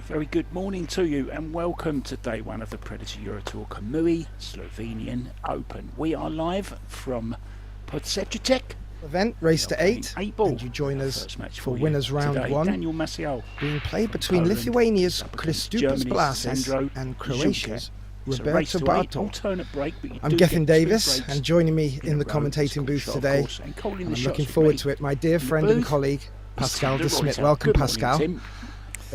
Very good morning to you and welcome to day one of the Predator Eurotour KAMUI Slovenian Open. We are live from Podcetrtek Event race to 8, and you join us for winners round today. 1, Daniel Maciel being played between Poland, Lithuania's Kristupas Blasis Sandro and Croatia's It's a race Roberto to 8, Bartol. alternate break, but you I'm do Gethin get 2 Davis, breaks and joining me in in a the row. commentating booth Shot, of today, course, and calling and the I'm looking shots forward with to it, my dear me. friend and Booth, colleague, Pascal de Smit. Good Welcome, morning, Pascal. Tim.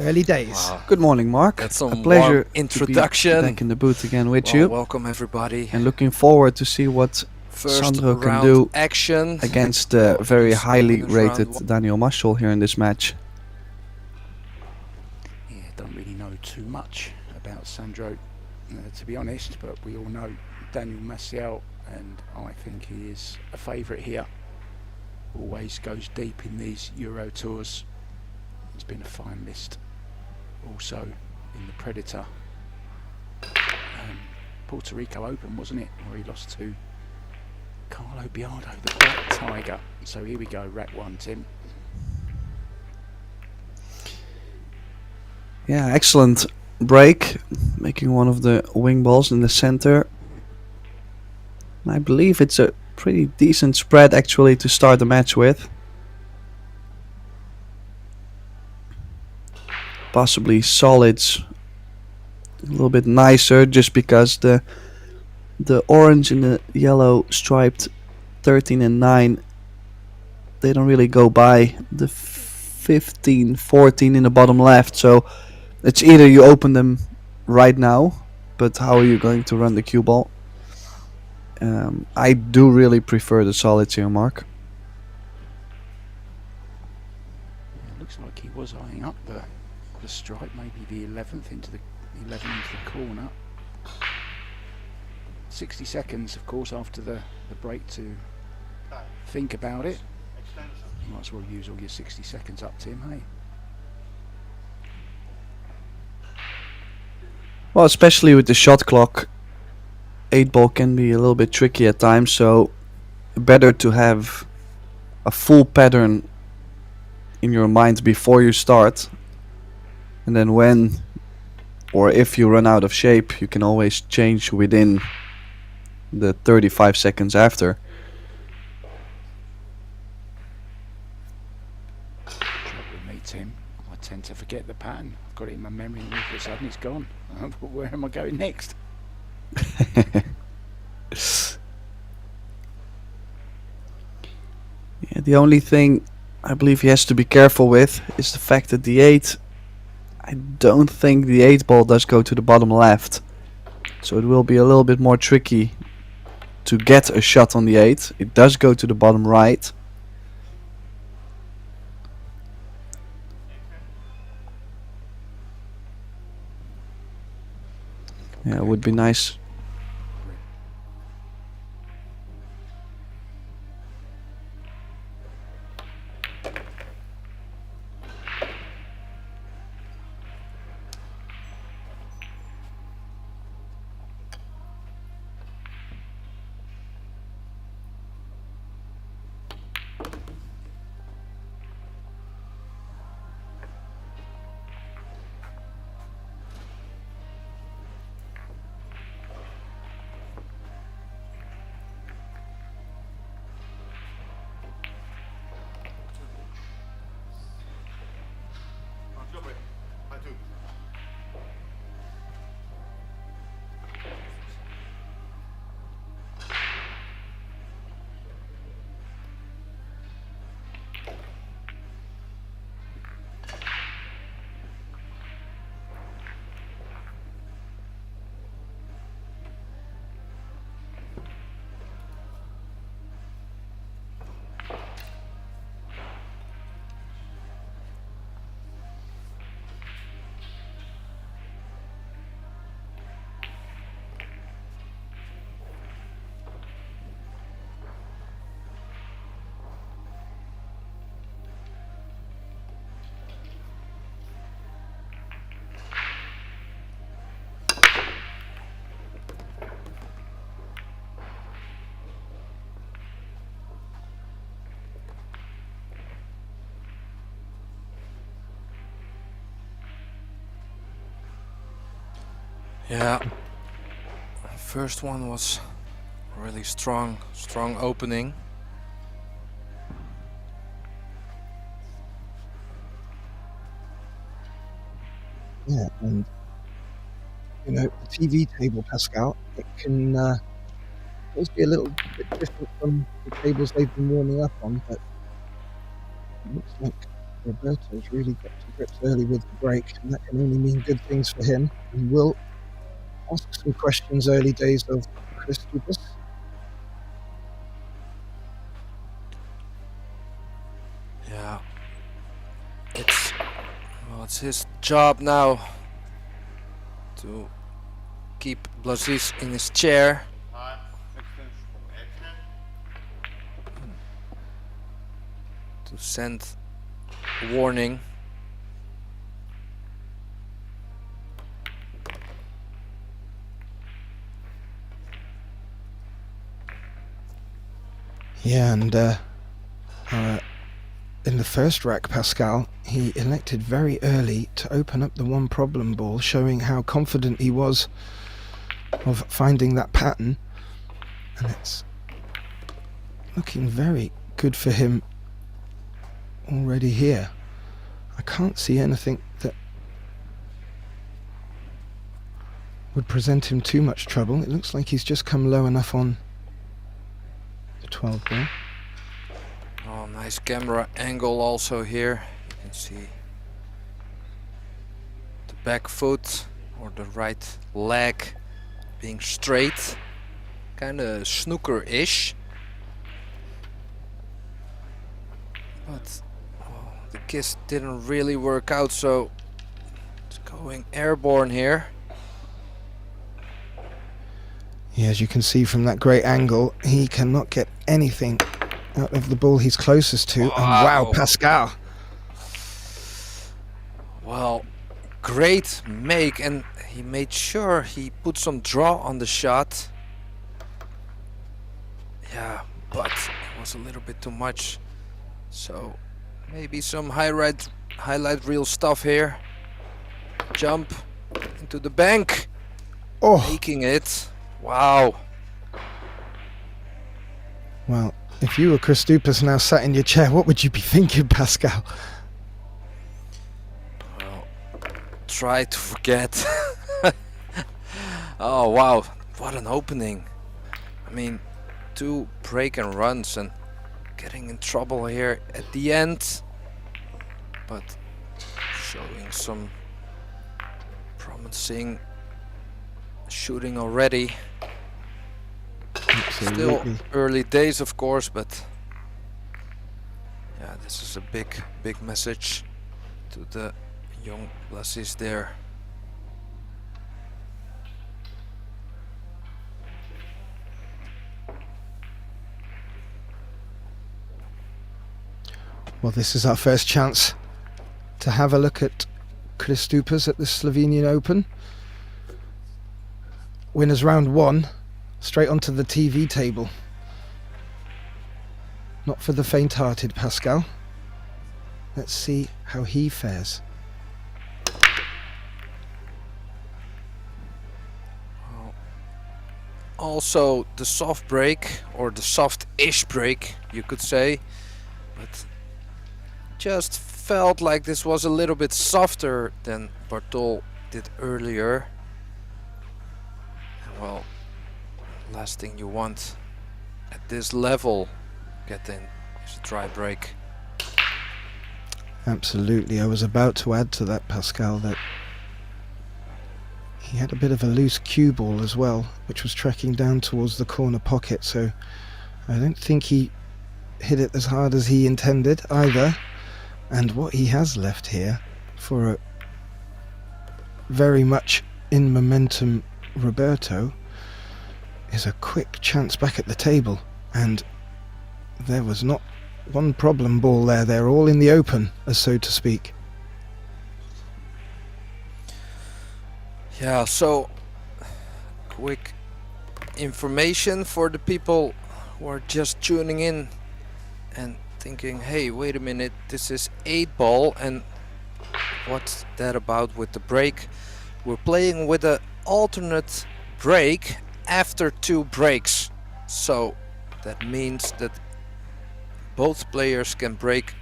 Early days. Wow. Good morning, Mark. That's A some pleasure warm introduction. to be back in the booth again with you. Welcome everybody. And looking forward to see what First Sandro can round do action against the very highly winners round rated one. Daniel Maciel here in this match. Yeah, don't really know too much about Sandro, to be honest, but we all know Daniel Maciel, and I think he is a favourite here. Always goes deep in these Euro tours. He's been a finalist also in the Predator Puerto Rico Open, wasn't it, where he lost to Carlo Biardo, the Black Tiger. So here we go, rack 1, Tim. Yeah, excellent break, making one of the wing balls in the center. And I believe it's a pretty decent spread actually to start the match with. Possibly solids a little bit nicer just because the orange and the yellow striped 13 and 9, they don't really go by the 15, 14 in the bottom left, so it's either you open them right now, but how are you going to run the cue ball? I do really prefer the solids here, Mark. It looks like he was eyeing up the stripe, maybe the 11th into the 11 into the corner. 60 seconds, of course, after the break to think about it. You might as well use all your 60 seconds up, Tim, hey? Well, especially with the shot clock, 8 ball can be a little bit tricky at times, so better to have a full pattern in your mind before you start, and then when or if you run out of shape, you can always change within the 35 seconds after. With me, Tim, I tend to forget the pattern. I've got it in my memory and all of a sudden it's gone. Where am I going next? Yeah, the only thing I believe he has to be careful with is the fact that the 8, I don't think the 8 ball does go to the bottom left, so it will be a little bit more tricky to get a shot on the 8. It does go to the bottom right. Yeah, it would be nice. Yeah, first one was really strong opening. Yeah, and you know, the TV table, Pascal, it can always be a little bit different from the tables they've been warming up on, but it looks like Roberto's really got to grips early with the break, and that can only mean good things for him. And we'll ask some questions early days of Chris Dupas. Yeah, it's his job now to keep Blazis in his chair. To send a warning. Yeah, and in the first rack, Pascal, he elected very early to open up the one problem ball, showing how confident he was of finding that pattern. And it's looking very good for him already here. I can't see anything that would present him too much trouble. It looks like he's just come low enough on the 12 ball. Oh, nice camera angle also here. You can see the back foot or the right leg being straight, kind of snooker-ish. But the kiss didn't really work out, so it's going airborne here. Yeah, as you can see from that great angle, he cannot get anything out of the ball he's closest to. Wow. And wow, Pascal. Well, great make, and he made sure he put some draw on the shot. Yeah, but it was a little bit too much. So maybe some highlight reel stuff here. Jump into the bank. Oh, Making it. Wow. well, if you were Chris Dupas now sat in your chair, what would you be thinking, Pascal? Well, try to forget. Oh wow, what an opening. I mean, 2 break and runs and getting in trouble here at the end, but showing some promising shooting already. Absolutely. Still early days, of course, but yeah, this is a big message to the young Blazis there. Well, this is our first chance to have a look at Chris Dupas at the Slovenian Open. Winners round 1, straight onto the TV table. Not for the faint-hearted, Pascal. Let's see how he fares. Also the soft break, or the soft-ish break, you could say, but just felt like this was a little bit softer than Bartol did earlier. Well, last thing you want at this level getting is a dry break. Absolutely. I was about to add to that, Pascal, that he had a bit of a loose cue ball as well, which was tracking down towards the corner pocket, so I don't think he hit it as hard as he intended either. And what he has left here for a very much in momentum Roberto is a quick chance back at the table, and there was not one problem ball there. They're all in the open, as so to speak. Yeah, so quick information for the people who are just tuning in and thinking, hey, wait a minute, this is 8 ball, and what's that about with the break? we're playing with an alternate break after 2 breaks. So that means that both players can break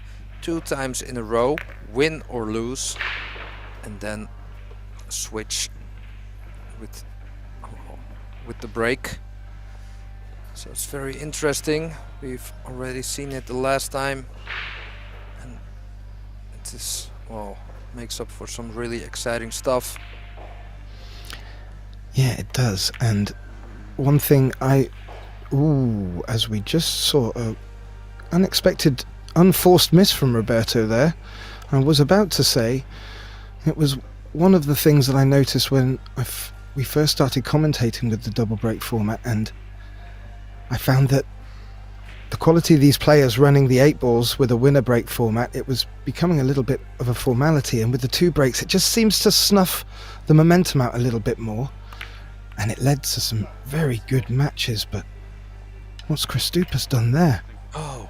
2 times in a row, win or lose, and then switch with the break. So it's very interesting. We've already seen it the last time, and it is, well, makes up for some really exciting stuff. Yeah, it does. And one thing as we just saw, a unexpected, unforced miss from Roberto there. I was about to say it was one of the things that I noticed when we first started commentating with the double break format, and I found that the quality of these players running the 8 balls with a winner break format, it was becoming a little bit of a formality, and with the 2 breaks it just seems to snuff the momentum out a little bit more, and it led to some very good matches. But what's Christoupas done there? Oh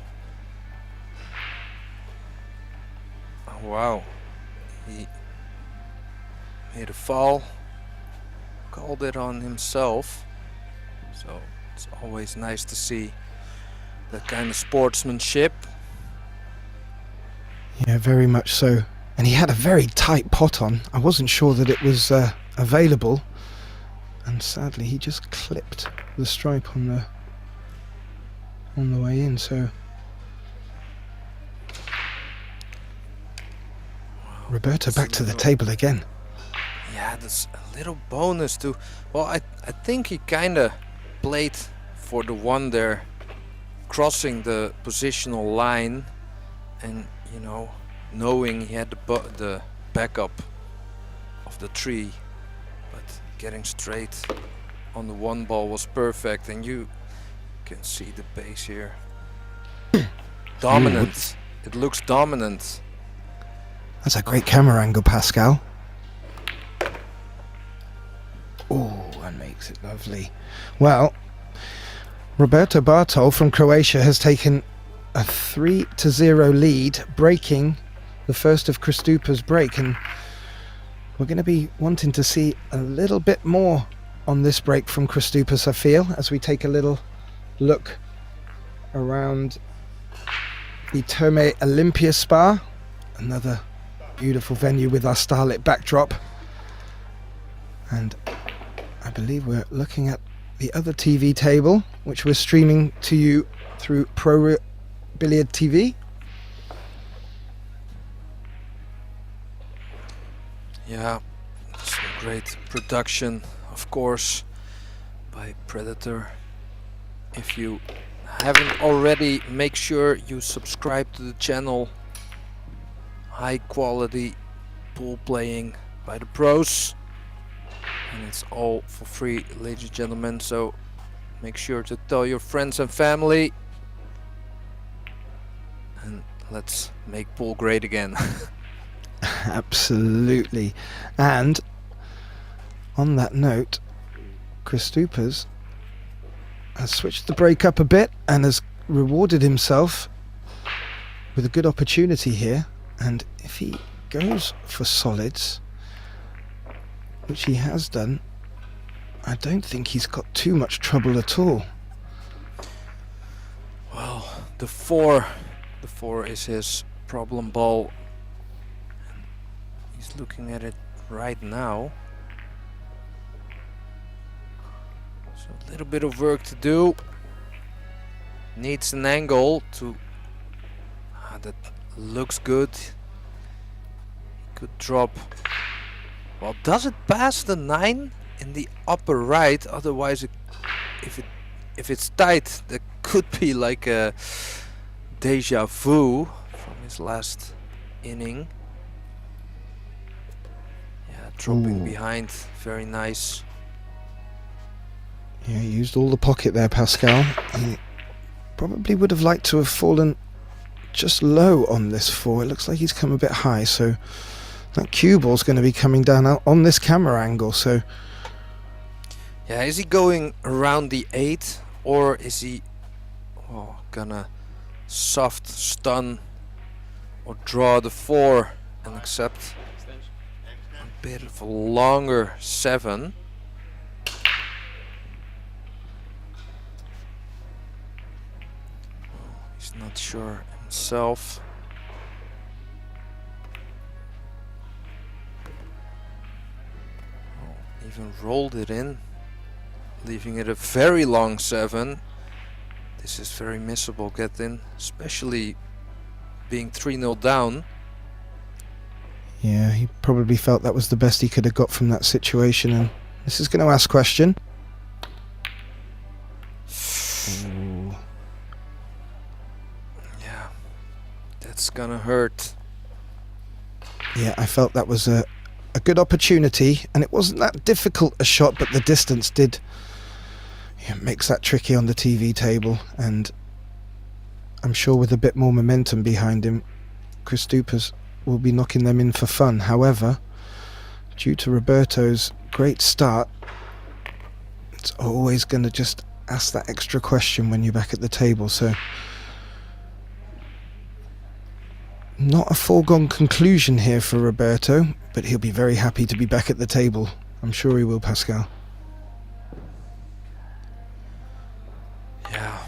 wow, he made a foul, called it on himself, so it's always nice to see that kind of sportsmanship. Yeah, very much so. And he had a very tight pot on. I wasn't sure that it was available, and sadly he just clipped the stripe on the way in. So Roberto back to the table again. Yeah, that's a little bonus too. Well, I think he kind of played for the one there, crossing the positional line, and you know, knowing he had the backup of the 3, but getting straight on the 1 ball was perfect, and you can see the base here. Dominant. It looks dominant. That's a great camera angle, Pascal. Oh, and makes it lovely. Well, Roberto Bartol from Croatia has taken a 3-0 lead, breaking the first of Christoupas' break, and we're going to be wanting to see a little bit more on this break from Christoupas, I feel, as we take a little look around the Therme Olimia Spa, another beautiful venue with our starlit backdrop. And I believe we're looking at the other TV table, which we're streaming to you through ProBilliardTV. Yeah, some great production, of course, by Predator. If you haven't already, make sure you subscribe to the channel. High quality pool playing by the pros, and it's all for free, ladies and gentlemen, so make sure to tell your friends and family, and let's make pool great again. Absolutely. And on that note, Christoupas has switched the break up a bit and has rewarded himself with a good opportunity here. And if he goes for solids, which he has done, I don't think he's got too much trouble at all. Well, the 4 is his problem ball. He's looking at it right now. So a little bit of work to do. Needs an angle to... that looks good. Could drop. Well, does it pass the 9 in the upper right? Otherwise, if it's tight, that could be like a deja vu from his last inning. Yeah, dropping behind, very nice. Yeah, he used all the pocket there, Pascal. He probably would have liked to have fallen just low on this 4. It looks like he's come a bit high, so that cue ball's going to be coming down out on this camera angle. So yeah, is he going around the 8, or is he gonna soft stun or draw the 4 and accept? a bit of a longer 7. He's not sure himself. Oh, even rolled it in, leaving it a very long 7. This is very missable get-in, especially being 3-0 down. Yeah, he probably felt that was the best he could have got from that situation, and this is going to ask question. Ooh. Yeah, that's gonna hurt. Yeah, I felt that was a good opportunity, and it wasn't that difficult a shot, but the distance did makes that tricky on the TV table, and I'm sure with a bit more momentum behind him, Kristupas will be knocking them in for fun. However, due to Roberto's great start, it's always going to just ask that extra question when you're back at the table. So not a foregone conclusion here for Roberto, but he'll be very happy to be back at the table. I'm sure he will, Pascal. Yeah,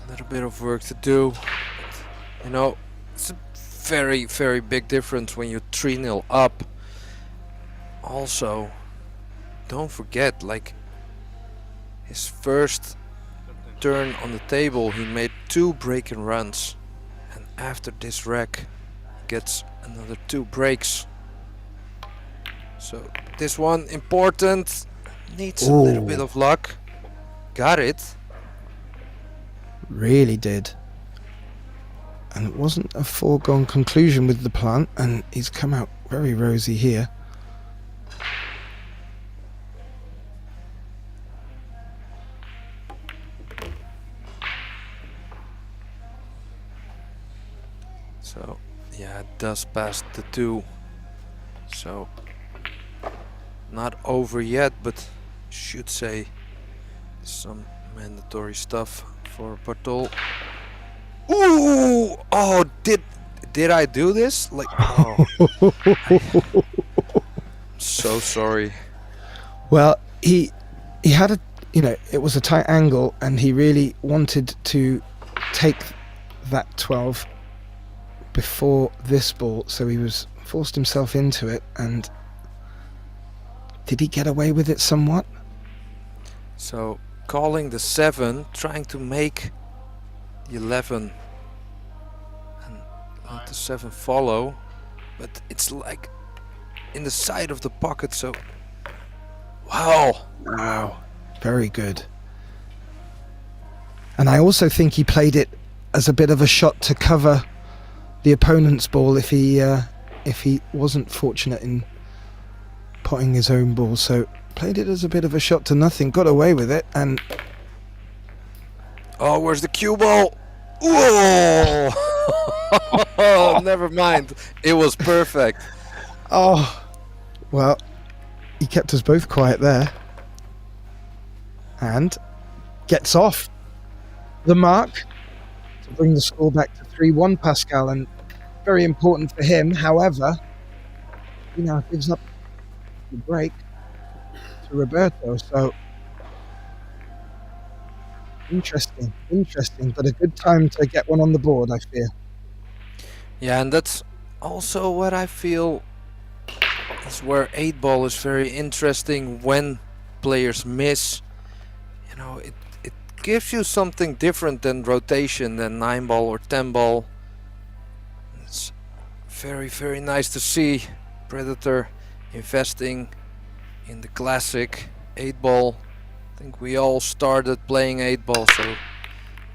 a little bit of work to do. But, you know, it's a very, very big difference when you're 3-0 up. Also, don't forget, like, his first turn on the table, he made 2 break-in runs. And after this rack, gets another 2 breaks. So, this one, important. Needs a little bit of luck. Got it. Really did. And it wasn't a foregone conclusion with the plant, and he's come out very rosy here. So, yeah, it does pass the 2. So, not over yet, but should say some mandatory stuff for Bartol. Ooh! Oh, did I do this? Like, oh. I'm so sorry. Well, he had a, it was a tight angle, and he really wanted to take that 12 before this ball, so he was forced himself into it. And did he get away with it somewhat? So, calling the 7, trying to make the 11 and let the 7 follow, but it's like in the side of the pocket. So wow, very good. And I also think he played it as a bit of a shot to cover the opponent's ball if he wasn't fortunate in potting his own ball. So played it as a bit of a shot to nothing, got away with it, and oh, where's the cue ball? Whoa! Oh, never mind. It was perfect. oh, well, he kept us both quiet there, and gets off the mark to bring the score back to 3-1, Pascal, and very important for him. However, he now gives up the break to Roberto, so interesting, but a good time to get one on the board, I fear. Yeah, and that's also what I feel is where 8-ball is very interesting when players miss. You know, it gives you something different than rotation, than 9-ball or 10-ball. It's very, very nice to see Predator investing in the classic 8-ball. I think we all started playing 8-ball, so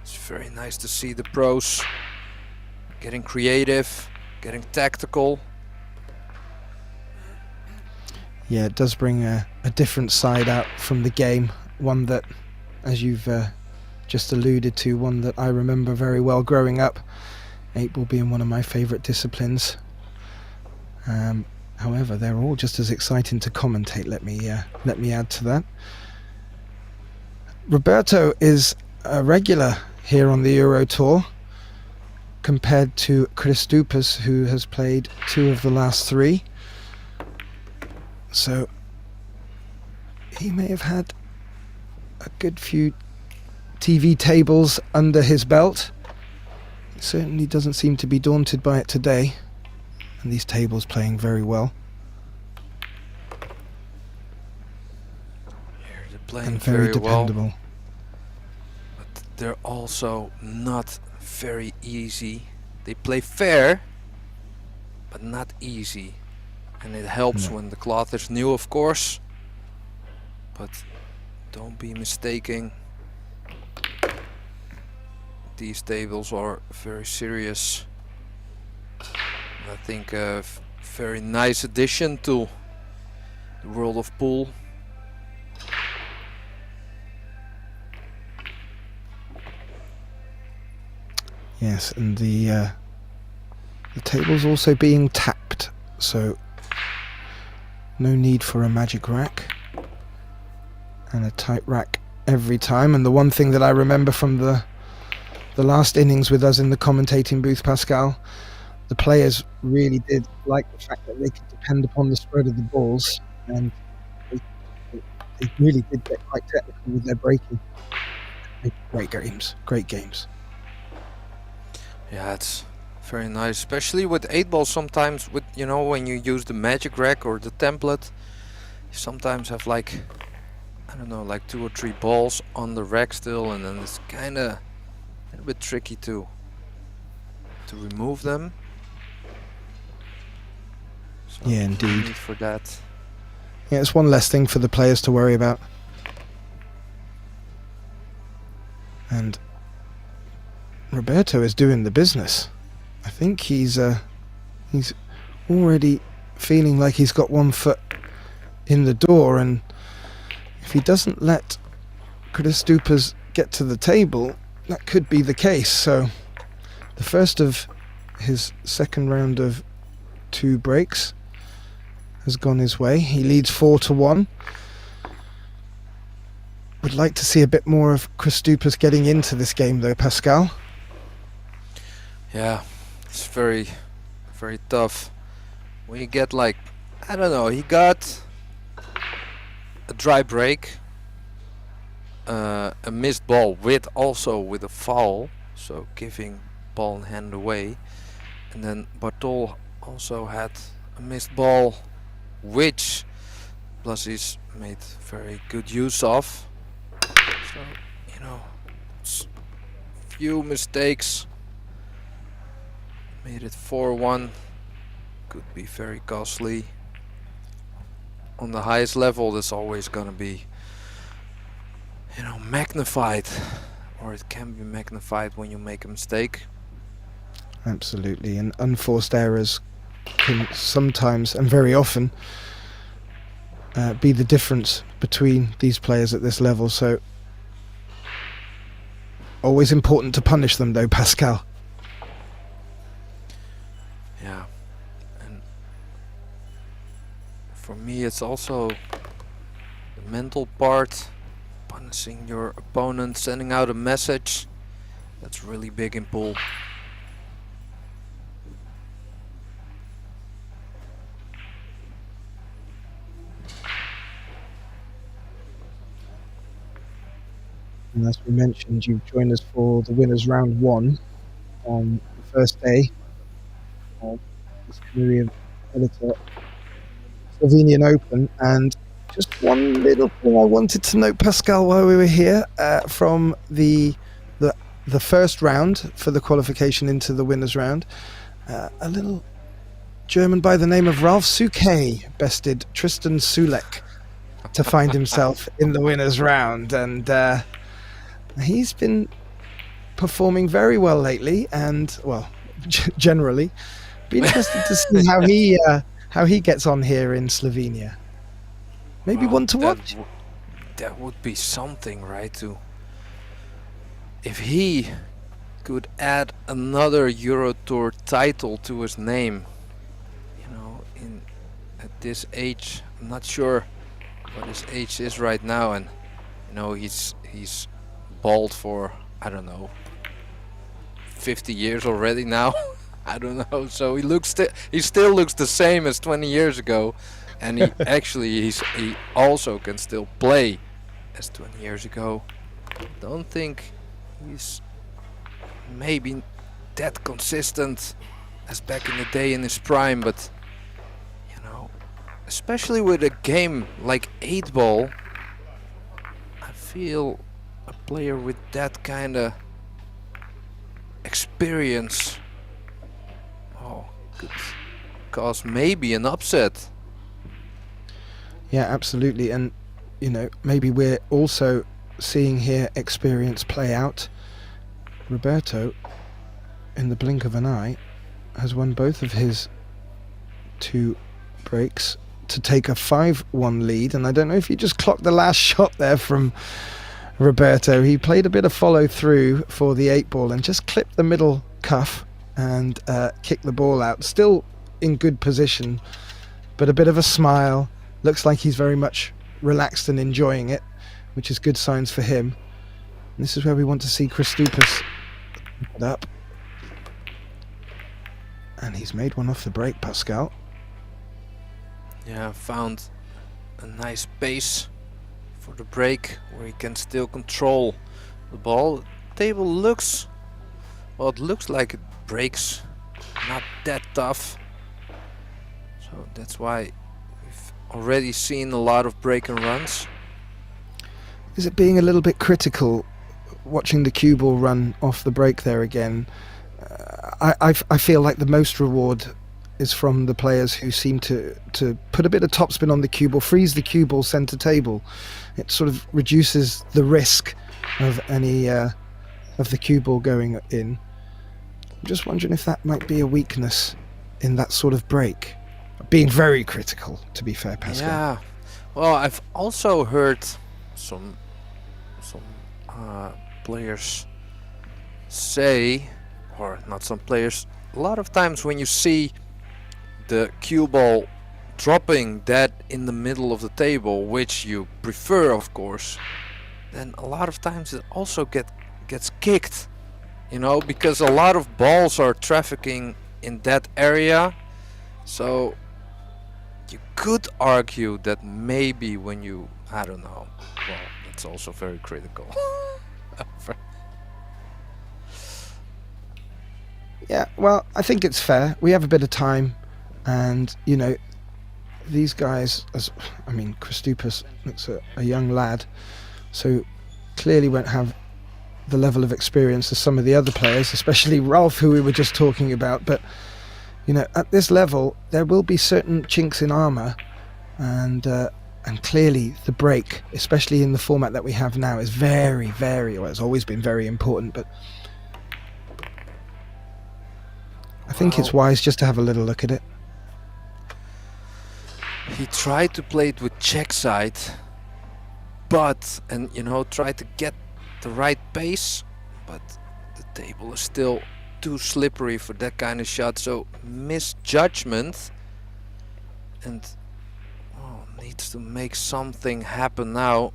it's very nice to see the pros getting creative, getting tactical. Yeah, it does bring a different side out from the game, one that, as you've just alluded to, one that I remember very well growing up, 8-ball being one of my favourite disciplines. However, they're all just as exciting to commentate, let me add to that. Roberto is a regular here on the Eurotour, compared to Kristupas, who has played 2 of the last 3. So he may have had a good few TV tables under his belt. He certainly doesn't seem to be daunted by it today. And these tables playing very well. Here they're playing And very well, dependable. but they're also not very easy. They play fair, but not easy. And it helps No. when the cloth is new, of course. But don't be mistaken. These tables are very serious. I think a very nice addition to the world of pool. Yes, and the table's also being tapped, so no need for a magic rack and a tight rack every time. And the one thing that I remember from the last innings with us in the commentating booth, Pascal, the players really did like the fact that they could depend upon the spread of the balls, and they really did get quite technical with their breaking. Great games, great games. Yeah, it's very nice, especially with 8 balls. Sometimes with, you know, when you use the magic rack or the template, you sometimes have like, I don't know, like 2 or 3 balls on the rack still, and then it's kind of a little bit tricky to remove them. So Yeah, no indeed. need for that. Yeah, it's one less thing for the players to worry about. And Roberto is doing the business. I think he's already feeling like he's got one foot in the door, and if he doesn't let Kristupas get to the table, that could be the case. So the first of his second round of 2 breaks has gone his way. He leads 4-1. Would like to see a bit more of Kristupas getting into this game though, Pascal. Yeah, it's very, very tough. When you get like, I don't know, he got a dry break, a missed ball with a foul, so giving ball in hand away, and then Bartol also had a missed ball, which Blasi's made very good use of. So, you know, few mistakes made it 4-1. Could be very costly. On the highest level, that's always gonna be, you know, magnified, or it can be magnified when you make a mistake. Absolutely, and unforced errors can sometimes and very often be the difference between these players at this level. So always important to punish them though, Pascal. Yeah, and for me it's also the mental part, punishing your opponent, sending out a message. That's really big in pool. And as we mentioned, you've joined us for the winners round 1 on the first day of this Kamui Slovenian Open. And just one little thing I wanted to note, Pascal, while we were here, from the first round for the qualification into the winners round, a little German by the name of Ralf Suke bested Tristan Sulek to find himself in the winners round, and he's been performing very well lately, and well, generally. Be interested to see how he gets on here in Slovenia. Maybe Well, one to that watch. That would be something, right? If he could add another Eurotour title to his name, you know, at this age. I'm not sure what his age is right now, and you know, he's bald for, I don't know, 50 years already now. I don't know, so he still looks the same as 20 years ago. and he actually he also can still play as 20 years ago. Don't think he's maybe that consistent as back in the day in his prime, but you know, especially with a game like 8-ball, I feel a player with that kind of experience, oh, could cause maybe an upset. Yeah, absolutely. And you know, maybe we're also seeing here experience play out. Roberto, in the blink of an eye, has won both of his 2 breaks to take a 5-1 lead. And I don't know if you just clocked the last shot there from Roberto. He played a bit of follow through for the 8-ball and just clipped the middle cuff and kicked the ball out. Still in good position, but a bit of a smile. Looks like he's very much relaxed and enjoying it, which is good signs for him. And this is where we want to see Christopus put up. And he's made one off the break, Pascal. Yeah, found a nice base for the break where he can still control the ball. The table looks, well, it looks like it breaks not that tough. So that's why we've already seen a lot of break and runs. Is it being a little bit critical watching the cue ball run off the break there again? I feel like the most reward is from the players who seem to put a bit of topspin on the cue ball, freeze the cue ball center table. It sort of reduces the risk of any of the cue ball going in. I'm just wondering if that might be a weakness in that sort of break. Being very critical, to be fair, Pascal. Yeah, well, I've also heard some players say, or not some players, a lot of times when you see the cue ball dropping that in the middle of the table, which you prefer of course, then a lot of times it also gets kicked, you know, because a lot of balls are trafficking in that area. So you could argue that maybe when you, I don't know, well, that's also very critical. Yeah, well, I think it's fair. We have a bit of time, and you know, these guys, Christopus looks a young lad, so clearly won't have the level of experience as some of the other players, especially Ralph, who we were just talking about. But you know, at this level, there will be certain chinks in armor, and clearly the break, especially in the format that we have now, is very, very, well, it's always been very important, but I think it's wise just to have a little look at it. He tried to play it with check side, but, and you know, tried to get the right pace, but the table is still too slippery for that kind of shot, so misjudgment, and needs to make something happen now.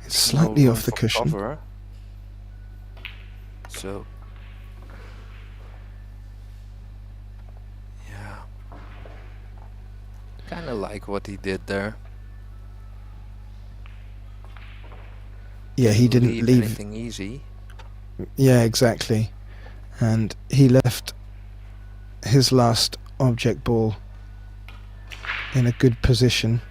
It's slightly No off the room for cushion. cover. So yeah, kind of like what he did there. Yeah, he didn't leave anything easy. Yeah, exactly. And he left his last object ball in a good position.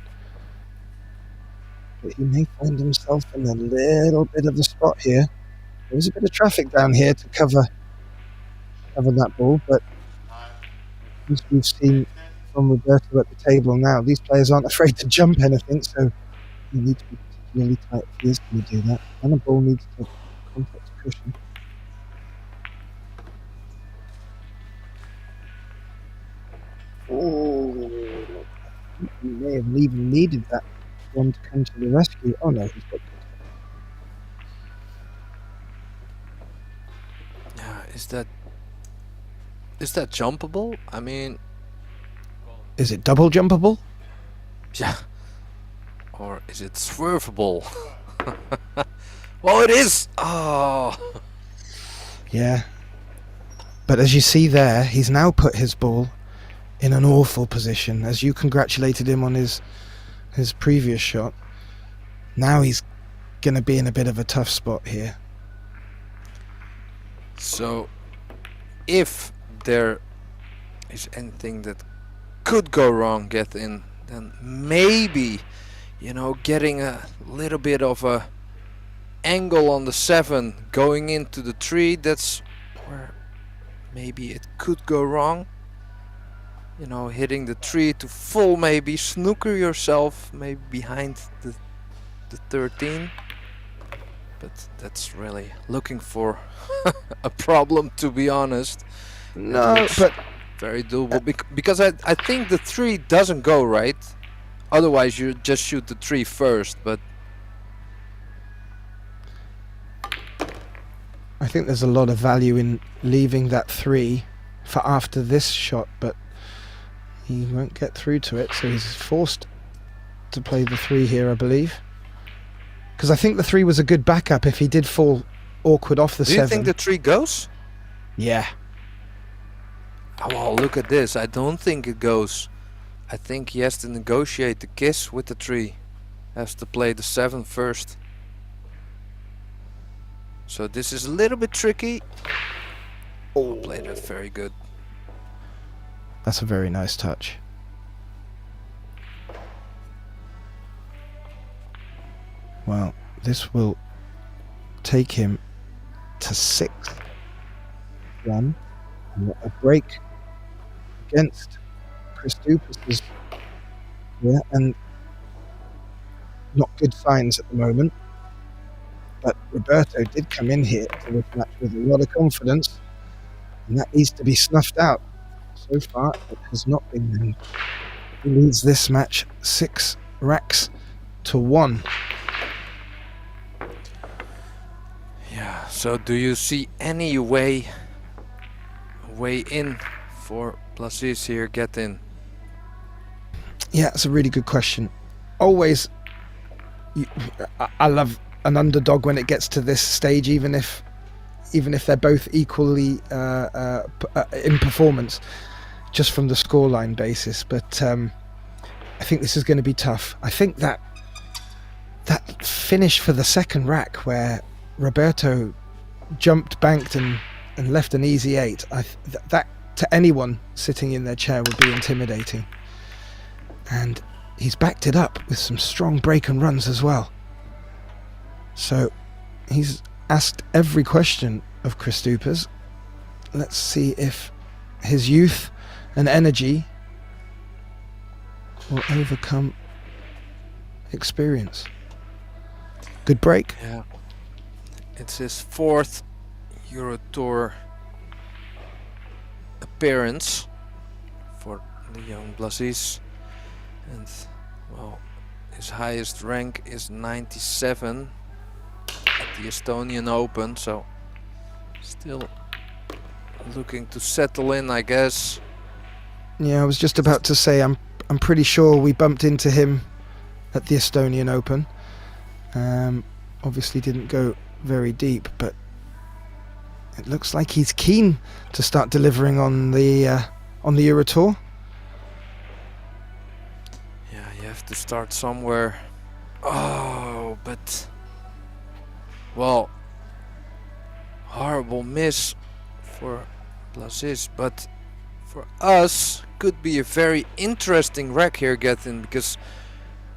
But he may find himself in a little bit of a spot here. There's a bit of traffic down here to cover that ball, but as we've seen from Roberto at the table now, these players aren't afraid to jump anything, so you need to be particularly tight if he is going to do that. And the ball needs to contact the cushion. Oh, he may have even needed that one to come to the rescue. Oh no, he's got Yeah, is that jumpable? I mean, Is it double jumpable? yeah. Or is it swervable? Well, it is. Oh. Yeah. But as you see there, he's now put his ball in an awful position. As you congratulated him on his previous shot, now he's going to be in a bit of a tough spot here. So, if there is anything that could go wrong, then maybe, you know, getting a little bit of a angle on the 7 going into the 3, that's where maybe it could go wrong. You know, hitting the 3 to full, maybe snooker yourself, maybe behind the 13. But that's really looking for a problem, to be honest. No, but very doable, because I think the 3 doesn't go, right? Otherwise you just shoot the 3 first, but I think there's a lot of value in leaving that 3 for after this shot, but he won't get through to it, so he's forced to play the 3 here, I believe. Because I think the 3 was a good backup if he did fall awkward off the 7. Do you think the 3 goes? Yeah. Oh, well, look at this. I don't think it goes. I think he has to negotiate the kiss with the 3. Has to play the 7 first. So this is a little bit tricky. Oh, played it very good. That's a very nice touch. Well, this will take him to 6-1. And a break against Christoupis, yeah, and not good signs at the moment. But Roberto did come in here to this match with a lot of confidence, and that needs to be snuffed out. So far, it has not been. And he leads this match 6-1. Yeah, so do you see any way in for Blasis here, get in? Yeah, it's a really good question. Always, I love an underdog when it gets to this stage, even if they're both equally in performance, just from the scoreline basis. But I think this is going to be tough. I think that finish for the second rack where Roberto jumped, banked, and left an easy 8. That to anyone sitting in their chair would be intimidating. And he's backed it up with some strong break and runs as well. So he's asked every question of Christoupis. Let's see if his youth and energy will overcome experience. Good break. Yeah. It's his 4th Eurotour appearance for the young Blasis. And, well, his highest rank is 97 at the Estonian Open, so still looking to settle in, I guess. Yeah, I was just about to say I'm pretty sure we bumped into him at the Estonian Open. Obviously didn't go very deep, but it looks like he's keen to start delivering on the Eurotour. Yeah, you have to start somewhere. Oh, but well, horrible miss for Blasis, but for us could be a very interesting rack here, getting, because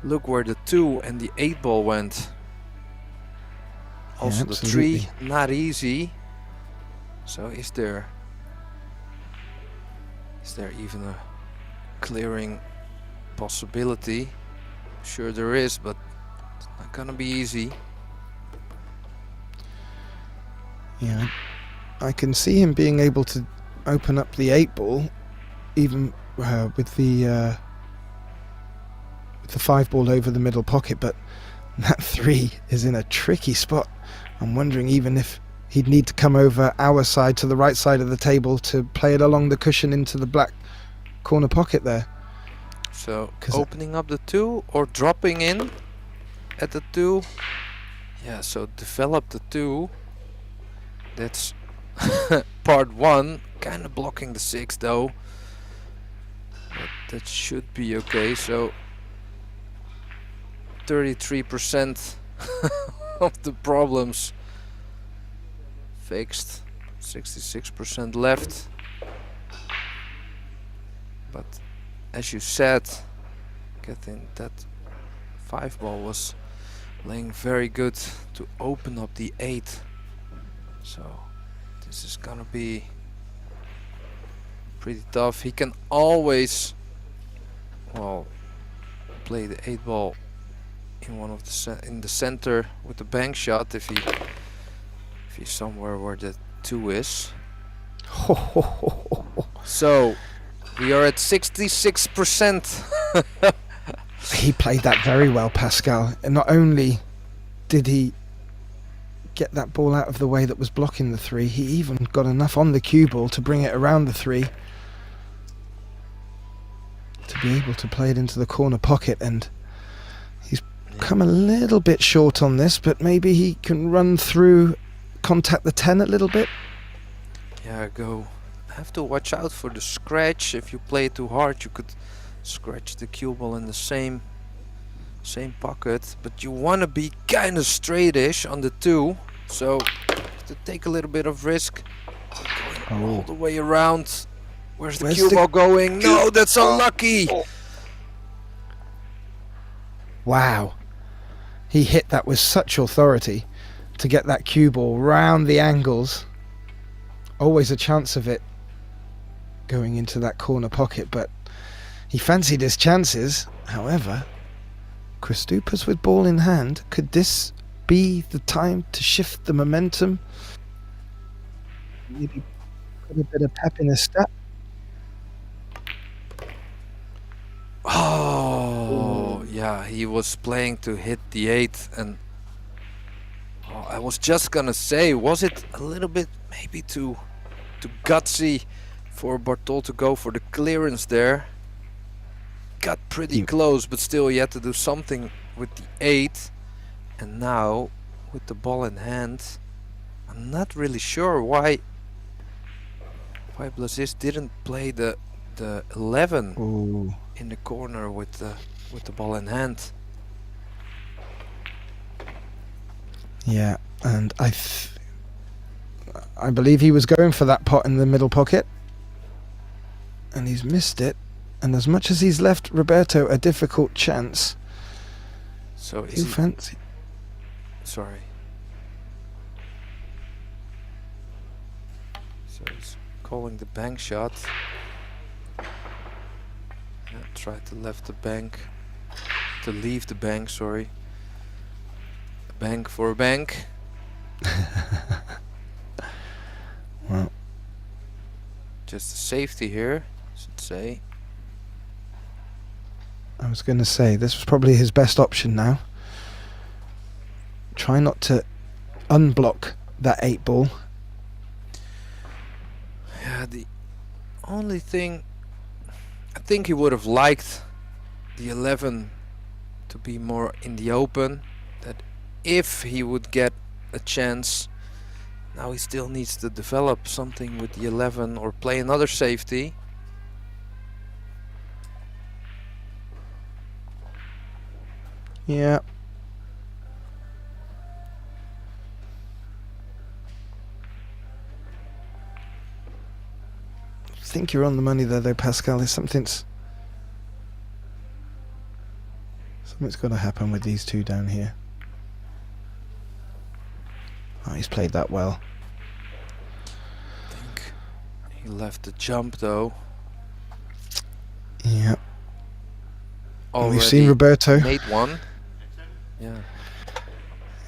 look where the 2 and the 8 ball went. Also the 3, not easy. So is there even a clearing possibility? Sure there is, but it's not gonna be easy. Yeah, I can see him being able to open up the 8 ball, even with the 5 ball over the middle pocket, but that 3 is in a tricky spot. I'm wondering even if he'd need to come over our side to the right side of the table to play it along the cushion into the black corner pocket there. So opening up the 2 or dropping in at the 2. Yeah, so develop the 2. That's part 1. Kind of blocking the 6 though. But that should be okay. So 33% of the problems fixed. 66% left. But as you said, getting that 5 ball was playing very good to open up the 8. So this is gonna be pretty tough. He can always, well, play the 8 ball in one of the in the center with the bank shot if he's somewhere where the 2 is. So we are at 66%. He played that very well, Pascal. And not only did he get that ball out of the way that was blocking the 3, he even got enough on the cue ball to bring it around the 3 to be able to play it into the corner pocket. And he's come a little bit short on this, but maybe he can run through, contact the 10 a little bit. Yeah, go. Have to watch out for the scratch. If you play it too hard, you could scratch the cue ball in the same pocket, but you want to be kind of straightish on the 2, so to take a little bit of risk. Going all the way around. Where's the cue ball going? No, that's unlucky. Wow, he hit that with such authority to get that cue ball round the angles. Always a chance of it going into that corner pocket, but he fancied his chances. However, Kristupas with ball in hand, could this be the time to shift the momentum? Maybe put a bit of pep in his step. Oh, yeah, he was playing to hit the 8, and I was just gonna say, was it a little bit maybe too gutsy for Bartol to go for the clearance there? Got pretty close, but still he had to do something with the 8. And now with the ball in hand, I'm not really sure why Blazis didn't play the 11 in the corner with the ball in hand. Yeah, and I believe he was going for that pot in the middle pocket, and he's missed it. And as much as he's left Roberto a difficult chance, so you fancy? Sorry. So he's calling the bank shot. Yeah, try to leave the bank. Sorry. A bank for a bank. Well, just a safety here, I should say. I was going to say, this was probably his best option now. Try not to unblock that 8 ball. Yeah, the only thing, I think he would have liked the 11 to be more in the open. That if he would get a chance, now he still needs to develop something with the 11 or play another safety. Yeah. I think you're on the money there, though, Pascal. There's something's got to happen with these 2 down here. Oh, he's played that well. I think he left the jump though. Yeah. Already we've seen Roberto. made one. Yeah.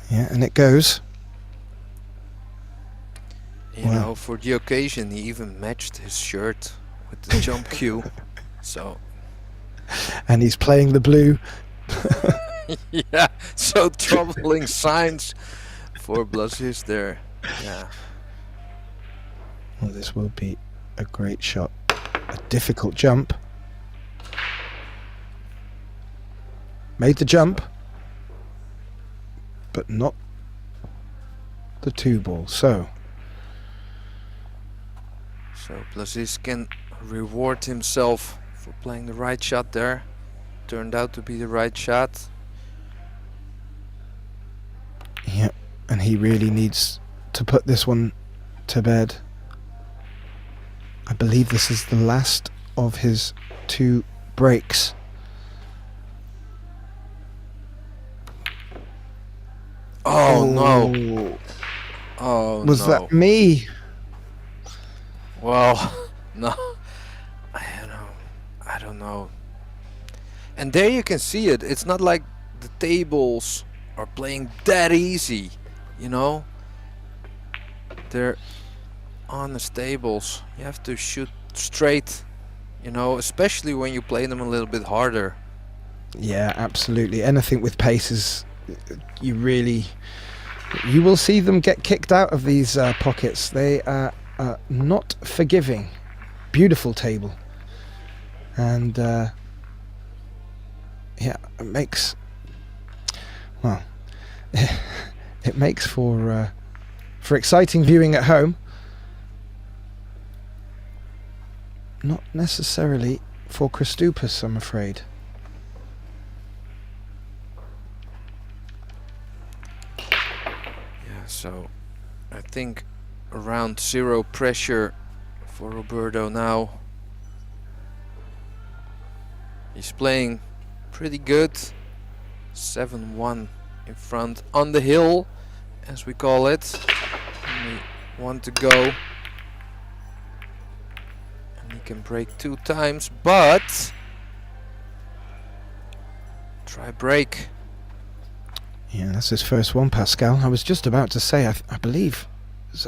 Yeah, and it goes. You know, for the occasion, he even matched his shirt with the jump cue. So. And he's playing the blue. Yeah, so troubling signs for Blazis there. Yeah. Well, this will be a great shot. A difficult jump. Made the jump, but not the 2 ball. So Blazis can reward himself for playing the right shot there. Turned out to be the right shot. Yeah, and he really needs to put this one to bed. I believe this is the last of his 2 breaks. Oh no! Oh Was no! that me? Well, no. I don't know. And there you can see it. It's not like the tables are playing that easy, you know. They're honest tables. You have to shoot straight, you know, especially when you play them a little bit harder. Yeah, absolutely. Anything with pace is, you will see them get kicked out of these pockets. They are not forgiving. Beautiful table. And yeah, it makes, well, it makes for exciting viewing at home. Not necessarily for Christopus, I'm afraid. Yeah, so I think around 0 pressure for Roberto now. He's playing pretty good. 7-1 in front on the hill, as we call it. Only 1 to go. And he can break 2 times, but try break. Yeah, that's his first one, Pascal. I was just about to say, I believe there's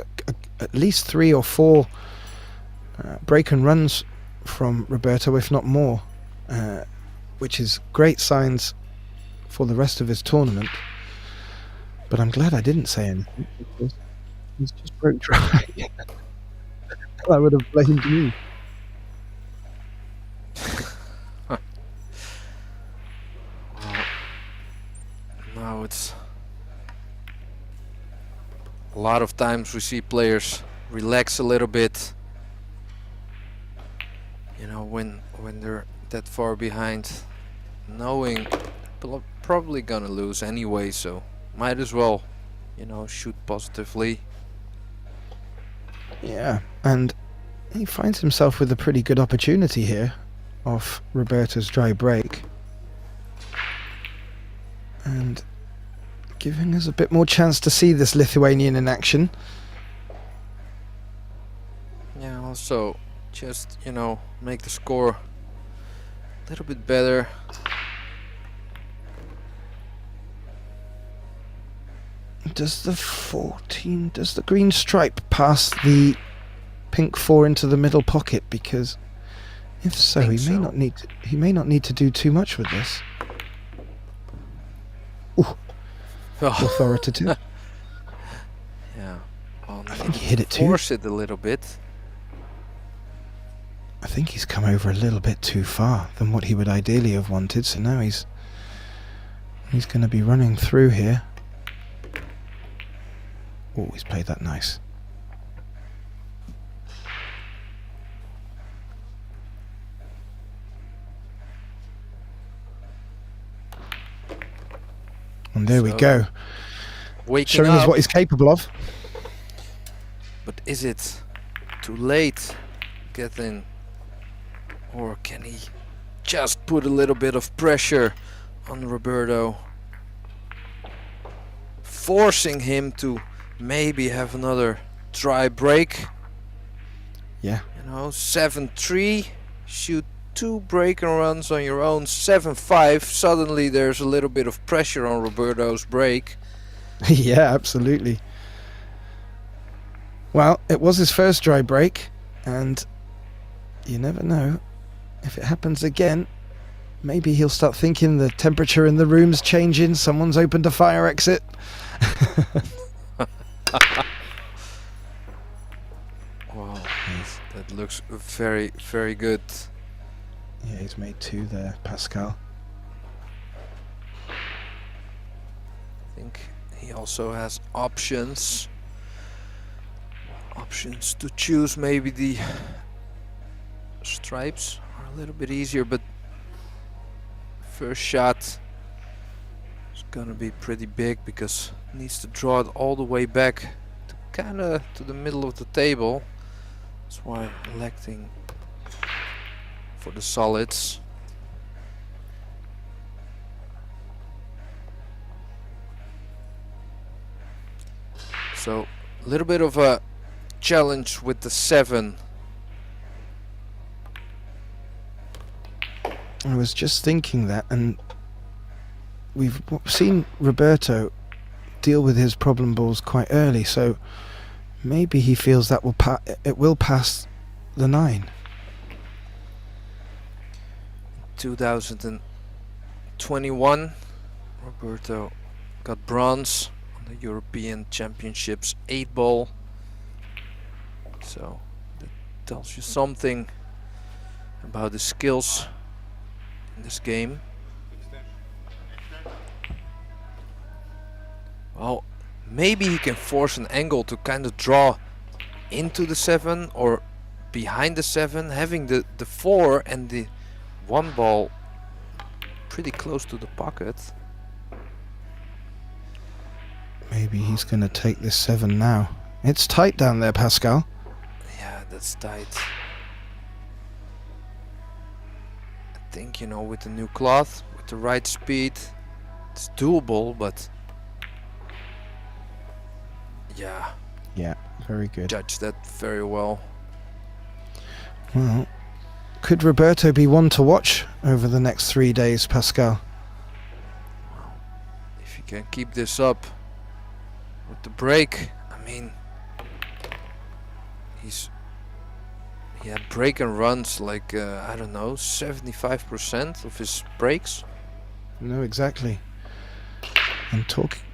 at least 3 or 4 break and runs from Roberto, if not more, which is great signs for the rest of his tournament. But I'm glad I didn't say anything, because he's just broke dry. I would have blamed you. Now it's a lot of times we see players relax a little bit, you know, when they're that far behind, knowing probably gonna lose anyway, so might as well, you know, shoot positively. Yeah, and he finds himself with a pretty good opportunity here off Roberto's dry break, and giving us a bit more chance to see this Lithuanian in action. Yeah, also just, you know, make the score a little bit better. Does the green stripe pass the pink 4 into the middle pocket? Because if so, he may not need to do too much with this. Ooh, authoritative. Yeah, I think he hit it too. Force it a little bit. I think he's come over a little bit too far than what he would ideally have wanted, so now he's going to be running through here. Oh, he's played that nice. And there we go. Showing us what he's capable of. But is it too late? Get in. Or can he just put a little bit of pressure on Roberto? Forcing him to maybe have another dry break. Yeah. You know, 7-3. Shoot 2 break and runs on your own. 7-5. Suddenly there's a little bit of pressure on Roberto's break. Yeah, absolutely. Well, it was his first dry break, and you never know. If it happens again, maybe he'll start thinking the temperature in the room's changing, someone's opened a fire exit. Wow, that looks very, very good. Yeah, he's made 2 there, Pascal. I think he also has options to choose. Maybe the stripes are a a little bit easier, but first shot is gonna be pretty big because it needs to draw it all the way back to kinda to the middle of the table. That's why I'm electing for the solids. So a little bit of a challenge with the 7. I was just thinking that, and we've seen Roberto deal with his problem balls quite early, so maybe he feels that it will pass the 9. 2021, Roberto got bronze on the European Championships 8-ball. So that tells you something about the skills in this game. Well, maybe he can force an angle to kind of draw into the 7 or behind the 7, having the 4 and the 1 ball pretty close to the pocket. Maybe he's going to take this 7 now. It's tight down there, Pascal. Yeah, that's tight. I think, you know, with the new cloth, with the right speed, it's doable, but yeah. Yeah, very good. Judge that very well. Well, could Roberto be one to watch over the next 3 days, Pascal? If you can keep this up with the break, I mean, he had break and runs like I don't know, 75% of his breaks. No, exactly. And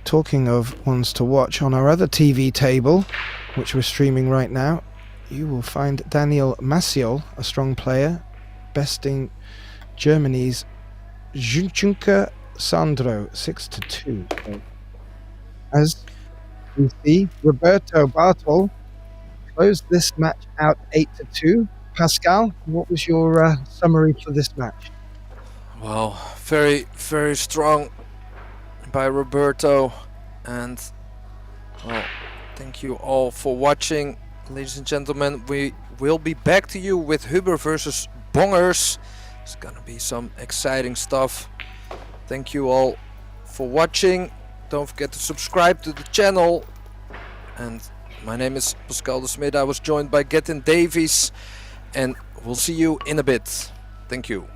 talking of ones to watch, on our other TV table, which we're streaming right now, you will find Daniel Maciol, a strong player, besting Germany's Junker Sandro 6-2. As we see, Roberto Bartol closed this match out 8-2. Pascal, what was your summary for this match? Well, very, very strong by Roberto, and well, thank you all for watching, ladies and gentlemen. We will be back to you with Huber versus Bongers. It's gonna be some exciting stuff. Thank you all for watching. Don't forget to subscribe to the channel. And my name is Pascal de Smit. I was joined by Gettin Davies, and we'll see you in a bit. Thank you.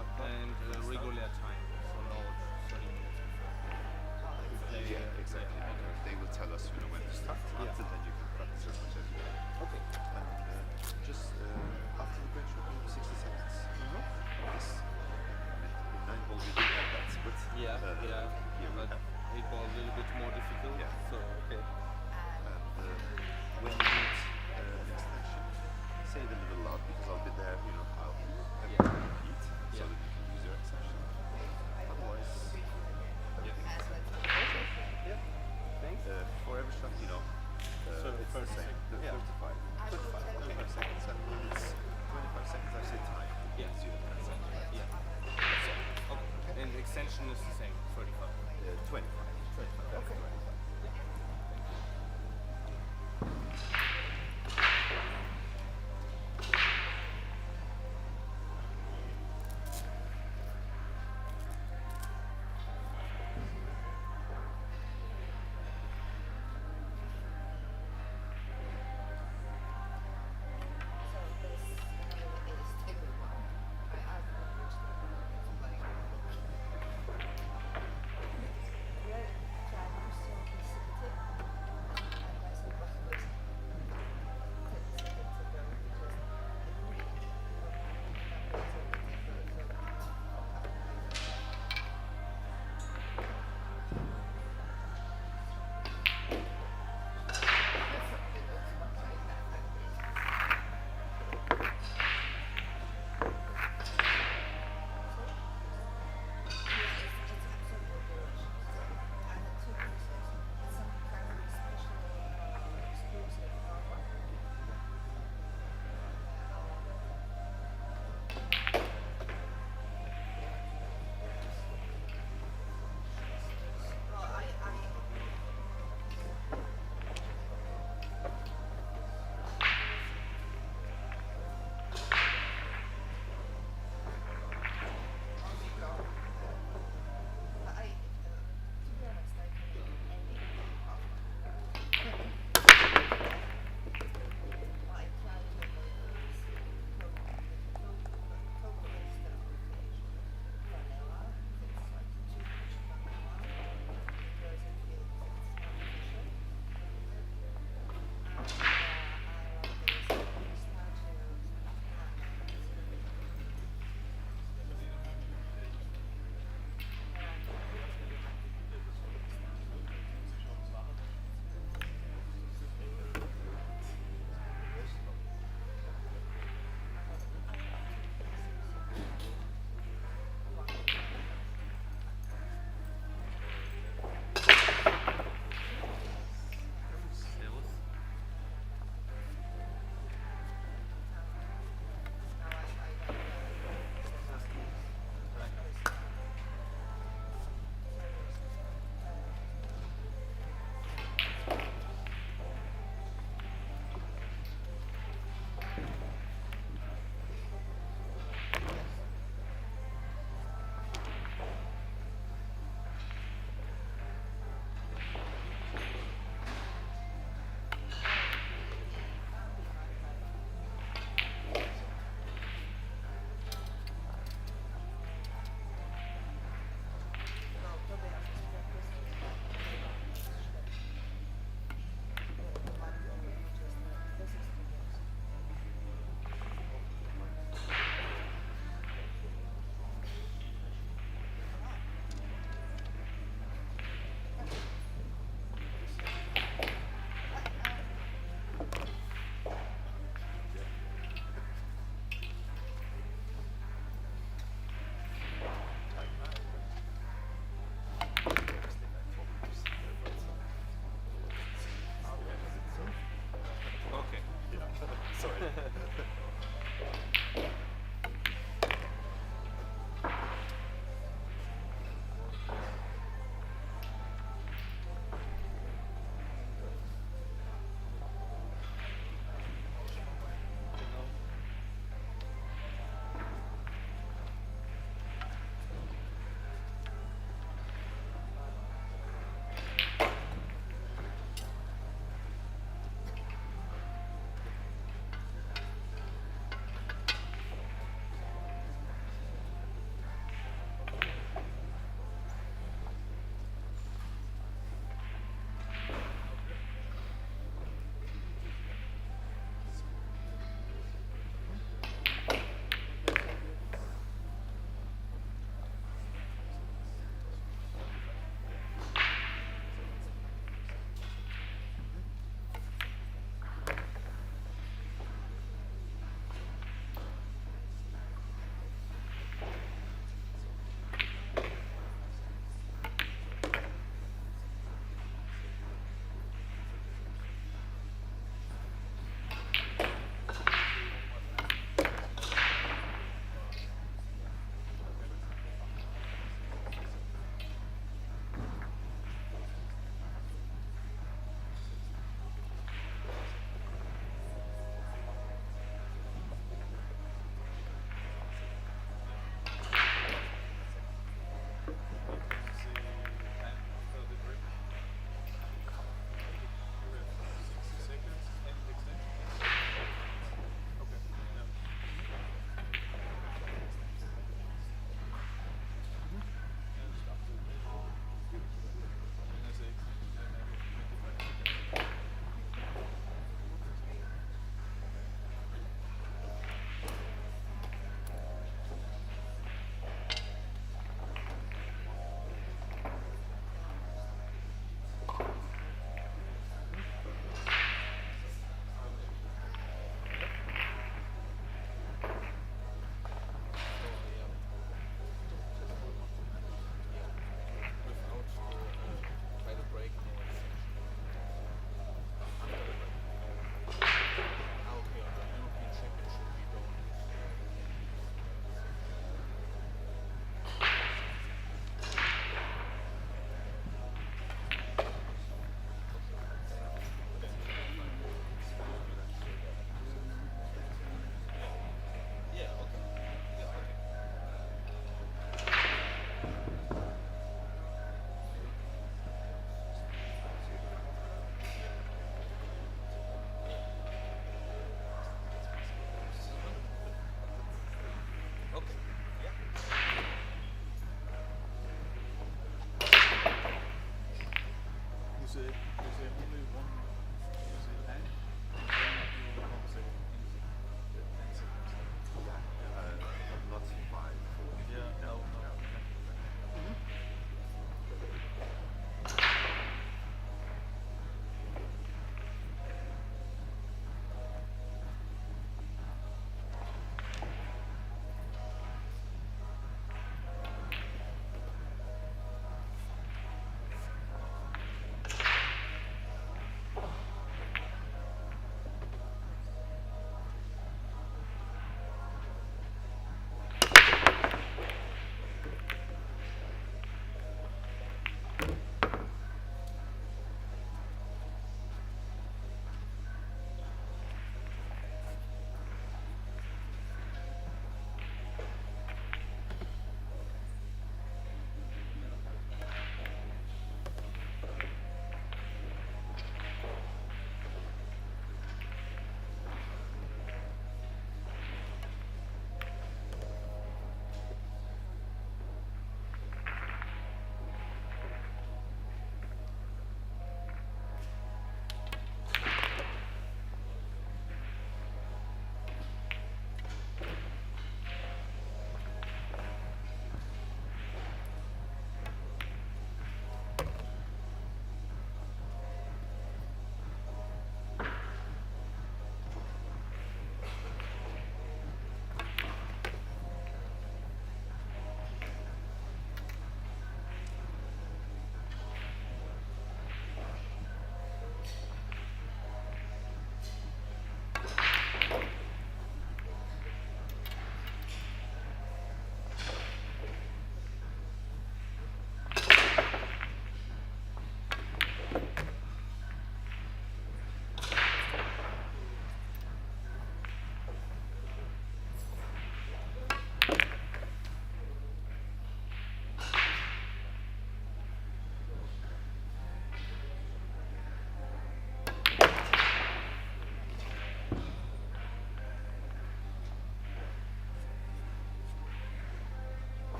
and regular time, so not 30 minutes before. We play, Exactly. They will tell us, when to start, and then you can practice as much as you want. Okay. And just after the break, should be 60 seconds. Yes. In 9 ball, we do have that, but Yeah, here we but have. 8 ball a little bit more difficult. Yeah. So okay. And when you need an extension, say it a little loud because I'll be there, I'll have to repeat so that you can use your extension. Otherwise, Thanks. for every shot, So it's the 30 same. seconds. The 35. 25 seconds, and when it's 25 seconds, I say time. Yeah. Gives you the 10 seconds. Yeah. Okay. And extension is the same, 35. 25. 25. Okay. 25.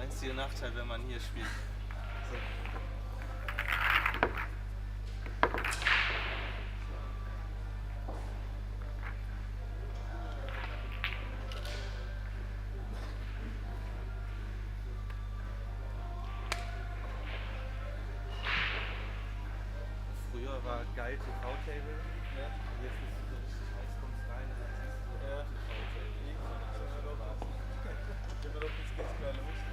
einzige Nachteil, wenn man hier spielt. So. Früher war geil TV-Table, ne? Und jetzt ist es so richtig heiß, kommst rein und dann siehst du so TV-Table. Immer doch das geht's klar los.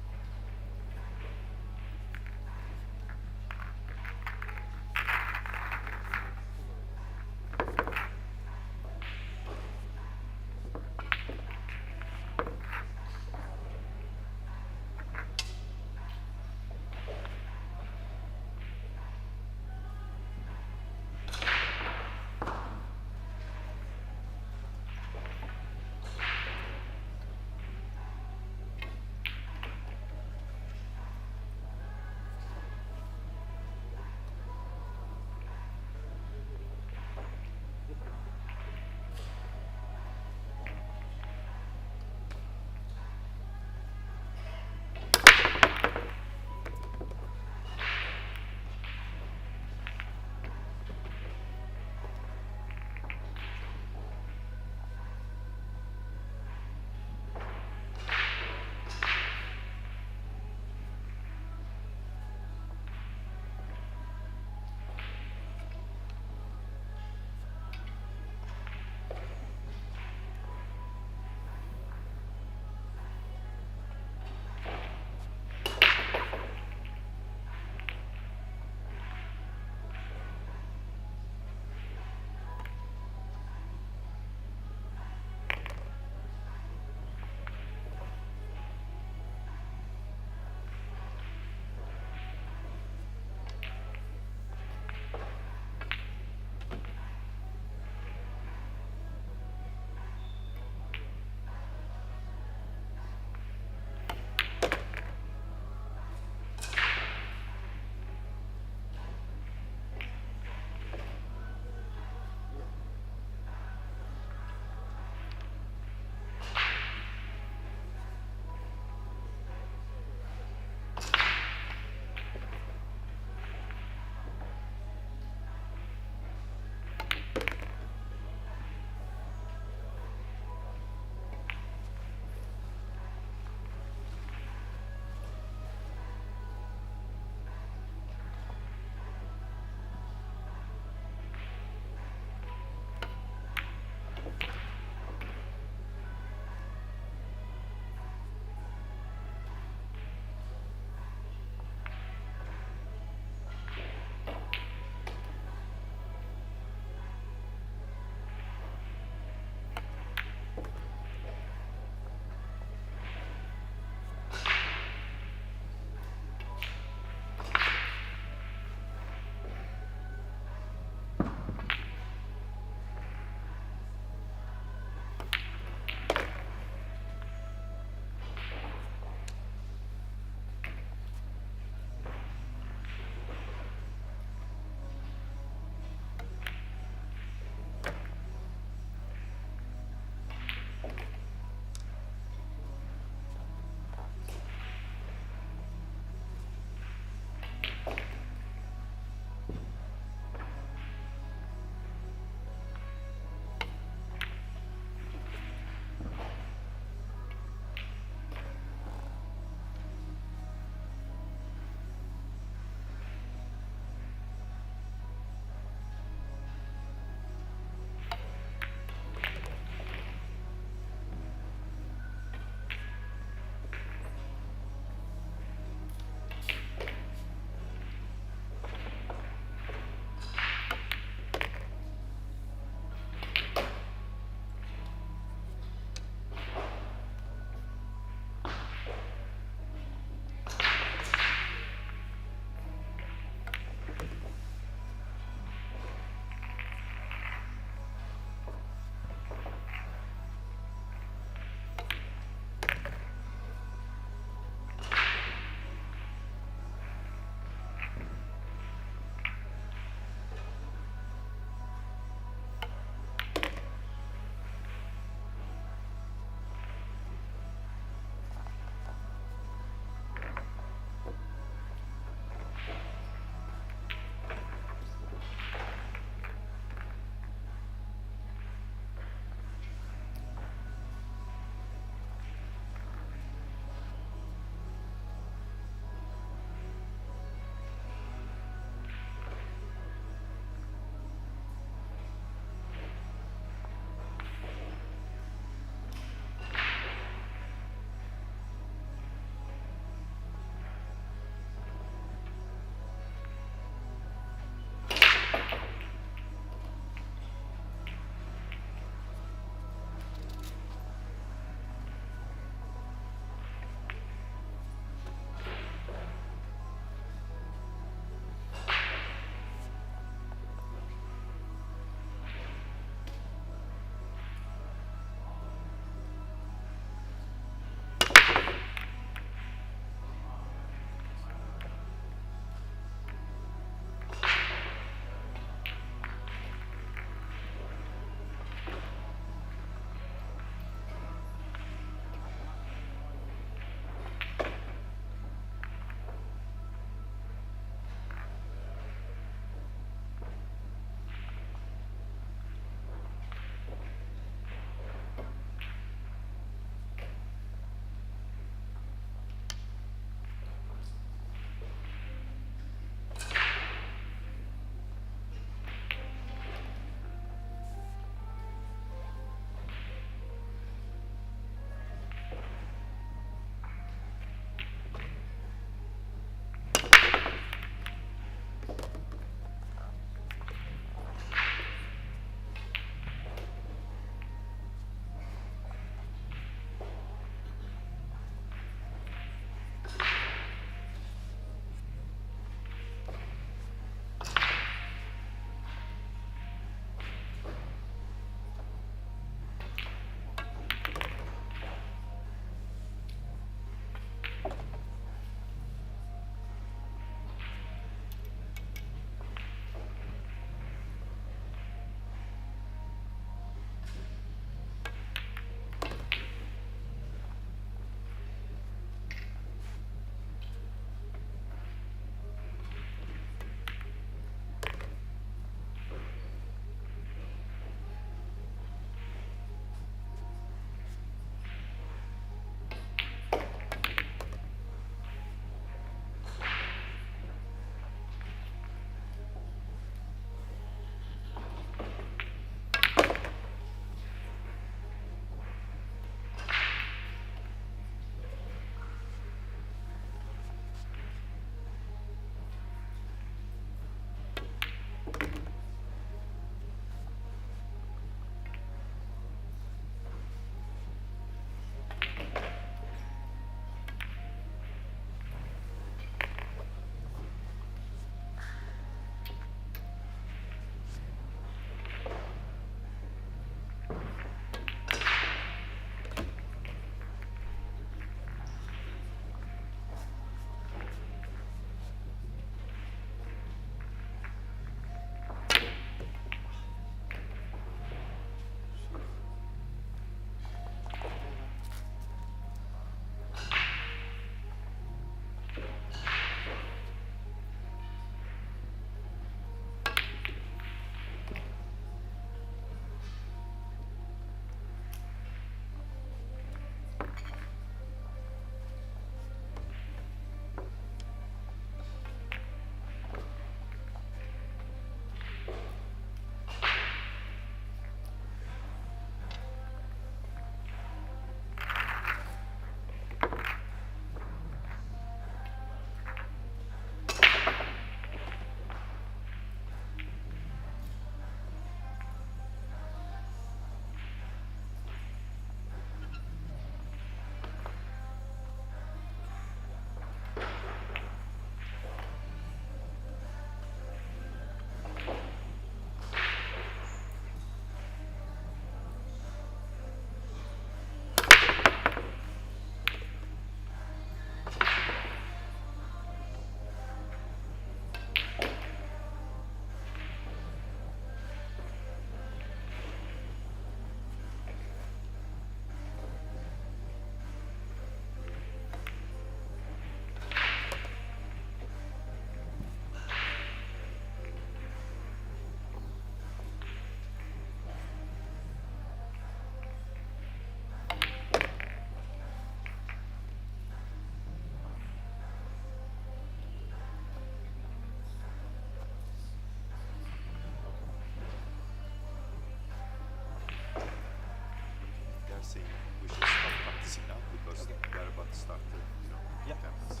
saying we should start practicing now because they're about to start the, campus.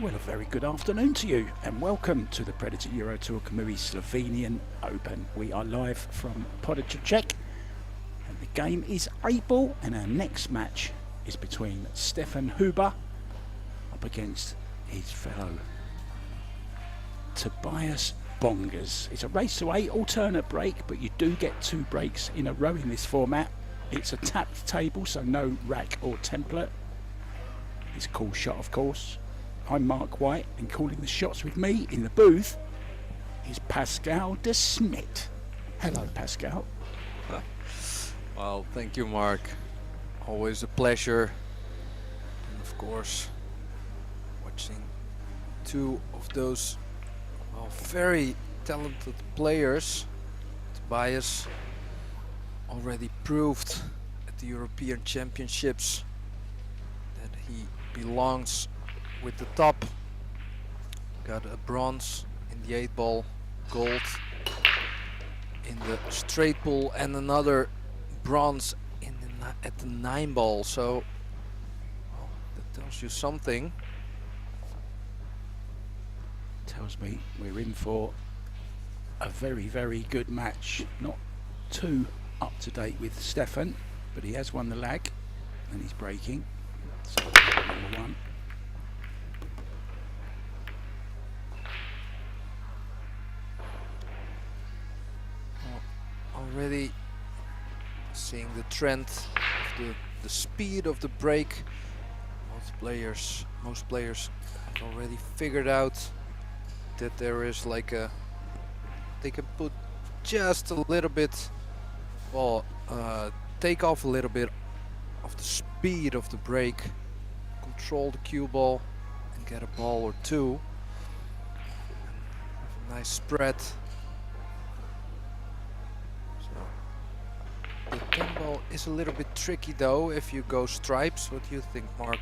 Well, a very good afternoon to you and welcome to the Predator Eurotour KAMUI Slovenian Open. We are live from Podcetrtek and the game is 8-ball, and our next match is between Stefan Huber up against his fellow Tobias Bongers. It's a race to 8 alternate break, but you do get 2 breaks in a row in this format. It's a tapped table, so no rack or template. It's a cool shot, of course. I'm Mark White, and calling the shots with me in the booth is Pascal de Smet. Hello, Pascal. Well, thank you, Mark. Always a pleasure. And of course, watching 2 of those very talented players. Tobias already proved at the European Championships that he belongs with the top. Got a bronze in the 8-ball, gold in the straight ball, and another bronze in the at the 9-ball. So that tells you something. Tells me we're in for a very, very good match. Not too up to date with Stefan, but he has won the lag and he's breaking. So number 1. Already seeing the trend of the speed of the break. Most players have already figured out that there is like they can put just a little bit, take off a little bit of the speed of the break, control the cue ball and get a ball or 2. Have a nice spread. The 10-ball is a little bit tricky though if you go stripes. What do you think, Mark?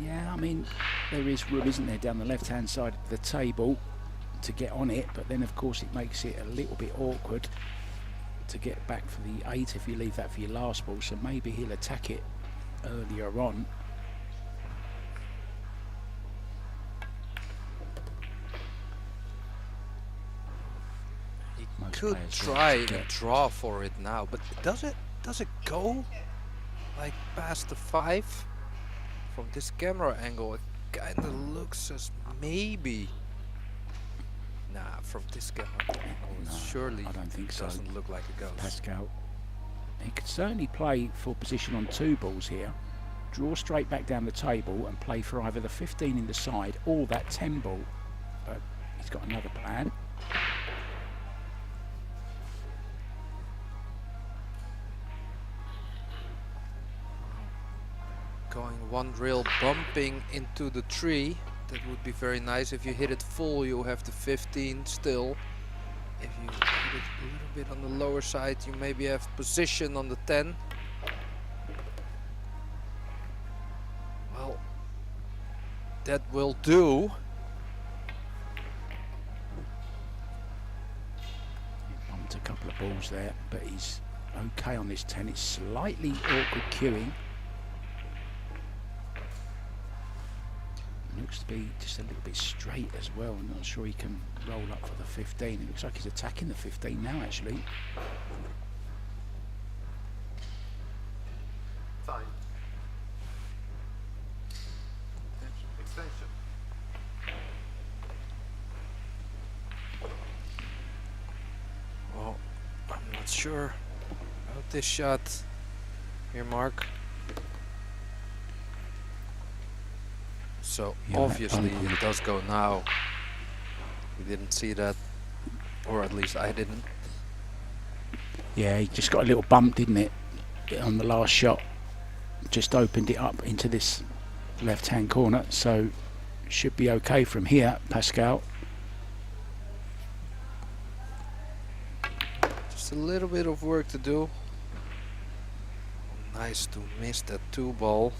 Yeah, I mean, there is room, isn't there, down the left-hand side of the table to get on it, but then of course it makes it a little bit awkward to get back for the 8 if you leave that for your last ball, so maybe he'll attack it earlier on. Could try and draw for it now, but does it go like past the 5? From this camera angle it kind of looks as maybe. Nah, from this camera angle No, surely I don't think so. Doesn't look like it goes. Pascal, he could certainly play for position on 2 balls here, draw straight back down the table and play for either the 15 in the side or that 10 ball, but he's got another plan. Going one rail, bumping into the tree. That would be very nice. If you hit it full, you have the 15 still. If you hit it a little bit on the lower side, you maybe have position on the 10. Well, that will do. He bumped a couple of balls there, but he's okay on this 10. It's slightly awkward queuing. looks to be just a little bit straight as well. I'm not sure he can roll up for the 15. It looks like he's attacking the 15 now, actually. Time. Extension. Well, I'm not sure about this shot here, Mark. So Yeah, obviously it does go now. We didn't see that, or at least I didn't. Yeah, he just got a little bump, didn't it, on the last shot. Just opened it up into this left-hand corner, so should be okay from here, Pascal. Just a little bit of work to do. Nice to miss that 2 ball.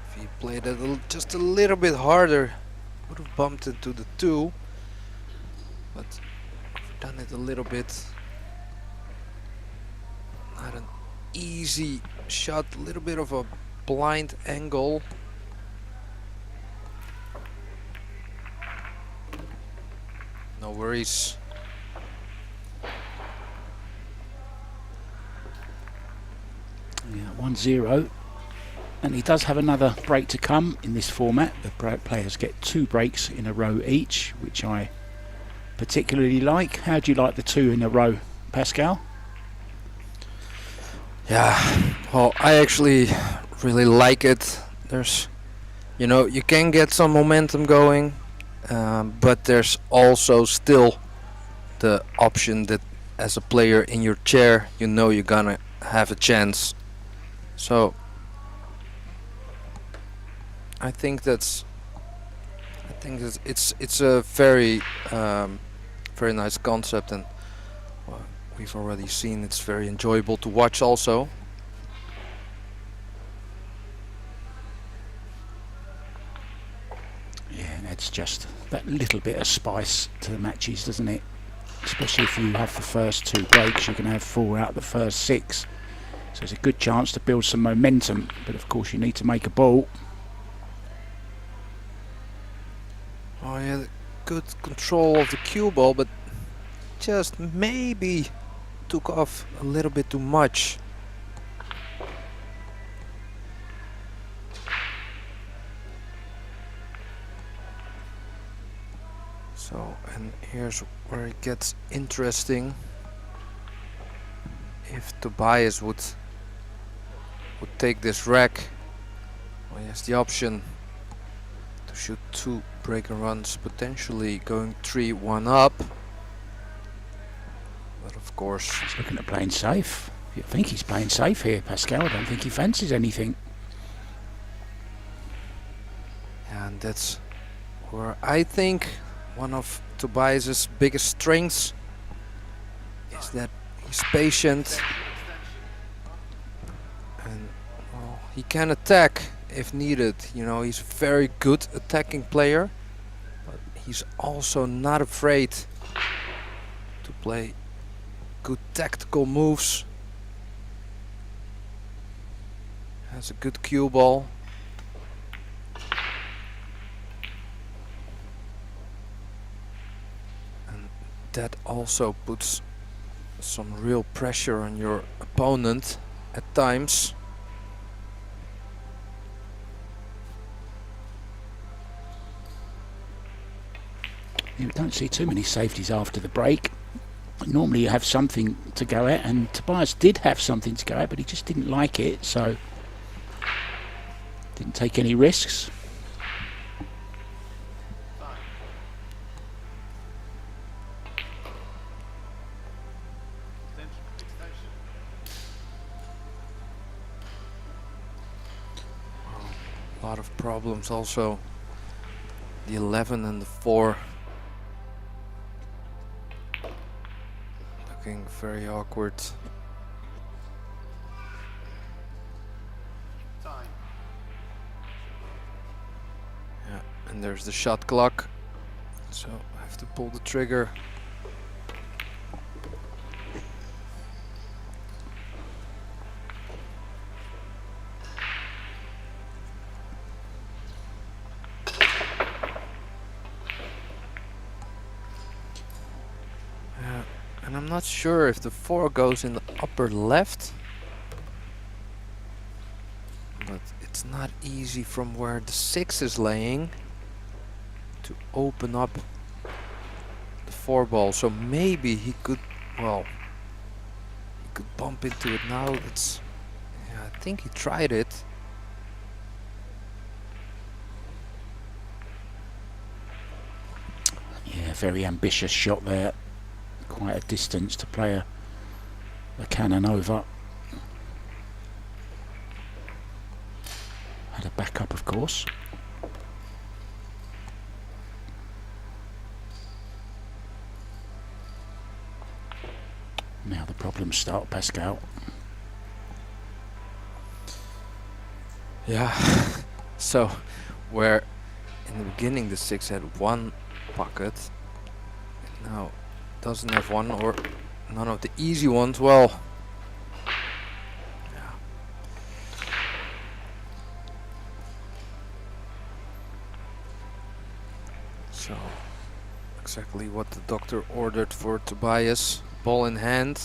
If he played it just a little bit harder, would have bumped into the 2. But I've done it a little bit. Not an easy shot, a little bit of a blind angle. No worries. Yeah, 1-0. And he does have another break to come in this format. The players get 2 breaks in a row each, which I particularly like. How do you like the 2 in a row, Pascal? Yeah, well, I actually really like it. There's, you know, you can get some momentum going, but there's also still the option that as a player in your chair, you know you're gonna have a chance. So I think it's a very very nice concept, and well, we've already seen it's very enjoyable to watch also. Yeah, and it's just that little bit of spice to the matches, doesn't it? Especially if you have the first 2 breaks, you can have 4 out of the first 6. So it's a good chance to build some momentum, but of course you need to make a ball. Oh yeah, good control of the cue ball, but just maybe took off a little bit too much. So, and here's where it gets interesting. If Tobias would take this rack, well, he has the option to shoot 2 break and runs, potentially going 3-1 up. But of course, He's looking at playing safe. I think he's playing safe here, Pascal. I don't think he fancies anything. and that's where I think one of Tobias's biggest strengths is that he's patient, and well, he can attack if needed. You know, he's a very good attacking player, but he's also not afraid to play good tactical moves. Has a good cue ball. And that also puts some real pressure on your opponent at times. You don't see too many safeties after the break. Normally you have something to go at, and Tobias did have something to go at, but he just didn't like it, so didn't take any risks. A lot of problems also. The 11 and the 4 looking very awkward. Yeah, and there's the shot clock, so I have to pull the trigger. I'm not sure if the 4 goes in the upper left. But it's not easy from where the 6 is laying to open up the 4 ball. So maybe he could, well, he could bump into it now. It's, yeah, I think he tried it. Yeah, very ambitious shot there. Quite a distance to play a cannon over. Had a backup, of course. Now the problems start, Pascal. Yeah, so where in the beginning the 6 had 1 pocket, it now doesn't have 1 or none of the easy ones. Well, yeah. So exactly what the doctor ordered for Tobias. Ball in hand.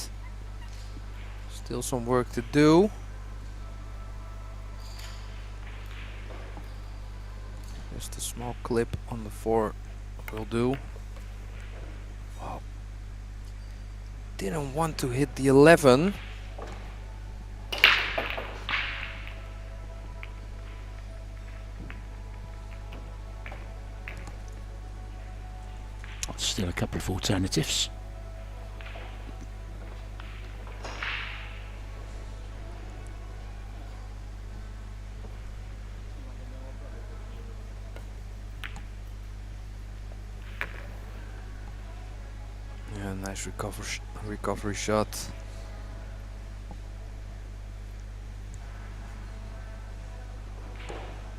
Still some work to do. Just a small clip on the 4 will do. Wow. Didn't want to hit the 11. Still a couple of alternatives. Yeah, nice recovery shot.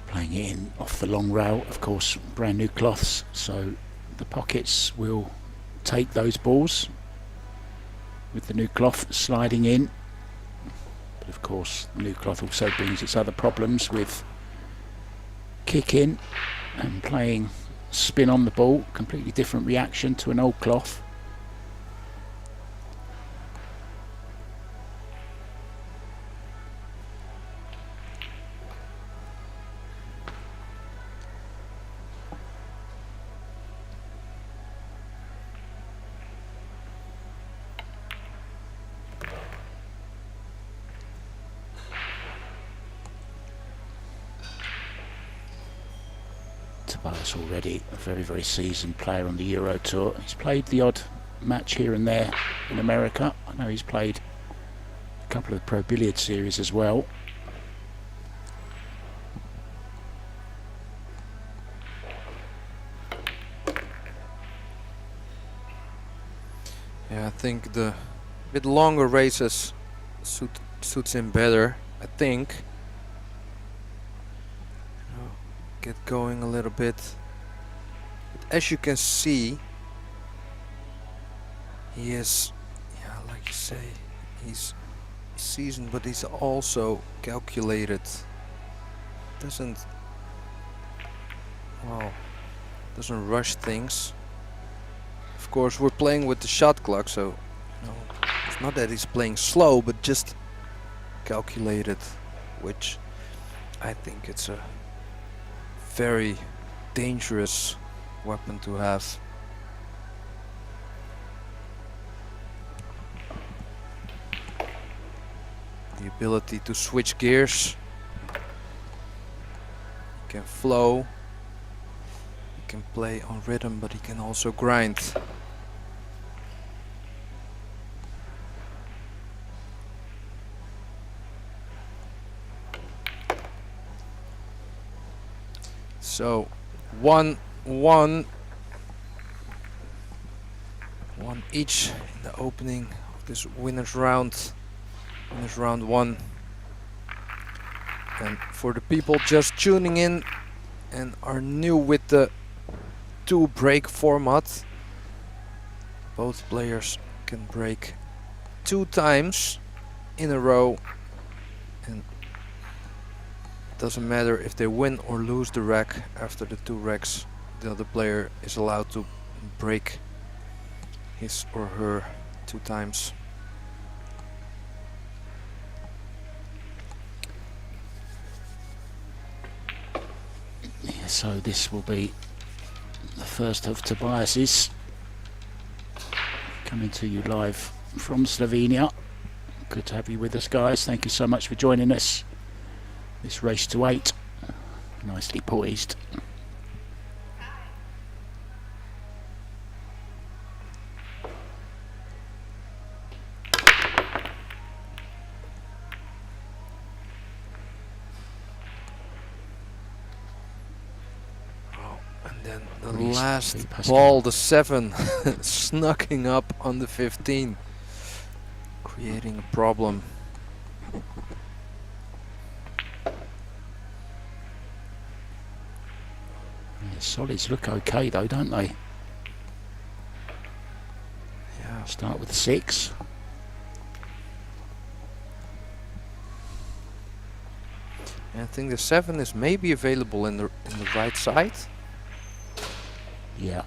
Playing it in off the long rail, of course, brand new cloths, so the pockets will take those balls with the new cloth sliding in. But of course, the new cloth also brings its other problems with kicking and playing spin on the ball. Completely different reaction to an old cloth. Tobias already a very, very seasoned player on the Eurotour. He's played the odd match here and there in America. I know he's played a couple of the Pro Billiard series as well. Yeah, I think the bit longer races suits him better, I think. Get going a little bit. But as you can see, he is, yeah, like you say, he's seasoned, but he's also calculated. Doesn't, well, doesn't rush things. Of course, we're playing with the shot clock, so you know, it's not that he's playing slow, but just calculated, which I think it's a very dangerous weapon to have. The ability to switch gears. He can flow. He can play on rhythm, but he can also grind. So 1-1 each in the opening of this winners round 1. And for the people just tuning in and are new with the 2 break format, both players can break 2 times in a row, and doesn't matter if they win or lose the rack. After the 2 racks, the other player is allowed to break his or her 2 times. Yeah, so this will be the first of Tobias's, coming to you live from Slovenia. Good to have you with us, guys. Thank you so much for joining us. This race to 8, nicely poised. And then the Please, last Pascal. ball, the 7, snucking up on the 15, creating a problem. Yeah, solids look okay though, don't they? Yeah. Start with the 6. And I think the 7 is maybe available in the right side. Yeah,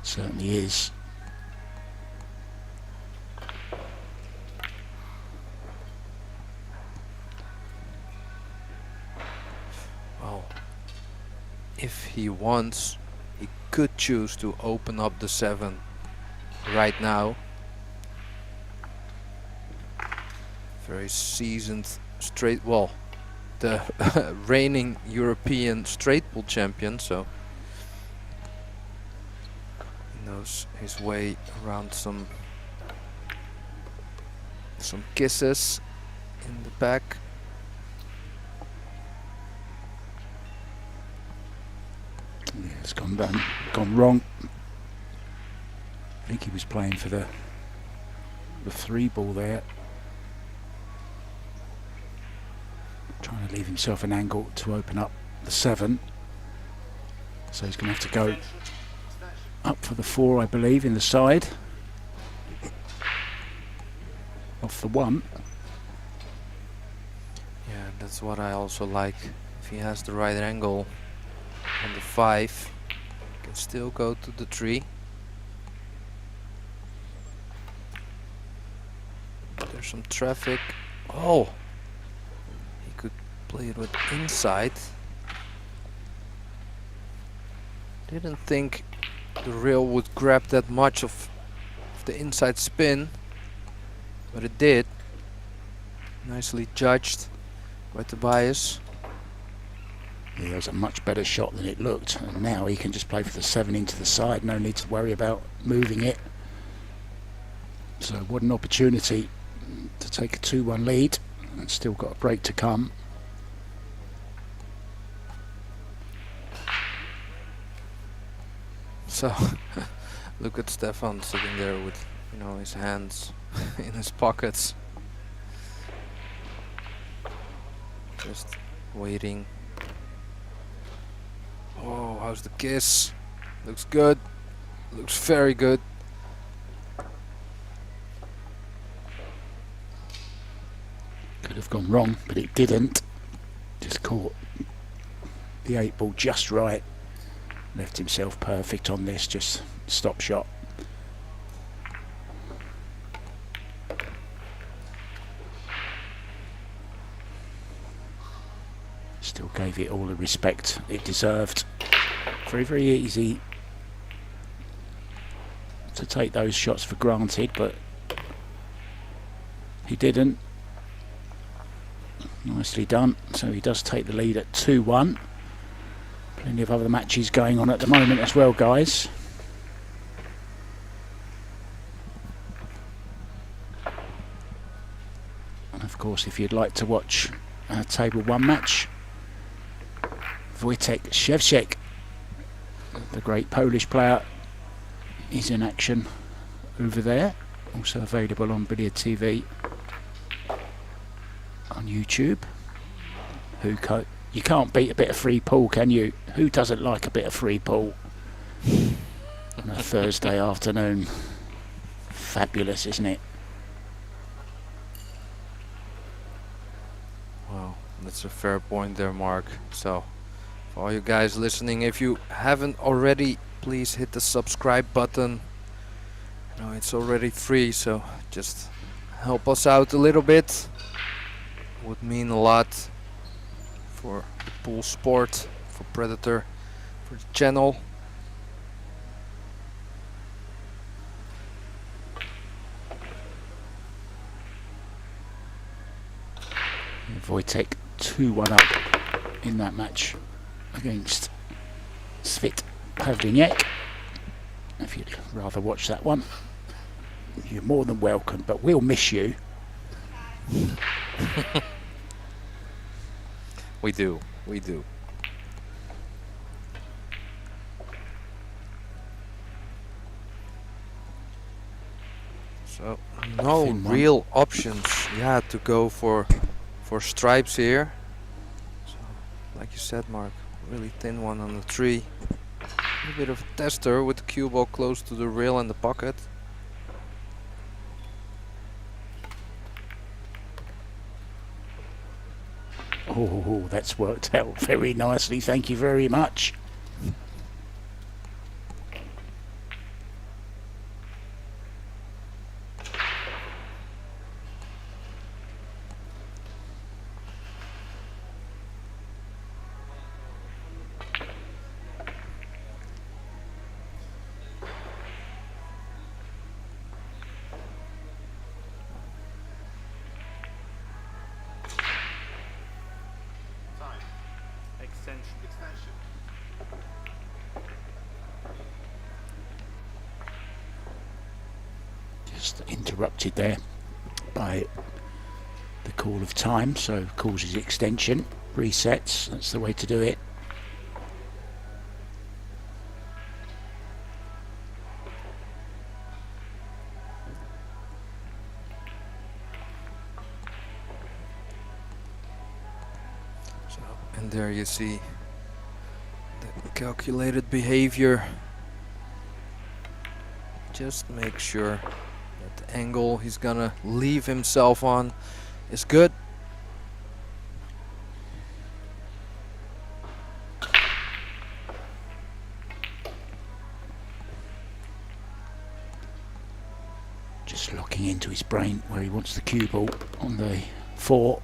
certainly is. Well, if he wants, he could choose to open up the 7 right now. Very seasoned straight, well, the reigning European straight pool champion, so he knows his way around some kisses in the back. Yeah, it's gone wrong. I think he was playing for the 3 ball there. Trying to leave himself an angle to open up the 7. So he's going to have to go up for the 4, I believe, in the side. Off the 1. Yeah, that's what I also like. If he has the right angle on the 5, he can still go to the 3. There's some traffic. Oh! He could play it with inside. Didn't think the rail would grab that much of the inside spin, but it did. Nicely judged by Tobias. Yeah, it was a much better shot than it looked, and now he can just play for the 7 into the side. No need to worry about moving it. So what an opportunity to take a 2-1 lead, and still got a break to come. So look at Stefan sitting there with, you know, his hands in his pockets, just waiting. Oh, how's the kiss? Looks good. Looks very good. Could have gone wrong, but it didn't. Just caught the 8 ball just right. Left himself perfect on this, just stop shot. Still gave it all the respect it deserved. Very, very easy to take those shots for granted, but he didn't. Nicely done. So he does take the lead at 2-1. Plenty of other matches going on at the moment as well, guys. And of course, if you'd like to watch a table 1 match, Wojtek Szewczak, the great Polish player, is in action over there. Also available on Billiard TV on YouTube. You can't beat a bit of free pool, can you? Who doesn't like a bit of free pool on a Thursday afternoon? Fabulous, isn't it? Wow, that's a fair point there, Mark. So, for all you guys listening, if you haven't already, please hit the subscribe button No, it's already free, so just help us out a little bit. Would mean a lot for the pool sport, for Predator, for the channel. Wojtek 2-1 up in that match against Svit Pavliniak. If you'd rather watch that one, you're more than welcome, but we'll miss you. We do, we do. So no Thin one. real options, yeah, to go for stripes here. So, like you said, Mark, really thin one on the tree. A bit of a tester with the cue ball close to the rail and the pocket. Oh, that's worked out very nicely. Thank you very much. Time. Extension. Extension. Just interrupted there by the call of time, so causes extension, resets. That's the way to do it. So, and there you see the calculated behavior. Just make sure that the angle he's gonna leave himself on is good. Just locking into his brain where he wants the cue ball on the 4.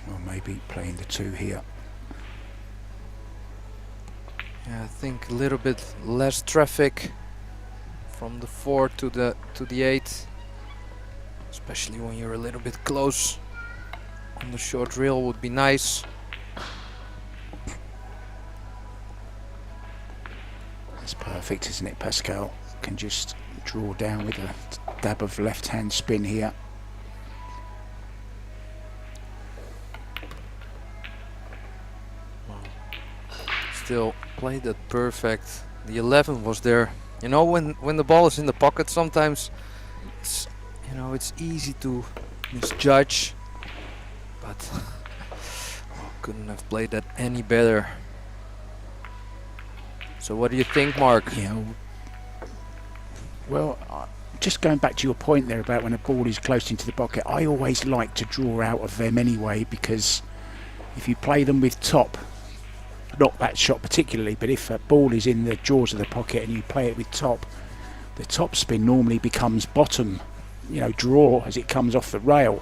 Or maybe playing the 2 here. Yeah, I think a little bit less traffic from the 4 to the 8, especially when you're a little bit close on the short reel would be nice. That's perfect, isn't it, Pascal? Can just draw down with a dab of left-hand spin here. Still played that perfect. The 11 was there. You know, when the ball is in the pocket, sometimes it's, you know, it's easy to misjudge, but couldn't have played that any better. So what do you think, Mark? Yeah. Well, just going back to your point there about when a ball is close into the pocket, I always like to draw out of them anyway, because if you play them with top, not that shot particularly, but if a ball is in the jaws of the pocket and you play it with top, the top spin normally becomes bottom, you know, draw as it comes off the rail.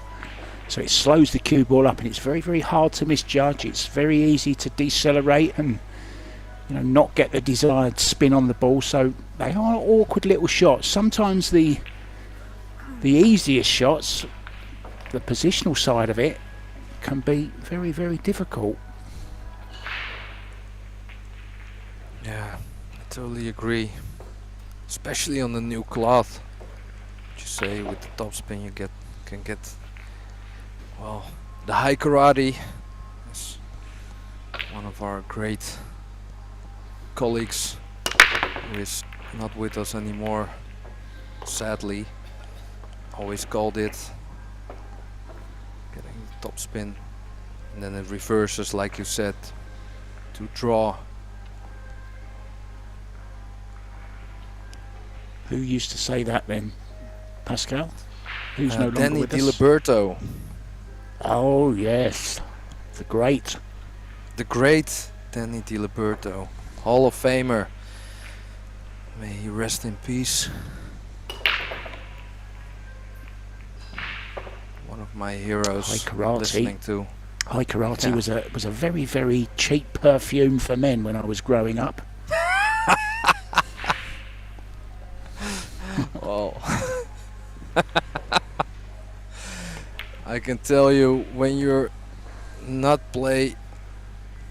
So it slows the cue ball up and it's very, very hard to misjudge. It's very easy to decelerate and, you know, not get the desired spin on the ball. So they are awkward little shots. Sometimes the easiest shots, the positional side of it, can be very, very difficult. Yeah, I totally agree. Especially on the new cloth. What you say with the topspin, you can get, well, the high karate. Is one of our great colleagues who is not with us anymore, sadly. Always called it getting the topspin, and then it reverses, like you said, to draw. Who used to say that then, Pascal? Who's no longer Danny with us? DiLiberto. Oh yes, the great. The great Danny DiLiberto, Hall of Famer. May he rest in peace. One of my heroes. High karate. Listening to. High karate Yeah. was a very, very cheap perfume for men when I was growing up. Well, I can tell you, when you're not play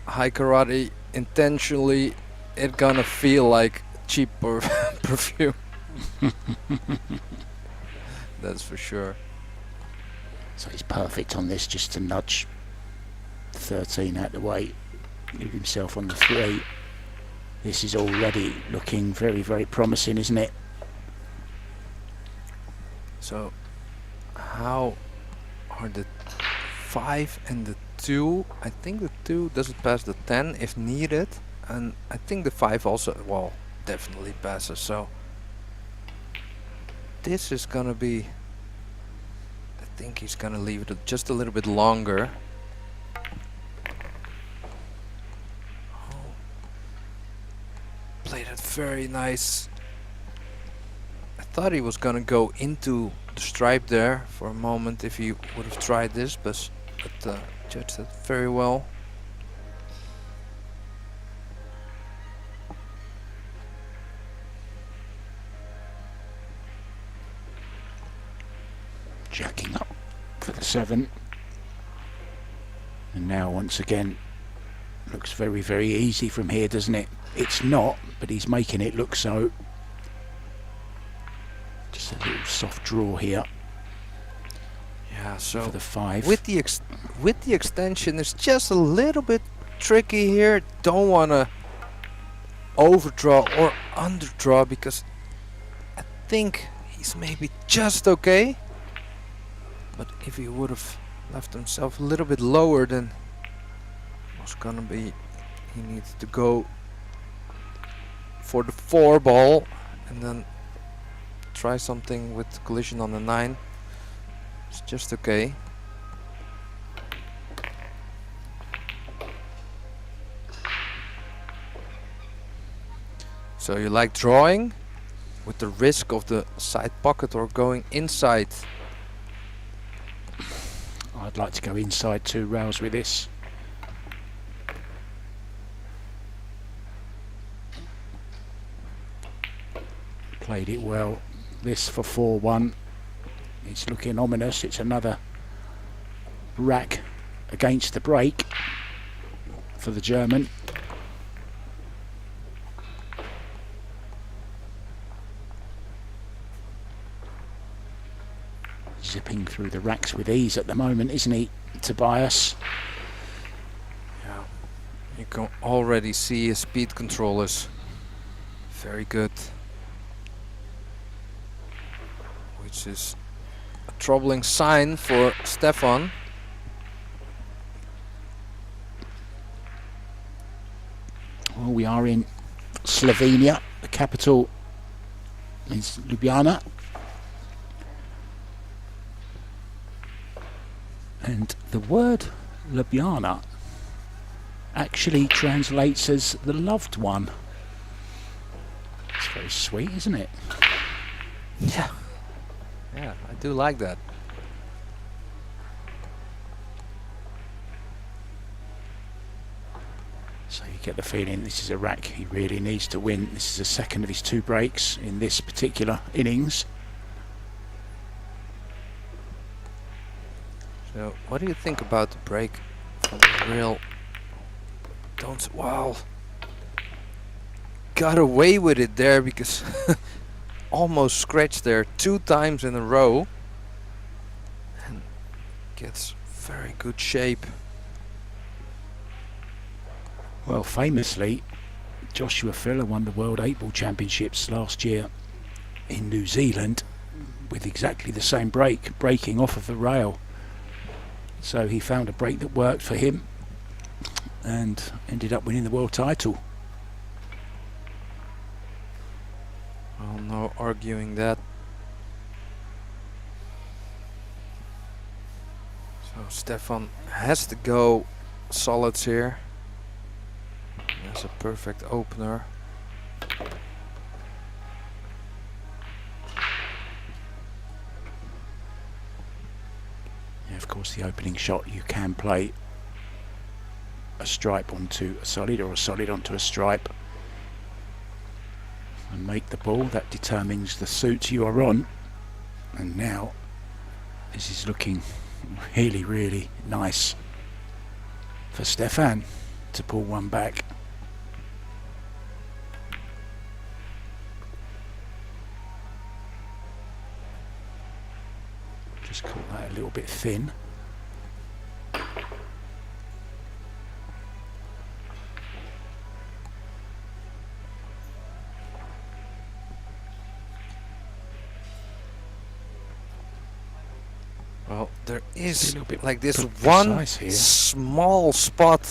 high karate intentionally, it gonna feel like cheap perfume. That's for sure. So he's perfect on this, just to nudge 13 out the way, leave himself on the 3. This is already looking very, very promising, isn't it? So, how are the 5 and the 2? I think the 2 doesn't pass the 10 if needed, and I think the 5 also, well, definitely passes. So, this is gonna be. I think he's gonna leave it just a little bit longer. Oh. Played it very nice. I thought he was gonna go into the stripe there for a moment if he would have tried this, but judged it very well. Jacking up for the 7. And now once again, looks very, very easy from here, doesn't it? It's not, but he's making it look so. Just a little soft draw here. Yeah, so for the 5. with the extension, it's just a little bit tricky here. Don't want to overdraw or underdraw, because I think he's maybe just okay. But if he would have left himself a little bit lower, then it was gonna be, he needs to go for the 4 ball and then try something with collision on the 9. It's just okay. So you like drawing with the risk of the side pocket or going inside? I'd like to go inside 2 rails with this. Played it well. This for 4-1. It's looking ominous. It's another rack against the break for the German. Zipping through the racks with ease at the moment, isn't he, Tobias? Yeah, you can already see his speed control is very good, which is a troubling sign for Stefan. Well, we are in Slovenia. The capital is Ljubljana. And the word Ljubljana actually translates as the loved one. It's very sweet, isn't it? Yeah, I do like that. So you get the feeling this is a rack he really needs to win. This is the second of his 2 breaks in this particular innings. So, what do you think about the break from the real? Wow, got away with it there, because almost scratched there 2 times in a row, and gets very good shape. Well, famously, Joshua Filler won the World 8-Ball Championships last year in New Zealand with exactly the same break, breaking off of the rail. So he found a break that worked for him and ended up winning the world title. Well, no arguing that. So Stefan has to go solids here. That's a perfect opener. course, the opening shot, you can play a stripe onto a solid or a solid onto a stripe and make the ball. That determines the suit you are on. And now this is looking really, really nice for Stefan to pull one back. Just call that a little bit thin. Well, there is a little bit like this precise one here. small spot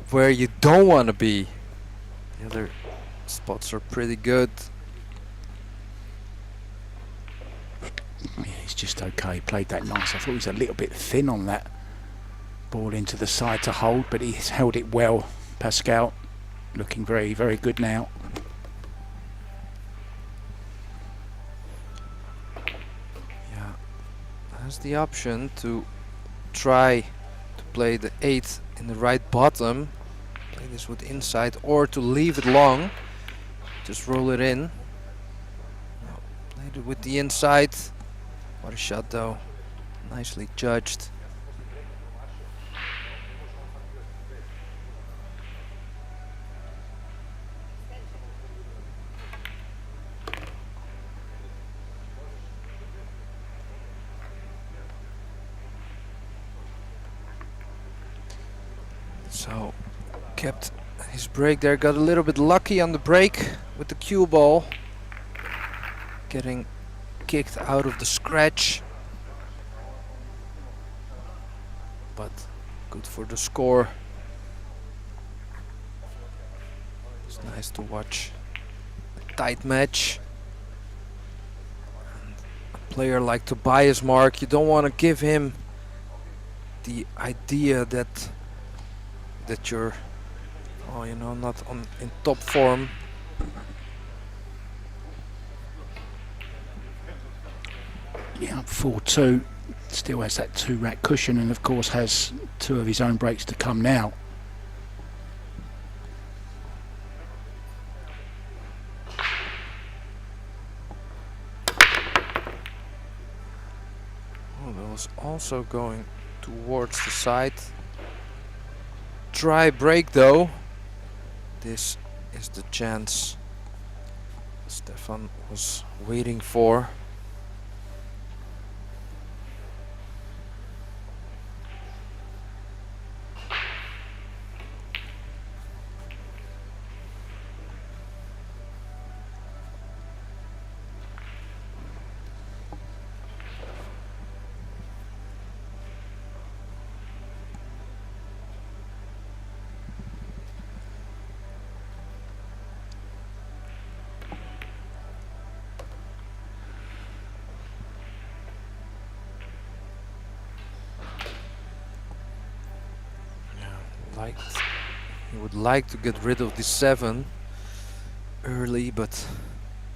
where you don't want to be. The other spots are pretty good. Yeah, he's just okay. Played that nice. I thought he was a little bit thin on that ball into the side to hold, but he's held it well. Pascal looking very, very good now. Yeah, has the option to try to play the 8 in the right bottom, play this with inside, or to leave it long, just roll it in. No, played it with the inside. What a shot though, nicely judged. So kept his break there, got a little bit lucky on the break with the cue ball, getting kicked out of the scratch, but good for the score. It's nice to watch a tight match. And a player like Tobias Mark, you don't want to give him the idea that you're, oh, you know, not in top form. Yeah, 4-2. Still has that 2-rack cushion, and of course has 2 of his own breaks to come now. Oh, that was also going towards the side. Try break though. This is the chance Stefan was waiting for. He would like to get rid of the 7 early, but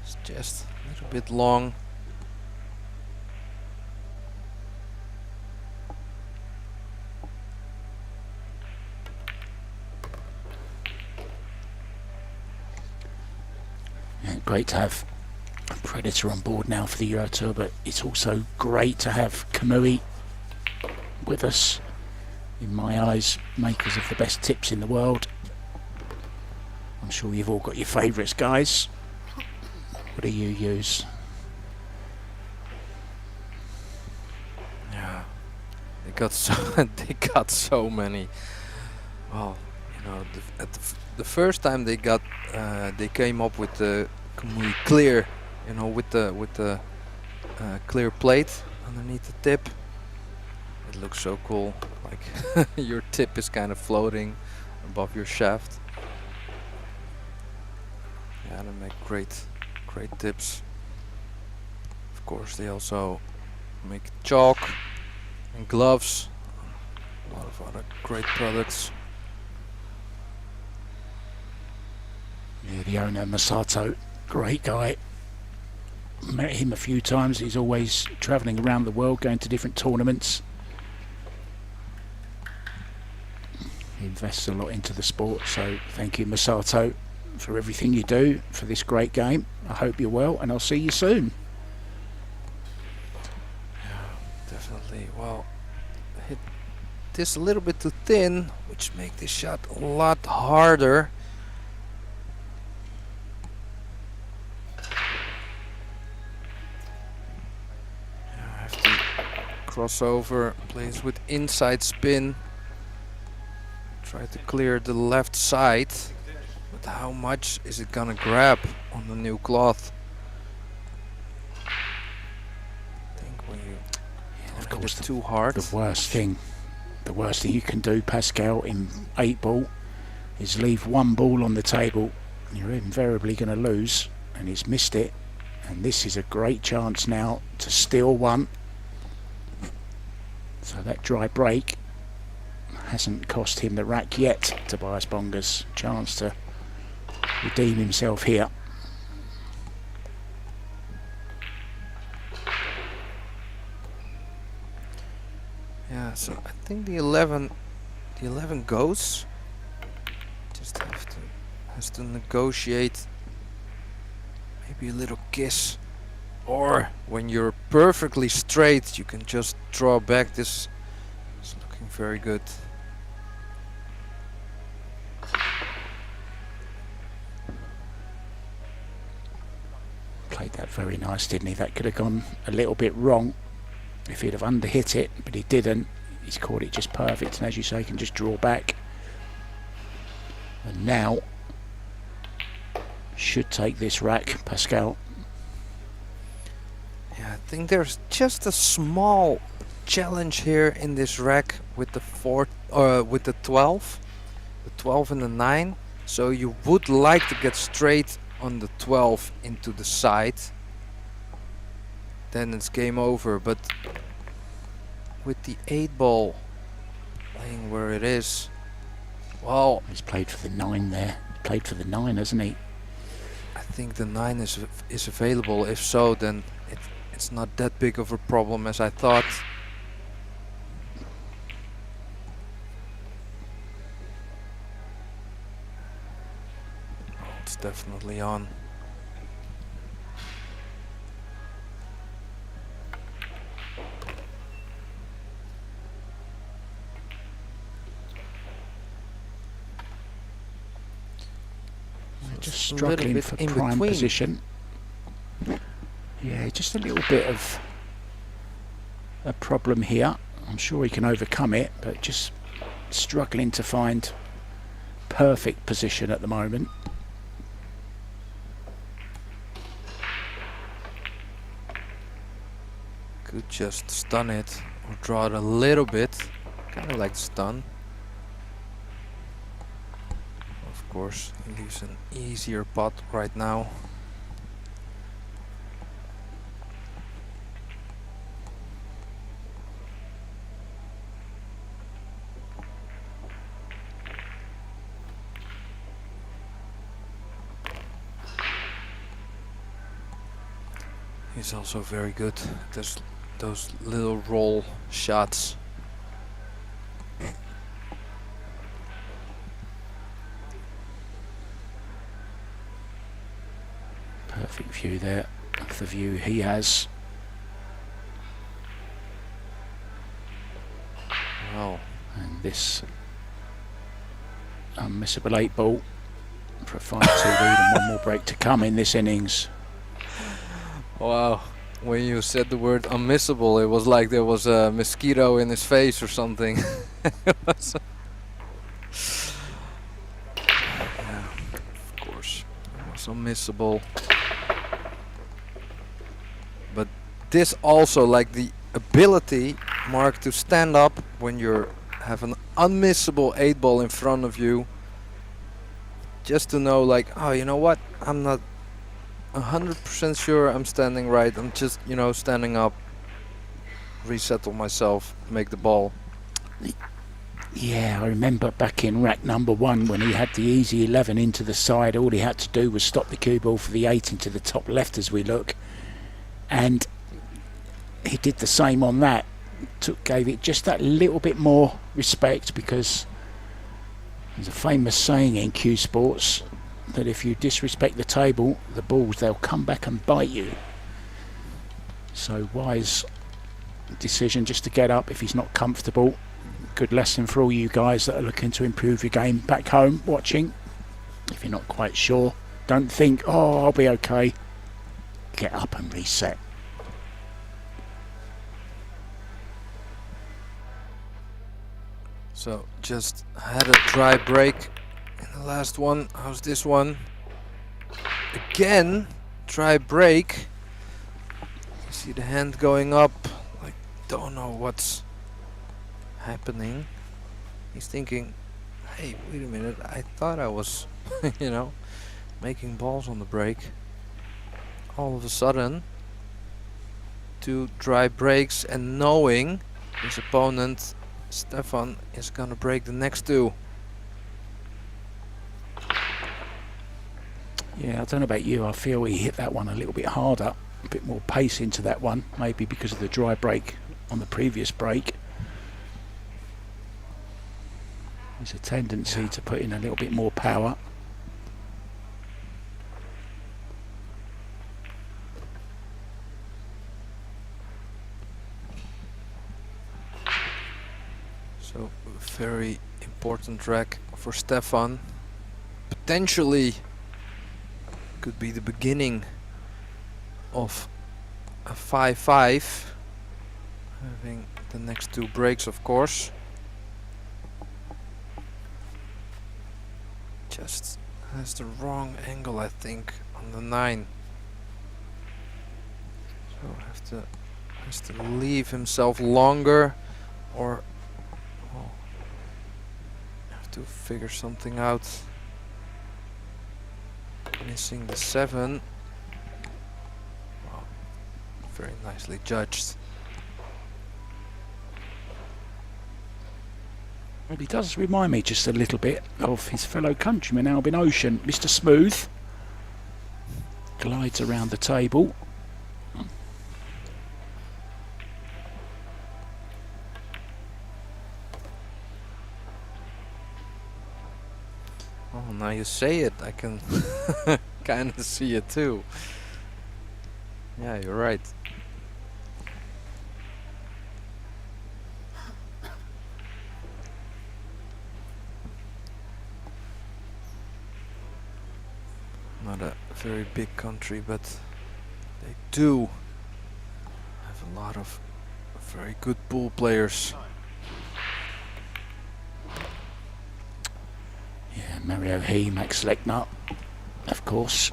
it's just a little bit long. Yeah, great to have a Predator on board now for the Eurotour, but it's also great to have Kamui with us. In my eyes, makers of the best tips in the world. I'm sure you've all got your favourites, guys. What do you use? Yeah, they got so many. Well, you know, the first time they came up with the Kamui clear, you know, with the clear plate underneath the tip. It looks so cool. Like your tip is kind of floating above your shaft. Yeah, they make great tips. Of course, they also make chalk and gloves. A lot of other great products. Yeah, the owner, Masato, great guy. met him a few times. He's always travelling around the world, going to different tournaments. He invests a lot into the sport, so thank you, Masato, for everything you do for this great game. I hope you're well, and I'll see you soon. Definitely. Well, hit this a little bit too thin, which makes this shot a lot harder. I have to cross over, plays with inside spin. Try to clear the left side, but how much is it gonna grab on the new cloth? I think when you Of hit course, it too hard. the worst thing you can do, Pascal, in 8-ball is leave one ball on the table. You're invariably going to lose, and he's missed it, and this is a great chance now to steal one. So that dry break hasn't cost him the rack yet. Tobias Bonga's chance to redeem himself here. Yeah, so I think the 11 goes. Just has to negotiate maybe a little kiss, or when you're perfectly straight, you can just draw back. This is looking very good. Played that very nice, didn't he? That could have gone a little bit wrong if he'd have underhit it, but he didn't. He's caught it just perfect, and as you say, can just draw back. And now should take this rack, Pascal. Yeah, I think there's just a small challenge here in this rack with the 12 and the 9. So you would like to get straight on the 12 into the side, then it's game over. But with the 8-ball playing where it is, well, He's played for the 9 there. Played for the 9, hasn't he? I think the 9 is available. If so, then it's not that big of a problem as I thought. It's definitely on. Just a little struggling bit for in prime between. position. Yeah, just a little bit of a problem here. I'm sure he can overcome it, but just struggling to find perfect position at the moment. Could just stun it or draw it a little bit. Kind of like stun. Of course, he leaves an easier pot right now. He's also very good at those little roll shots. Perfect view there of the view he has. Wow. And this unmissable 8-ball for a 5-2 lead and one more break to come in this innings. Wow. When you said the word unmissable, it was like there was a mosquito in his face or something. It was yeah, of course. It was unmissable. But this also, like the ability, Mark, to stand up when you have an unmissable 8-ball in front of you. Just to know, like, oh, you know what? I'm not 100% sure I'm standing right. I'm just, you know, standing up, resettle myself, make the ball. Yeah, I remember back in rack number 1 when he had the easy 11 into the side. All he had to do was stop the cue ball for the 8 into the top left as we look. and he did the same on that. Gave it just that little bit more respect, because there's a famous saying in cue sports that if you disrespect the table, the balls, they'll come back and bite you. So wise decision just to get up if he's not comfortable. Good lesson for all you guys that are looking to improve your game back home watching. If you're not quite sure, don't think, oh, I'll be okay. Get up and reset. So just had a dry break in the last one. How's this one? Again, dry break. You see the hand going up. I don't know what's happening. He's thinking, hey, wait a minute, I thought I was, you know, making balls on the break. All of a sudden, 2 dry breaks, and knowing his opponent Stefan is gonna break the next 2. Yeah, I don't know about you, I feel he hit that one a little bit harder, a bit more pace into that one, maybe because of the dry break on the previous break. There's a tendency to put in a little bit more power. So very important track for Stefan. Potentially could be the beginning of a 5-5. Having the next 2 breaks, of course. Just has the wrong angle, I think, on the 9. So has to leave himself longer, or have to figure something out. Missing the 7. Wow, very nicely judged. Well, he does remind me just a little bit of his fellow countryman Albin Ocean. Mr. Smooth glides around the table. Oh, now you say it, I can kind of see it too. Yeah, you're right. Not a very big country, but they do have a lot of very good pool players. Yeah, Mario He, Max Lechner, of course.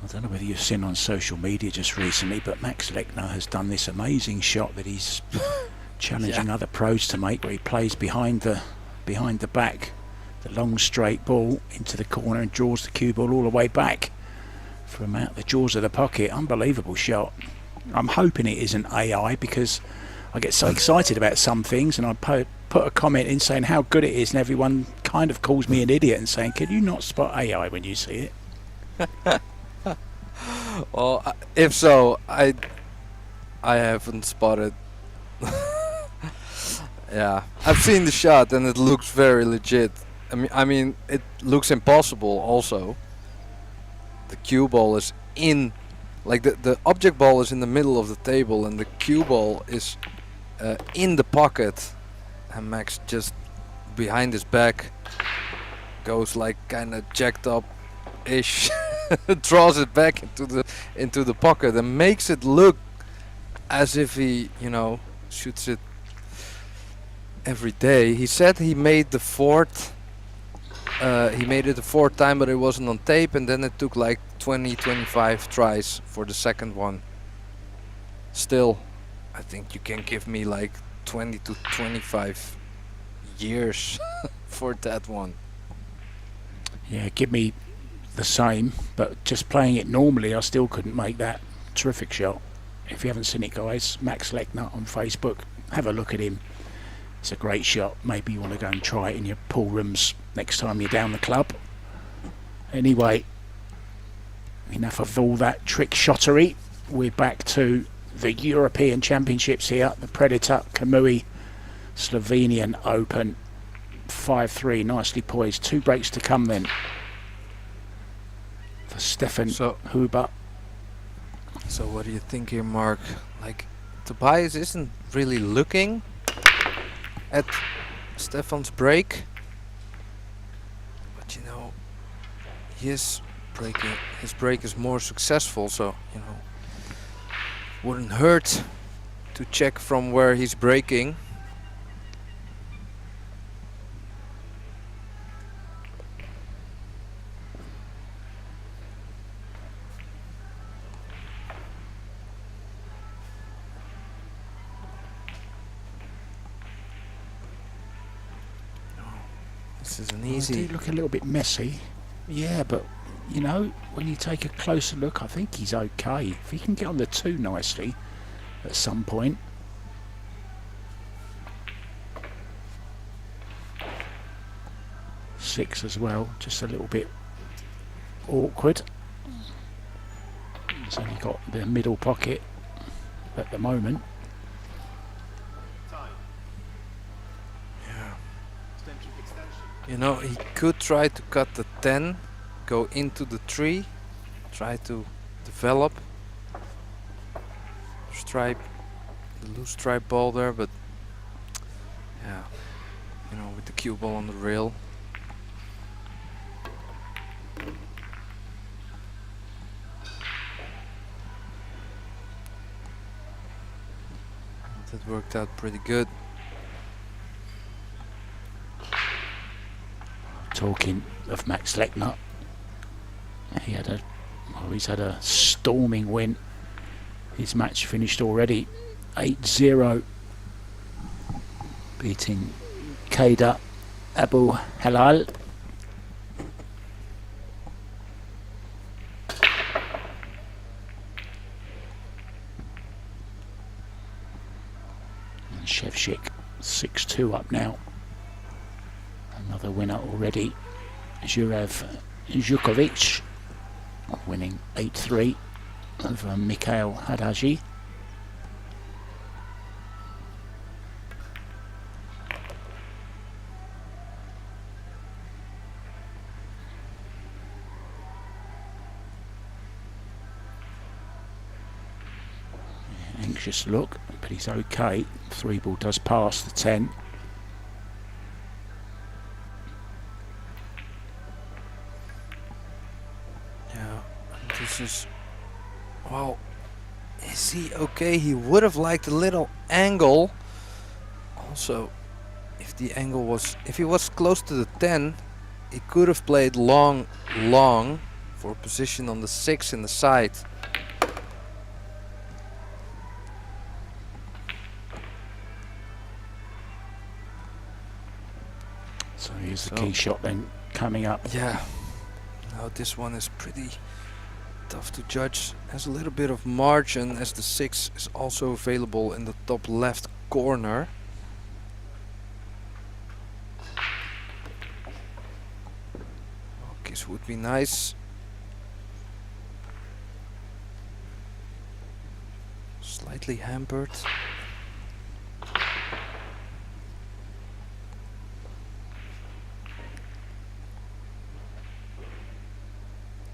I don't know whether you've seen on social media just recently, but Max Lechner has done this amazing shot that he's challenging other pros to make, where he plays behind the back, the long straight ball into the corner, and draws the cue ball all the way back from out the jaws of the pocket. Unbelievable shot. I'm hoping it isn't AI, because I get so excited about some things, and I put a comment in saying how good it is, and everyone kind of calls me an idiot and saying, can you not spot AI when you see it? Well, if so, I haven't spotted. Yeah, I've seen the shot and it looks very legit. I mean, it looks impossible also. The cue ball is in, like the object ball is in the middle of the table, and the cue ball is in the pocket, and Max just behind his back goes like kind of jacked up ish, draws it back into the pocket and makes it look as if he, you know, shoots it every day. He said he made the 4th. He made it the 4th time, but it wasn't on tape, and then it took like 20-25 tries for the second one. Still, I think you can give me like 20 to 25 years for that one. Yeah, give me the same, but just playing it normally, I still couldn't make that terrific shot. If you haven't seen it, guys, Max Lechner on Facebook, have a look at him. It's a great shot. Maybe you want to go and try it in your pool rooms next time you're down the club. Anyway, enough of all that trick shottery. We're back to the European Championships here, the Predator KAMUI Slovenian Open. 5-3, nicely poised. 2 breaks to come then for Stefan Huber. So what do you think here, Mark? Like, Tobias isn't really looking at Stefan's break, but you know, his break is more successful, so you know, wouldn't hurt to check from where he's breaking. This isn't easy. It did look a little bit messy. Yeah, but you know, when you take a closer look, I think he's okay. If he can get on the 2 nicely at some point. Six as well, just a little bit awkward. He's only got the middle pocket at the moment. You know, he could try to cut the 10, go into the 3, try to develop stripe, the loose stripe ball there, but yeah, you know, with the cue ball on the rail. That worked out pretty good. Talking of Max Lechner, he's had a storming win. His match finished already 8-0, beating Kader Abu Halal. And Shevchik 6-2 up now. Another winner already, Juraj Zhukovic, winning 8-3 over Mikhail Hadaji. Anxious look, but he's okay. 3-ball does pass the 10. This is, well, is he okay? He would have liked a little angle. Also, if he was close to the 10, he could have played long for a position on the 6 in the side. So here's the key shot then coming up. Yeah, now this one is pretty tough to judge. Has a little bit of margin as the 6 is also available in the top left corner. This would be nice. Slightly hampered.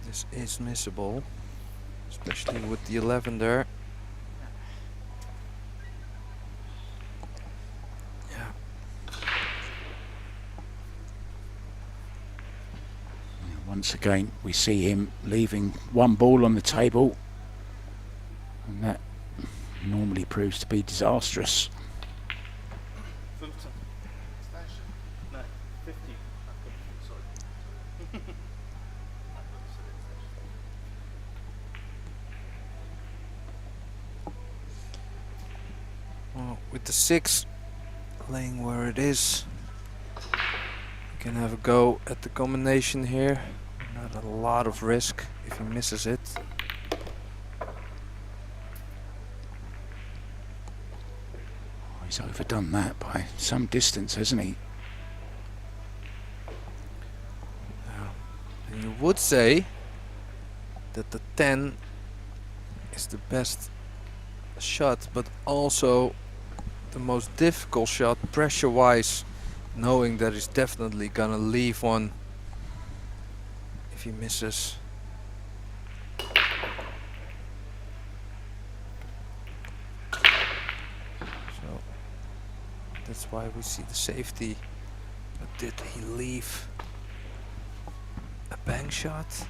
This is missable, especially with the 11 there. Yeah. Once again, we see him leaving 1 ball on the table, and that normally proves to be disastrous. 15. Extension. No, 50. Sorry. Well, with the 6 laying where it is, you can have a go at the combination here. Not a lot of risk if he misses it. He's overdone that by some distance, hasn't he? And you would say that the 10 is the best shot, but also the most difficult shot pressure-wise, knowing that he's definitely gonna leave one if he misses. So that's why we see the safety. But did he leave a bank shot?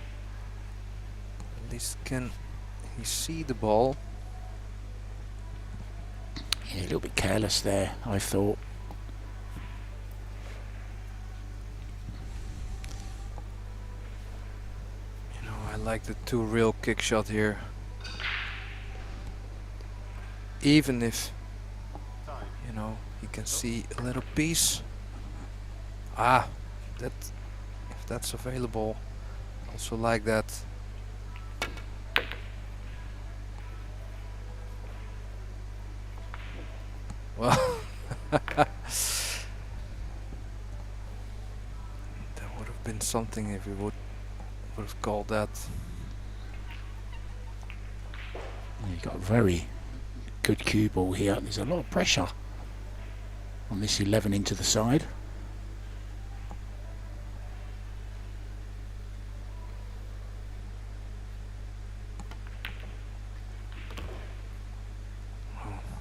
At least can he see the ball? Yeah, a little bit careless there, I thought. You know, I like the two real kick shot here. Even if, you know, he can see a little piece. Ah, that, if that's available, also like that. Well, that would have been something if we would have called that. You've got a very good cue ball here. There's a lot of pressure on this 11 into the side.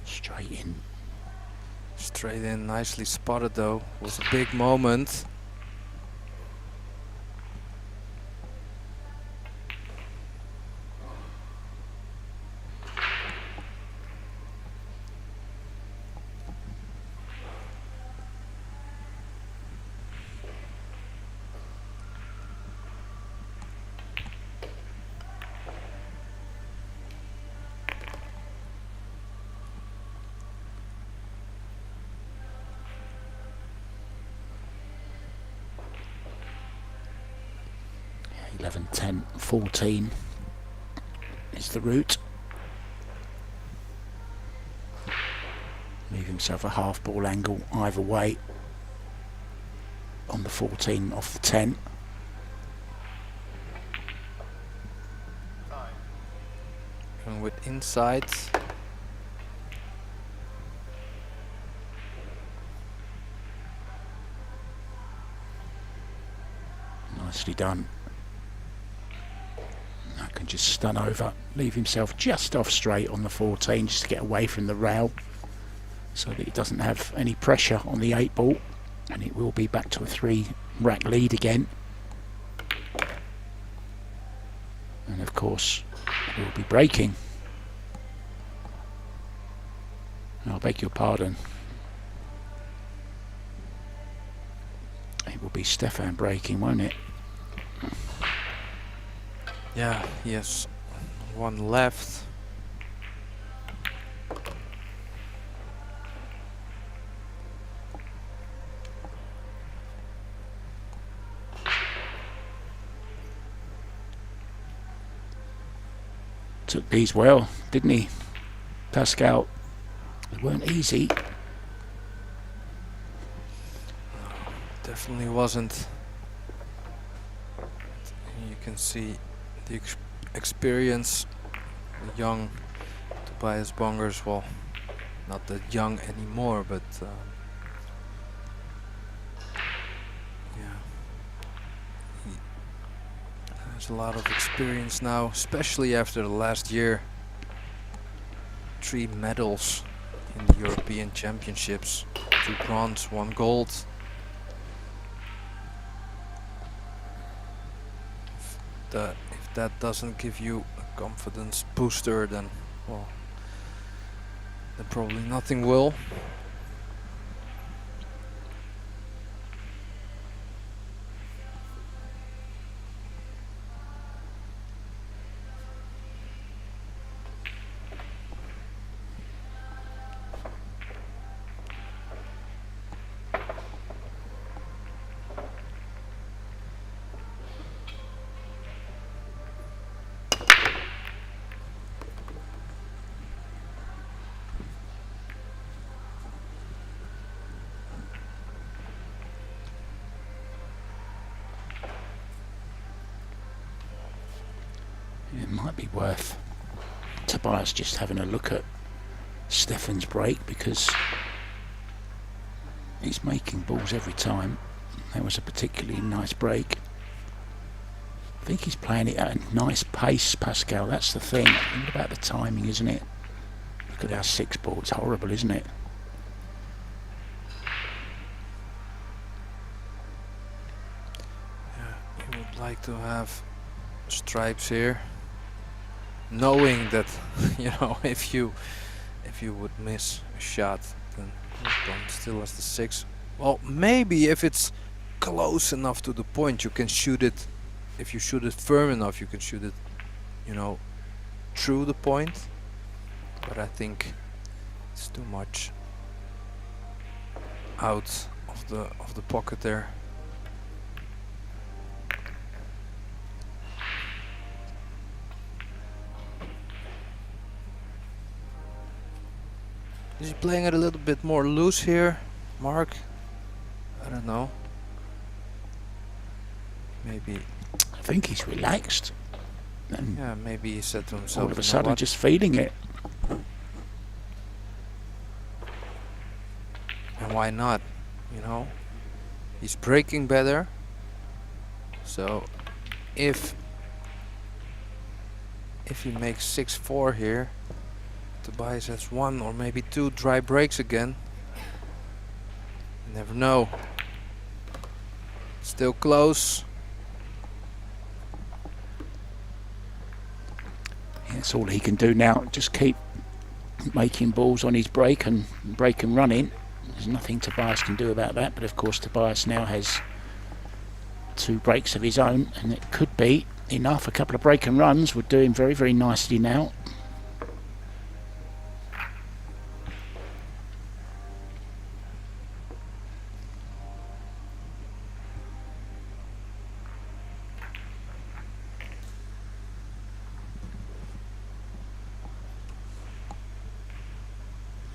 Straight in. Straight in, nicely spotted though. Was a big moment. Yeah, 11, 10, 14 is the route. Leave himself a half ball angle either way on the 14 off the 10. And with inside. Nicely done. I can just stun over, leave himself just off straight on the 14 just to get away from the rail so that he doesn't have any pressure on the 8 ball, and it will be back to a 3 rack lead again. And of course we'll be breaking. I beg your pardon. It will be Stefan breaking, won't it? Yeah, yes. One left. Took these well, didn't he, Pascal? They weren't easy. Definitely wasn't. You can see the experience. The young Tobias Bongers, well, not that young anymore, but yeah, he has a lot of experience now, especially after the last year. 3 medals in the European Championships, 2 bronze, 1 gold. If that doesn't give you a confidence booster, then, well, then probably nothing will. It might be worth Tobias just having a look at Stefan's break, because he's making balls every time. That was a particularly nice break. I think he's playing it at a nice pace, Pascal. That's the thing. Think about the timing, isn't it? Look at our 6 ball. It's horrible, isn't it? Yeah, you would like to have stripes here, knowing that you know if you would miss a shot, then Bond still has the 6. Well, maybe if it's close enough to the point, you can shoot it. If you shoot it firm enough, you can shoot it, you know, through the point. But I think it's too much out of the pocket there. Is he playing it a little bit more loose here, Mark? I don't know. Maybe. I think he's relaxed. And Yeah, maybe he said to himself, all of a "You know sudden what? just feeling it. And why not? You know, he's breaking better. So if he makes 6-4 here, Tobias has 1 or maybe 2 dry breaks again. You never know. Still close. That's all he can do now. Just keep making balls on his break and running. There's nothing Tobias can do about that. But of course, Tobias now has 2 breaks of his own, and it could be enough. A couple of break and runs would do him very, very nicely now.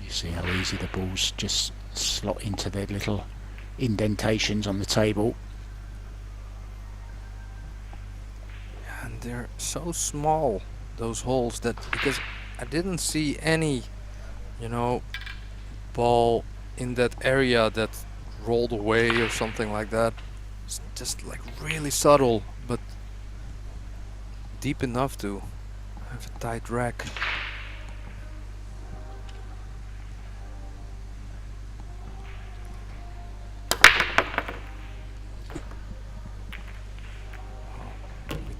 See how easy the balls just slot into their little indentations on the table. And they're so small, those holes, that because I didn't see any, you know, ball in that area that rolled away or something like that. It's just like really subtle, but deep enough to have a tight rack.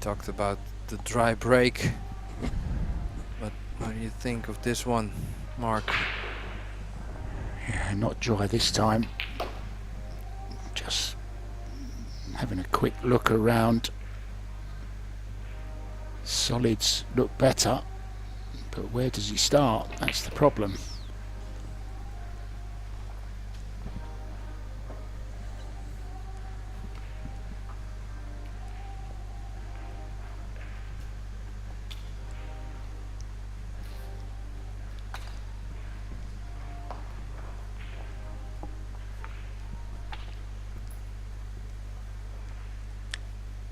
Talked about the dry break, but what do you think of this one, Mark? Yeah, not dry this time. Just having a quick look around. Solids look better, but where does he start? That's the problem.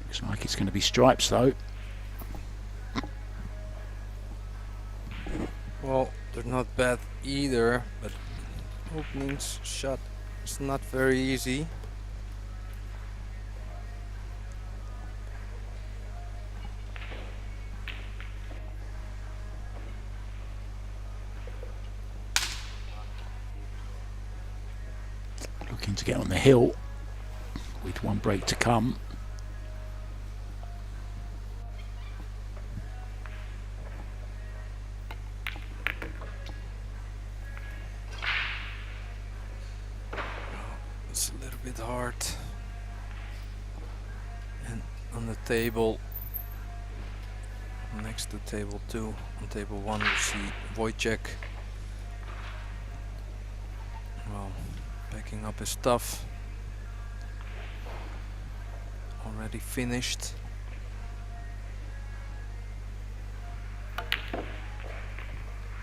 Looks like it's going to be stripes though. Well, they're not bad either, but openings shot is not very easy. Looking to get on the hill with 1 break to come. It's a little bit hard. And on the table, next to table 2, on table 1 you see Wojciech. Well, packing up his stuff. Already finished.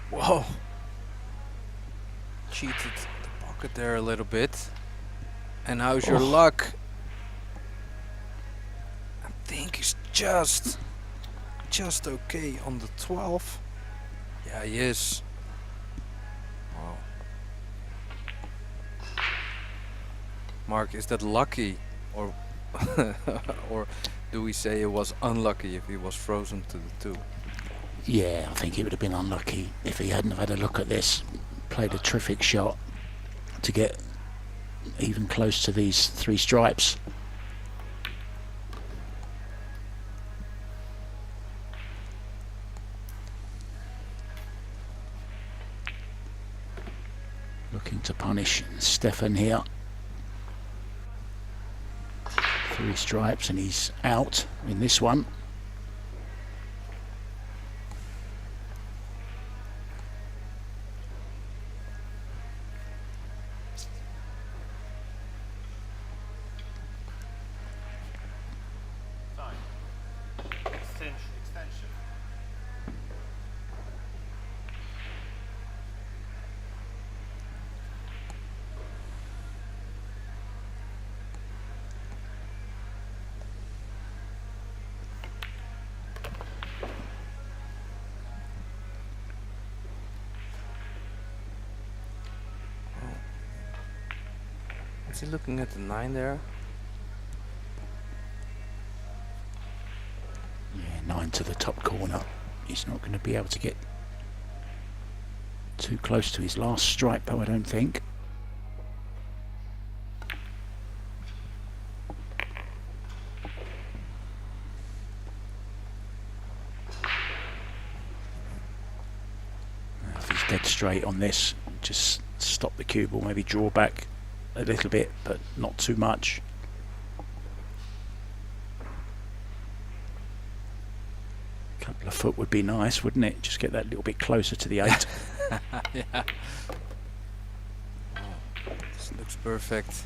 Whoa! Cheated the pocket there a little bit. And how's your luck? I think he's just just okay on the 12? Yeah, he is. Wow. Mark, is that lucky, or or do we say it was unlucky if he was frozen to the 2? Yeah, I think he would have been unlucky if he hadn't have had a look at this. Played a terrific shot to get even close to these 3 stripes. Looking to punish Stefan here. 3 stripes and he's out in this one. Time. Extension. Is he looking at the 9 there? Yeah, 9 to the top corner. He's not going to be able to get too close to his last stripe though, I don't think. If he's dead straight on this, just stop the cue ball, maybe draw back a little bit, but not too much. Couple of foot would be nice, wouldn't it? Just get that little bit closer to the 8. Yeah. This looks perfect.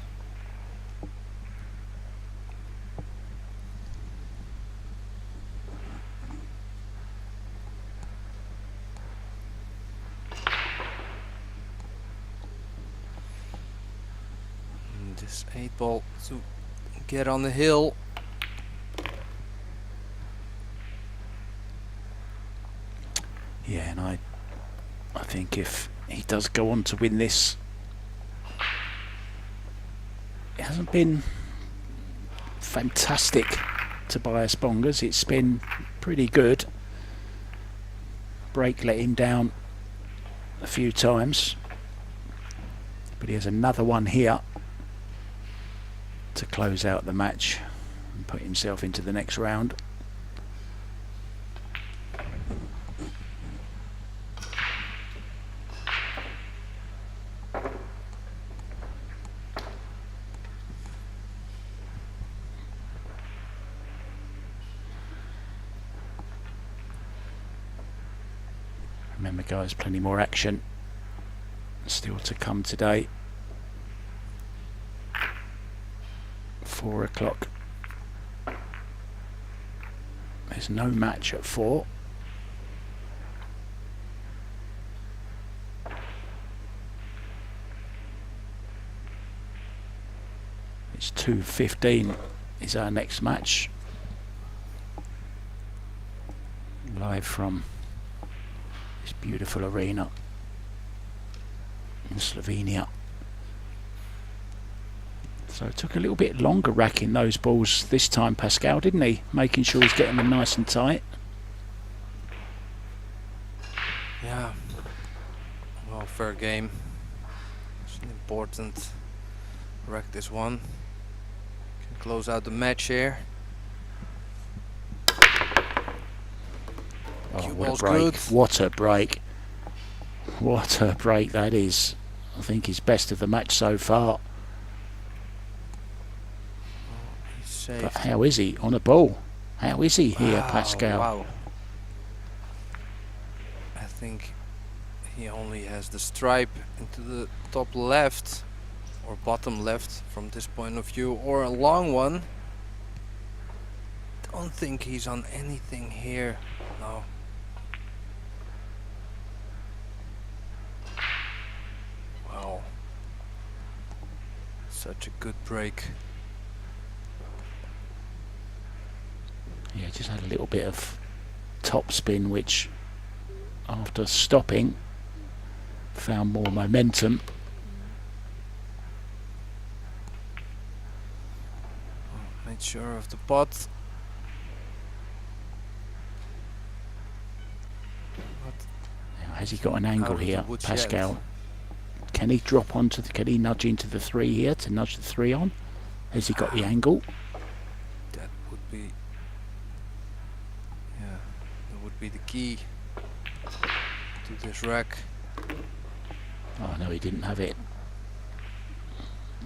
And this 8 ball to get on the hill. Yeah, and I think if he does go on to win this, it hasn't been fantastic, Tobias Bongers. It's been pretty good. Break let him down a few times, but he has another one here to close out the match and put himself into the next round. Remember guys, plenty more action still to come today. 4 o'clock. There's no match at 4. It's 2:15 is our next match. Live from this beautiful arena in Slovenia. So it took a little bit longer racking those balls this time, Pascal, didn't he? Making sure he's getting them nice and tight. Yeah. Well, fair game. It's an important rack, this one. Can close out the match here. Oh, Cue what a ball's break. good. What a break. What a break that is. I think he's best of the match so far. He's safe. But how is he on a ball? How is he here, Pascal? Wow. I think he only has the stripe into the top left or bottom left from this point of view, or a long one. Don't think he's on anything here. No. Wow. Such a good break. Yeah, just had a little bit of top spin, which after stopping found more momentum. Made sure of the pot. Now, has he got an angle Out of the here, woods Pascal? yet. Can he drop onto the, can he nudge into the 3 here to nudge the 3 on? Has he got the angle? That would be, yeah, that would be the key to this rack. Oh no, he didn't have it.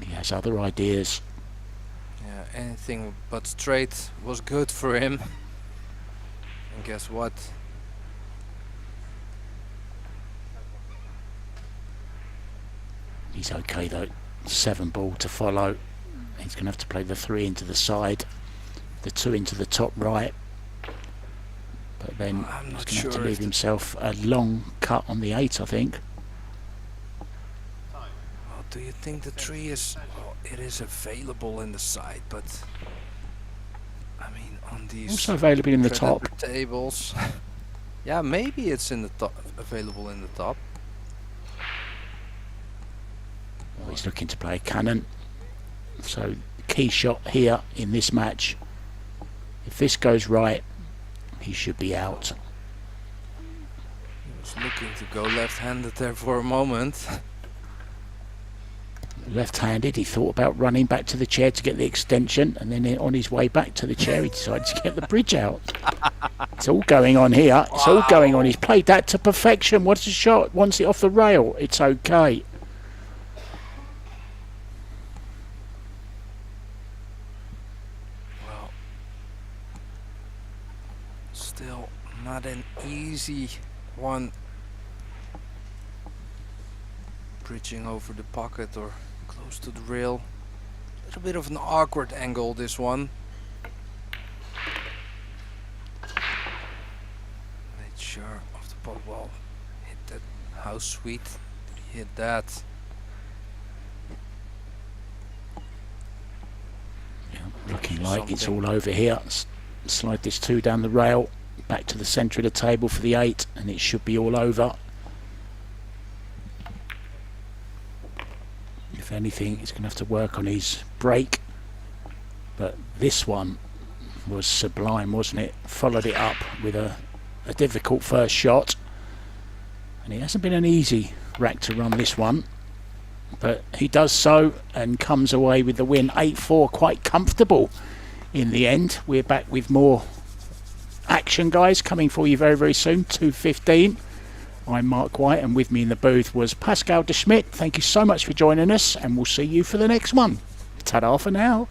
He has other ideas. Yeah, anything but straight was good for him. And guess what? He's okay though. 7 ball to follow. He's going to have to play the 3 into the side, the 2 into the top right. But then I'm he's not going to sure have to if leave the- himself a long cut on the 8, I think. Well, do you think the 3 is? Well, it is available in the side, but I mean on these Also available in the Predator top. tables. Yeah, maybe it's in the top, available in the top. Oh, he's looking to play a cannon. So key shot here in this match. If this goes right, he should be out. He was looking to go left-handed there for a moment. Left-handed, he thought about running back to the chair to get the extension, and then on his way back to the chair he decided to get the bridge out. It's all going on here. It's all going on. He's played that to perfection. What's the shot? Wants it off the rail. It's okay. Well, still not an easy one. Bridging over the pocket or close to the rail. A little bit of an awkward angle, this one. Made sure of the pot ball. Hit that. How sweet did he hit that? Yeah, looking like it's Something. all over here. Slide this 2 down the rail, back to the centre of the table for the 8, and it should be all over. If anything, he's going to have to work on his break. But this one was sublime, wasn't it? Followed it up with a difficult first shot. And it hasn't been an easy rack to run, this one. But he does so and comes away with the win. 8-4, quite comfortable in the end. We're back with more action, guys, coming for you very, very soon. 2:15. I'm Mark White, and with me in the booth was Pascal de Schmidt. Thank you so much for joining us, and we'll see you for the next one. Ta-da for now.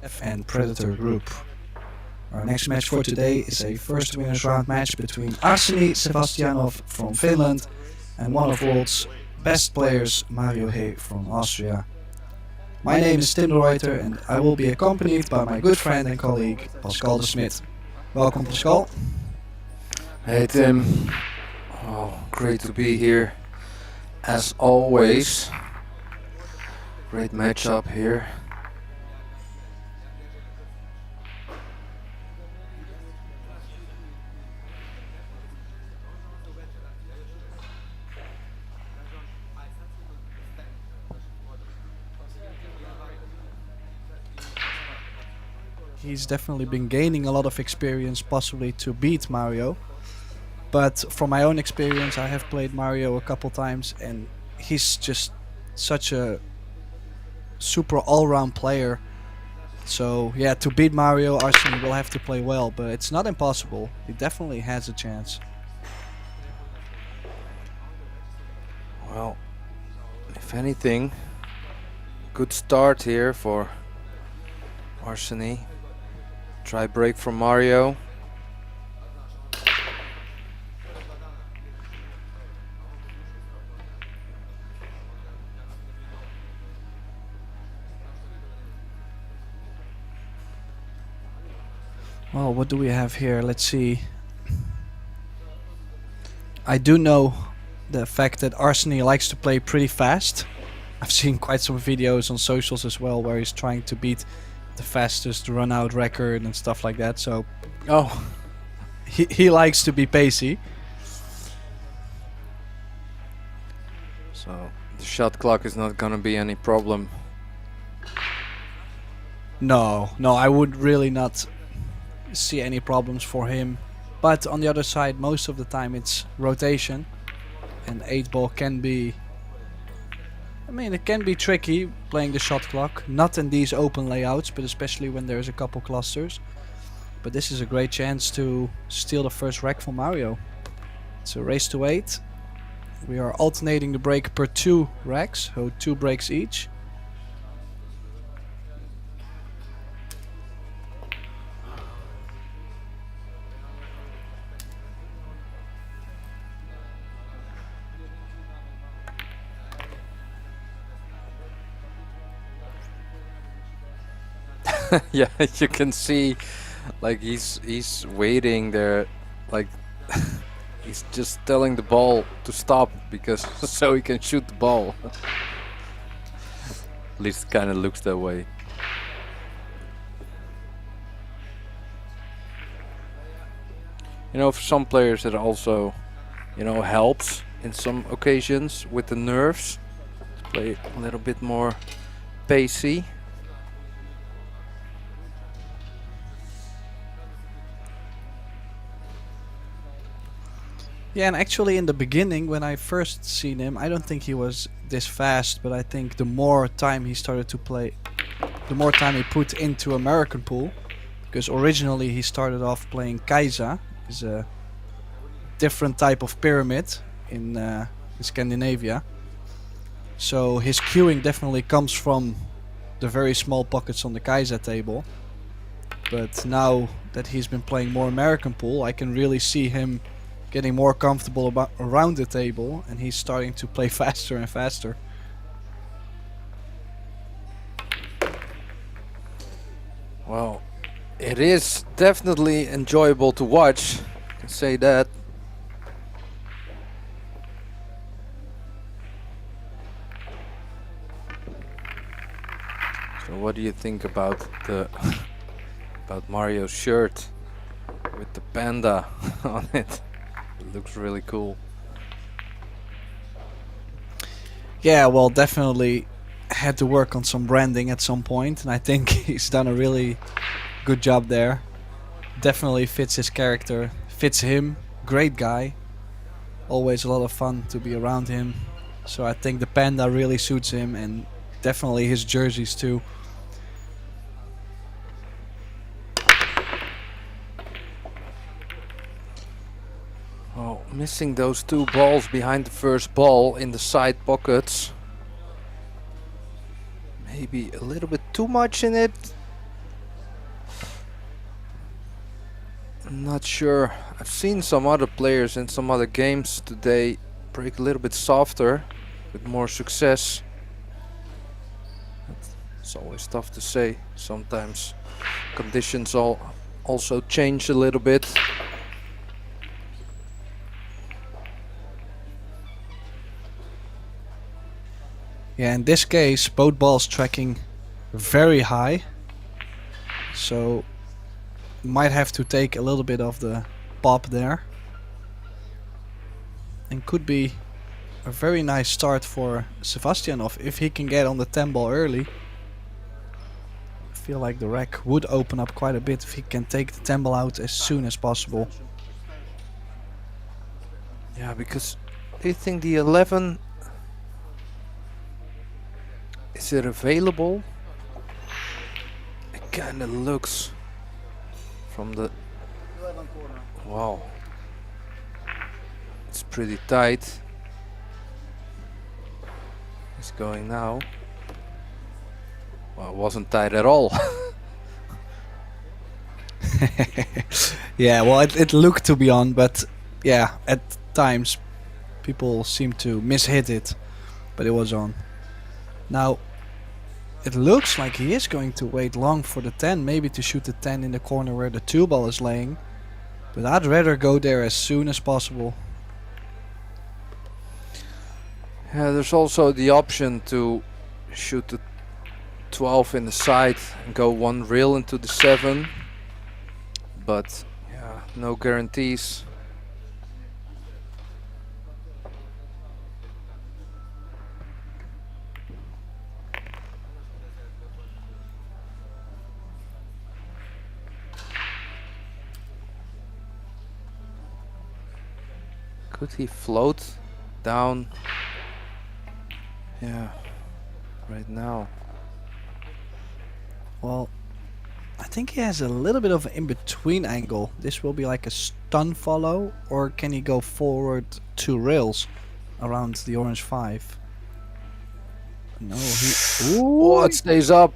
IBPF and Predator Group. Our next match for today is a first winners round match between Arseny Sebastianov from Finland and one of world's best players, Mario He from Austria. My name is Tim de Ruyter and I will be accompanied by my good friend and colleague Pascal de Smit. Welcome, Pascal. Hey Tim. Oh, great to be here. As always. Great matchup here. He's definitely been gaining a lot of experience possibly to beat Mario. But from my own experience, I have played Mario a couple times and he's just such a super all-round player. So yeah, to beat Mario, Arseny will have to play well, but it's not impossible. He definitely has a chance. Well, if anything, good start here for Arseny. Try break from Mario. Well, what do we have here? Let's see. I do know the fact that Arseny likes to play pretty fast. I've seen quite some videos on socials as well where he's trying to beat the fastest run out record and stuff like that. So he likes to be pacey. So the shot clock is not gonna be any problem. No, I would really not see any problems for him. But on the other side, most of the time it's rotation, and 8-ball can be, I mean, it can be tricky playing the shot clock, not in these open layouts, but especially when there's a couple clusters. But this is a great chance to steal the first rack from Mario. It's a race to 8. We are alternating the break per 2 racks, so 2 breaks each. Yeah, you can see, like he's waiting there, like he's just telling the ball to stop because so he can shoot the ball. At least it kind of looks that way. You know, for some players it also, you know, helps in some occasions with the nerves to play a little bit more pacey. Yeah, and actually in the beginning, when I first seen him, I don't think he was this fast, but I think the more time he started to play, the more time he put into American pool, because originally he started off playing Kaisa, is a different type of pyramid in Scandinavia. So his cueing definitely comes from the very small pockets on the Kaisa table. But now that he's been playing more American pool, I can really see him getting more comfortable around the table, and he's starting to play faster and faster. Well, it is definitely enjoyable to watch, I can say that. So what do you think about the about Mario's shirt with the panda on it? It looks really cool. Yeah, well, definitely had to work on some branding at some point, and I think he's done a really good job there. Definitely fits his character, fits him. Great guy. Always a lot of fun to be around him. So I think the panda really suits him, and definitely his jerseys too. Oh, missing those 2 balls behind the first ball in the side pockets. Maybe a little bit too much in it. I'm not sure. I've seen some other players in some other games today break a little bit softer with more success. It's always tough to say. Sometimes conditions also change a little bit. Yeah, in this case, both balls tracking very high. So might have to take a little bit of the pop there. And could be a very nice start for Sebastianov if he can get on the 10 ball early. I feel like the rack would open up quite a bit if he can take the 10 ball out as soon as possible. Yeah, because do you think the 11, is it available? It kind of looks from the, wow, it's pretty tight. It's going now. Well, it wasn't tight at all. Yeah, well, it looked to be on, but yeah, at times people seem to mishit it, but it was on. Now, it looks like he is going to wait long for the 10, maybe to shoot the 10 in the corner where the 2 ball is laying, but I'd rather go there as soon as possible. Yeah, there's also the option to shoot the 12 in the side and go one reel into the 7, but yeah, no guarantees. Could he float down? Yeah, right now. Well, I think he has a little bit of an in-between angle. This will be like a stun follow, or can he go forward 2 rails around the orange 5? No, he... Oh, it stays up.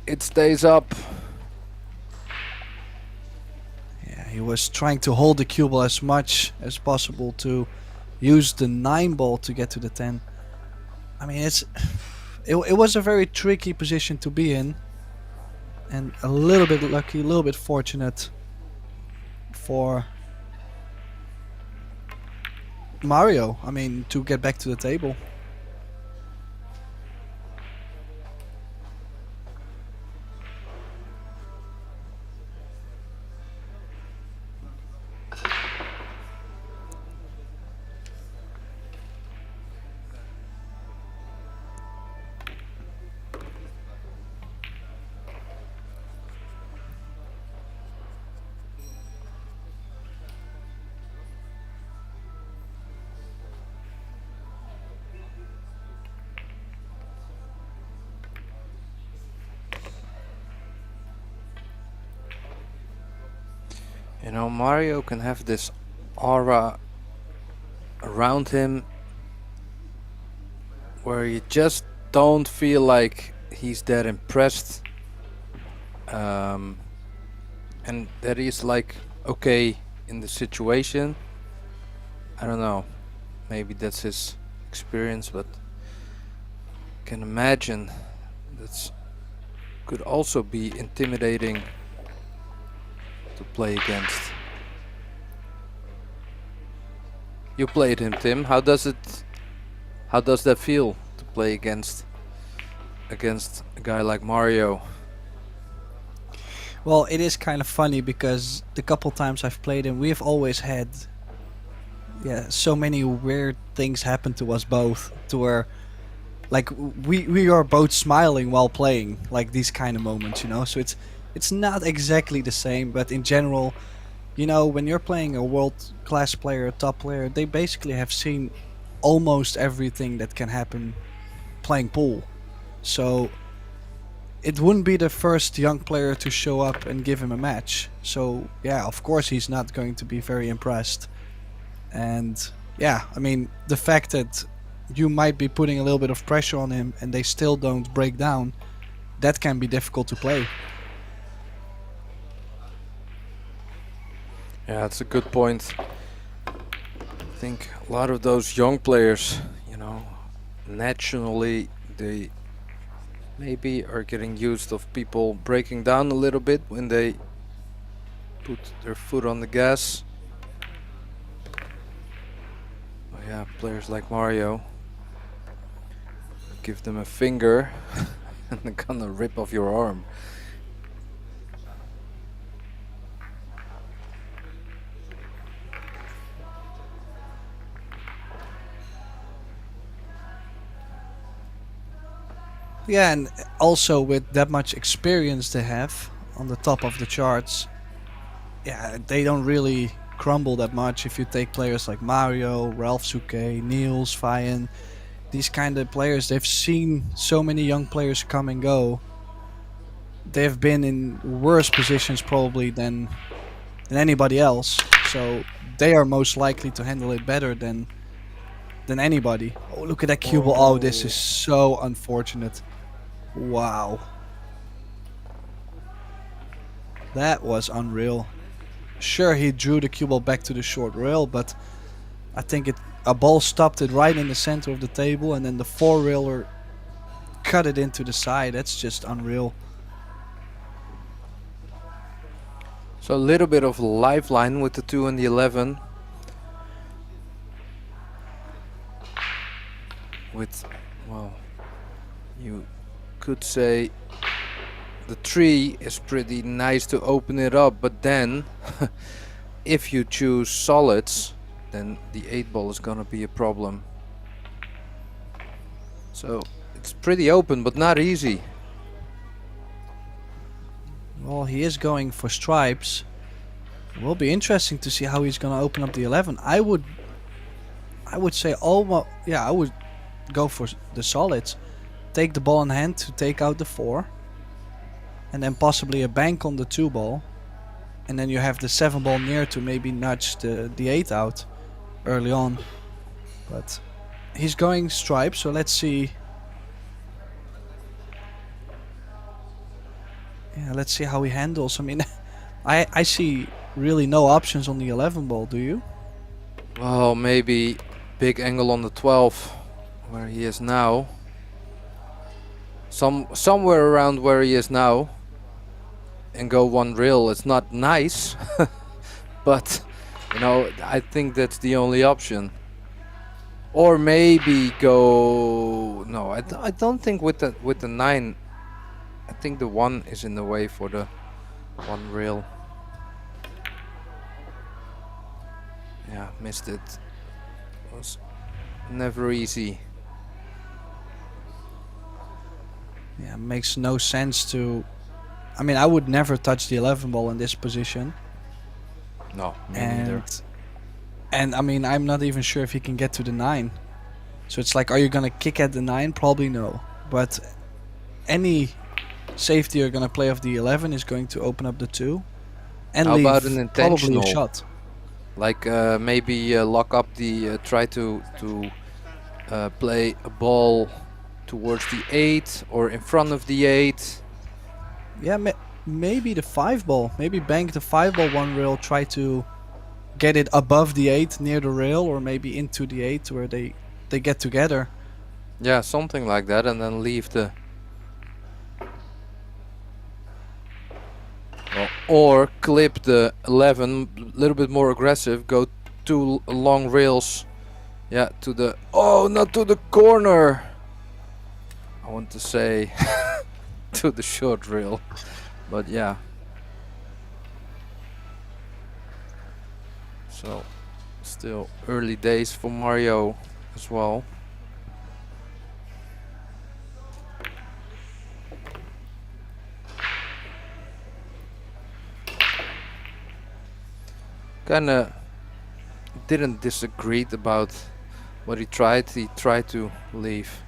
It stays up. Yeah, he was trying to hold the cue ball as much as possible to use the 9 ball to get to the 10. I mean, it was a very tricky position to be in, and a little bit lucky, a little bit fortunate for Mario, I mean, to get back to the table. You know, Mario can have this aura around him where you just don't feel like he's that impressed, and that he's like okay in the situation. I don't know, maybe that's his experience, but I can imagine that's could also be intimidating to play against. You played him, Tim. How does that feel to play against a guy like Mario? Well, it is kind of funny because the couple times I've played him, we've always had so many weird things happen to us both, to where like we are both smiling while playing, like these kind of moments, you know. So it's not exactly the same, but in general, you know, when you're playing a world-class player, a top player, they basically have seen almost everything that can happen playing pool. So it wouldn't be the first young player to show up and give him a match. So yeah, of course he's not going to be very impressed. And yeah, I mean, the fact that you might be putting a little bit of pressure on him and they still don't break down, that can be difficult to play. Yeah, that's a good point. I think a lot of those young players, you know, naturally they maybe are getting used of people breaking down a little bit when they put their foot on the gas. Oh yeah, players like Mario, give them a finger and they're gonna rip off your arm. Yeah, and also with that much experience they have on the top of the charts, yeah, they don't really crumble that much. If you take players like Mario, Ralph Suke, Niels, Fayen, these kind of players, they've seen so many young players come and go. They've been in worse positions probably than anybody else, so they are most likely to handle it better than anybody. Oh, look at that cue ball. Oh, this is so unfortunate. Wow. That was unreal. Sure, he drew the cue ball back to the short rail, but I think a ball stopped it right in the center of the table, and then the four-railer cut it into the side. That's just unreal. So a little bit of lifeline with the 2 and the 11. With, well, you could say the 3 is pretty nice to open it up, but then if you choose solids, then the 8 ball is gonna be a problem. So it's pretty open, but not easy. Well, he is going for stripes. It will be interesting to see how he's gonna open up the 11. I would say almost, yeah, I would go for the solids. Take the ball in hand to take out the 4, and then possibly a bank on the 2 ball, and then you have the 7 ball near to maybe nudge the 8 out early on. But he's going stripes, so let's see. Yeah, let's see how he handles. I mean, I see really no options on the 11 ball. Do you? Well, maybe big angle on the 12, where he is now. Somewhere around where he is now, and go 1 rail. It's not nice, but you know, I think that's the only option. Or maybe go. No, I don't think with the 9. I think the 1 is in the way for the 1 rail. Yeah, missed it. It was never easy. Yeah, makes no sense to. I mean, I would never touch the 11 ball in this position. No, me neither. And I mean, I'm not even sure if he can get to the 9. So it's like, are you gonna kick at the 9? Probably no. But any safety you're gonna play off the 11 is going to open up the 2. And How leave about an intentional probably a shot? Like maybe lock up the try to play a ball towards the 8 or in front of the 8. Yeah, maybe the 5 ball. Maybe bank the 5 ball 1 rail, try to get it above the 8 near the rail, or maybe into the 8 where they get together. Yeah, something like that, and then leave the. Or clip the 11, a little bit more aggressive, go 2 long rails. Yeah, to the. Oh, not to the corner! I want to say to the short rail, but yeah. So, still early days for Mario as well. Kinda didn't disagree about what he tried. He tried to leave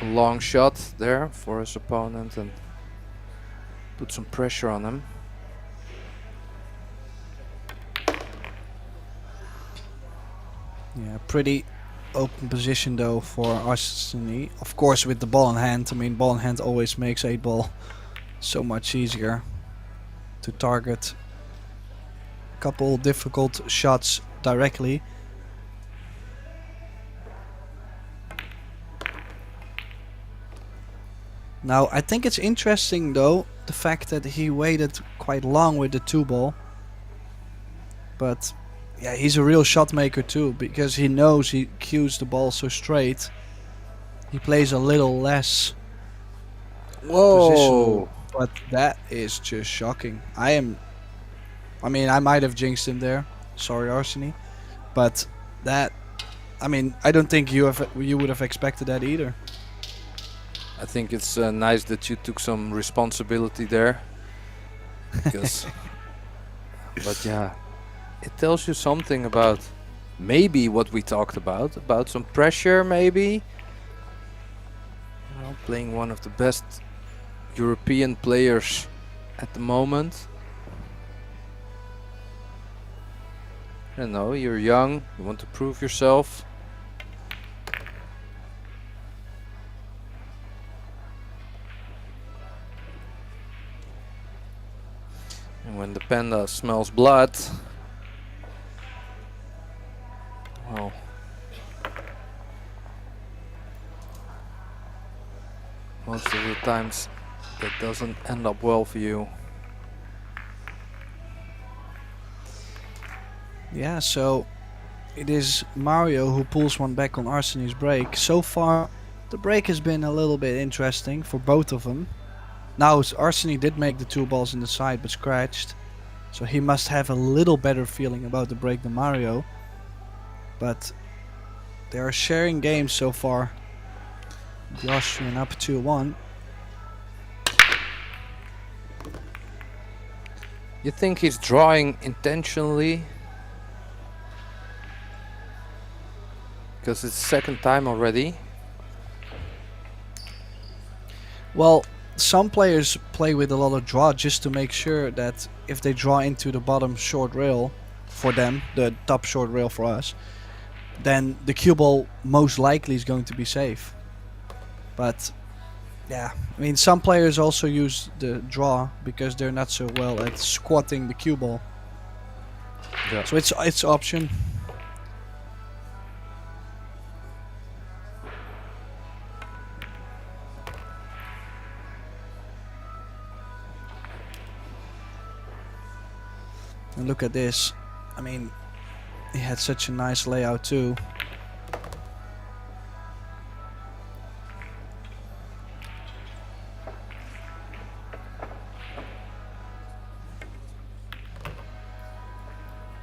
a long shot there for his opponent and put some pressure on him. Yeah, pretty open position though for Arseny. Of course, with the ball in hand. I mean, ball in hand always makes 8 ball so much easier to target. couple difficult shots directly. Now I think it's interesting though, the fact that he waited quite long with the 2-ball. But yeah, he's a real shot maker too, because he knows he cues the ball so straight. He plays a little less positional, but that is just shocking. I mean, I might have jinxed him there. Sorry, Arseny. But that, I mean, I don't think you would have expected that either. I think it's nice that you took some responsibility there. Because, but yeah, it tells you something about maybe what we talked about some pressure maybe. You know, playing one of the best European players at the moment. I don't know, you're young, you want to prove yourself. And when the panda smells blood, well, most of the times that doesn't end up well for you. Yeah, so it is Mario who pulls one back on Arseny's break. So far, the break has been a little bit interesting for both of them. Now, Arseny did make the 2 balls in the side but scratched. So he must have a little better feeling about the break than Mario. But they are sharing games so far. The Austrian up 2-1. You think he's drawing intentionally? Because it's second time already. Well, some players play with a lot of draw just to make sure that if they draw into the bottom short rail for them, the top short rail for us, then the cue ball most likely is going to be safe. But yeah, I mean, some players also use the draw because they're not so well at squatting the cue ball. Yeah. So it's option. And look at this. I mean, he had such a nice layout too.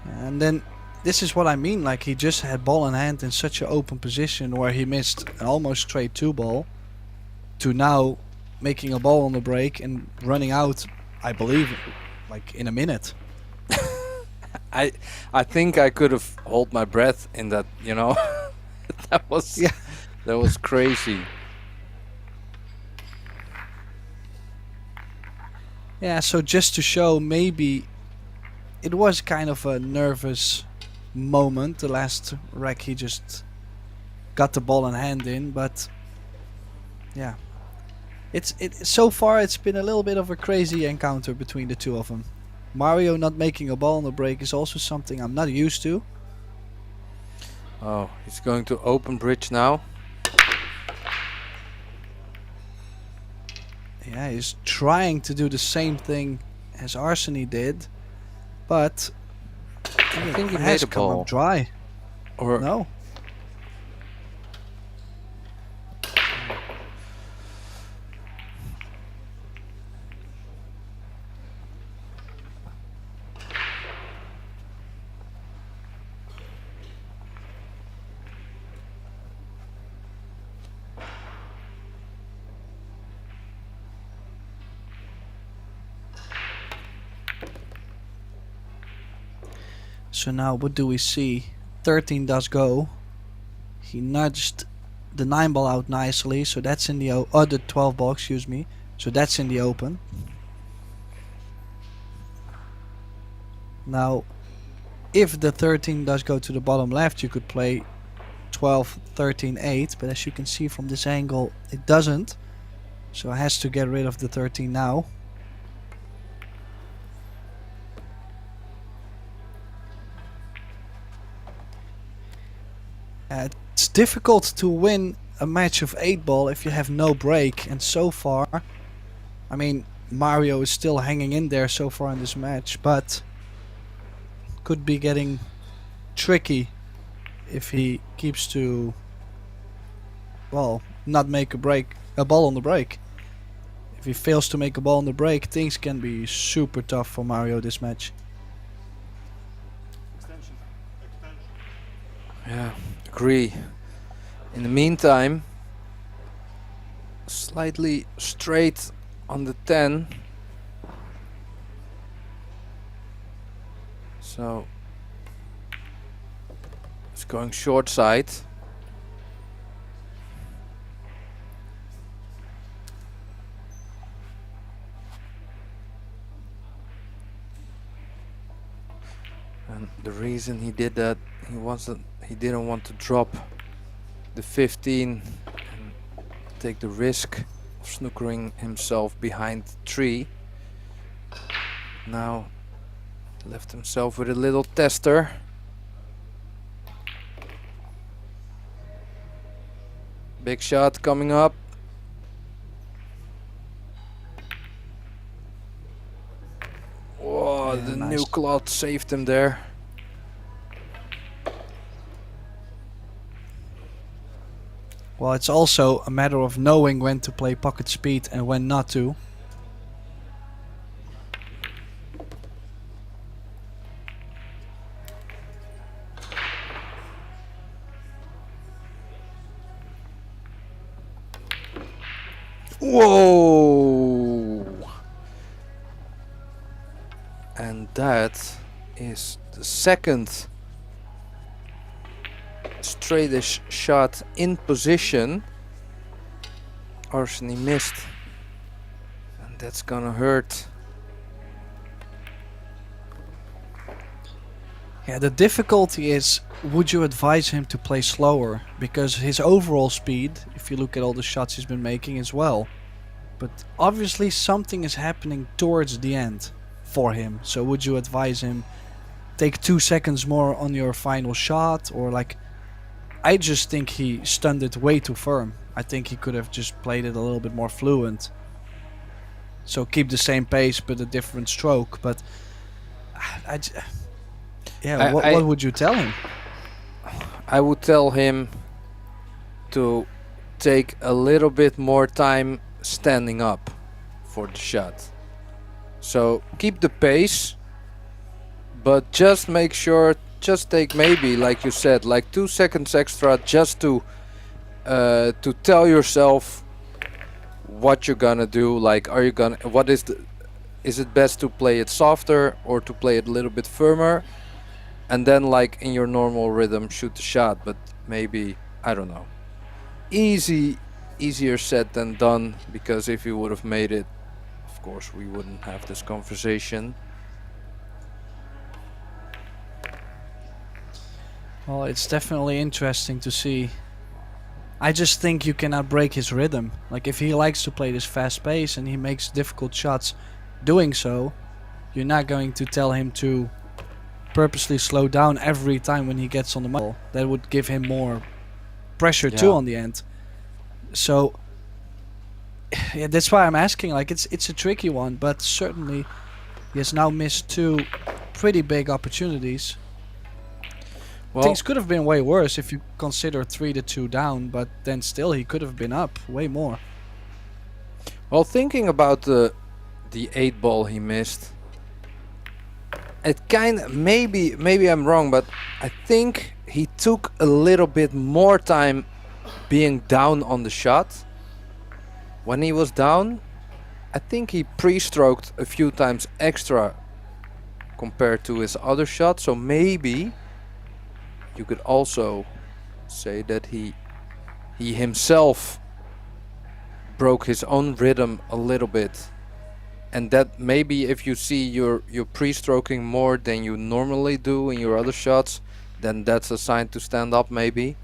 And then this is what I mean, like he just had ball in hand in such an open position where he missed an almost straight 2-ball to now making a ball on the break and running out, I believe, like in a minute. I think I could have held my breath in that, you know. that was crazy. Yeah, so just to show, maybe it was kind of a nervous moment. The last rack he just got the ball in hand in, but yeah, so far it's been a little bit of a crazy encounter between the two of them. Mario not making a ball on the break is also something I'm not used to. Oh, he's going to open bridge now. Yeah, he's trying to do the same thing as Arseny did, but I think he has made a come ball. up dry. Or No. So now what do we see? 13 does go. He nudged the 9-ball out nicely, so that's in the the 12-ball, excuse me. So that's in the open. Now, if the 13 does go to the bottom left, you could play 12, 13, 8, but as you can see from this angle, it doesn't. So it has to get rid of the 13 now. It's difficult to win a match of 8-ball if you have no break, and so far, I mean, Mario is still hanging in there so far in this match, but could be getting tricky if he keeps to, well, not make a ball on the break. If he fails to make a ball on the break, things can be super tough for Mario this match. Extension. Yeah, agree. In the meantime, slightly straight on the 10. So it's going short side. And the reason he did that, he didn't want to drop the 15 and take the risk of snookering himself behind the tree. Now left himself with a little tester. Big shot coming up. Whoa, Yeah, the nice. new cloth saved him there. Well, it's also a matter of knowing when to play pocket speed and when not to. Whoa! And that is the second straightish shot in position. Arseny missed, and that's gonna hurt. Yeah, the difficulty is, would you advise him to play slower? Because his overall speed, if you look at all the shots he's been making as well. But obviously something is happening towards the end for him. So would you advise him take 2 seconds more on your final shot? Or like, I just think he stunned it way too firm. I think he could have just played it a little bit more fluent. So keep the same pace but a different stroke. But what would you tell him? I would tell him to take a little bit more time standing up for the shot. So keep the pace, but just make sure, just take maybe, like you said, like 2 seconds extra, just to tell yourself what you're gonna do. Like, are you gonna, is it best to play it softer or to play it a little bit firmer? And then, like, in your normal rhythm, shoot the shot. But maybe, I don't know. Easier said than done, because if you would have made it, of course, we wouldn't have this conversation. Well, it's definitely interesting to see. I just think you cannot break his rhythm. Like, if he likes to play this fast pace and he makes difficult shots doing so, you're not going to tell him to purposely slow down every time when he gets on the ball. That would give him more pressure too on the end. So yeah, that's why I'm asking. Like, it's a tricky one, but certainly he has now missed 2 pretty big opportunities. Well, Things could have been way worse if you consider 3-2 down, but then still he could have been up way more. well, thinking about the 8-ball he missed, it kind of, maybe I'm wrong, but I think he took a little bit more time being down on the shot. When he was down, I think he pre-stroked a few times extra compared to his other shot. So maybe you could also say that he himself broke his own rhythm a little bit. And that maybe if you see you're pre-stroking more than you normally do in your other shots, then that's a sign to stand up maybe.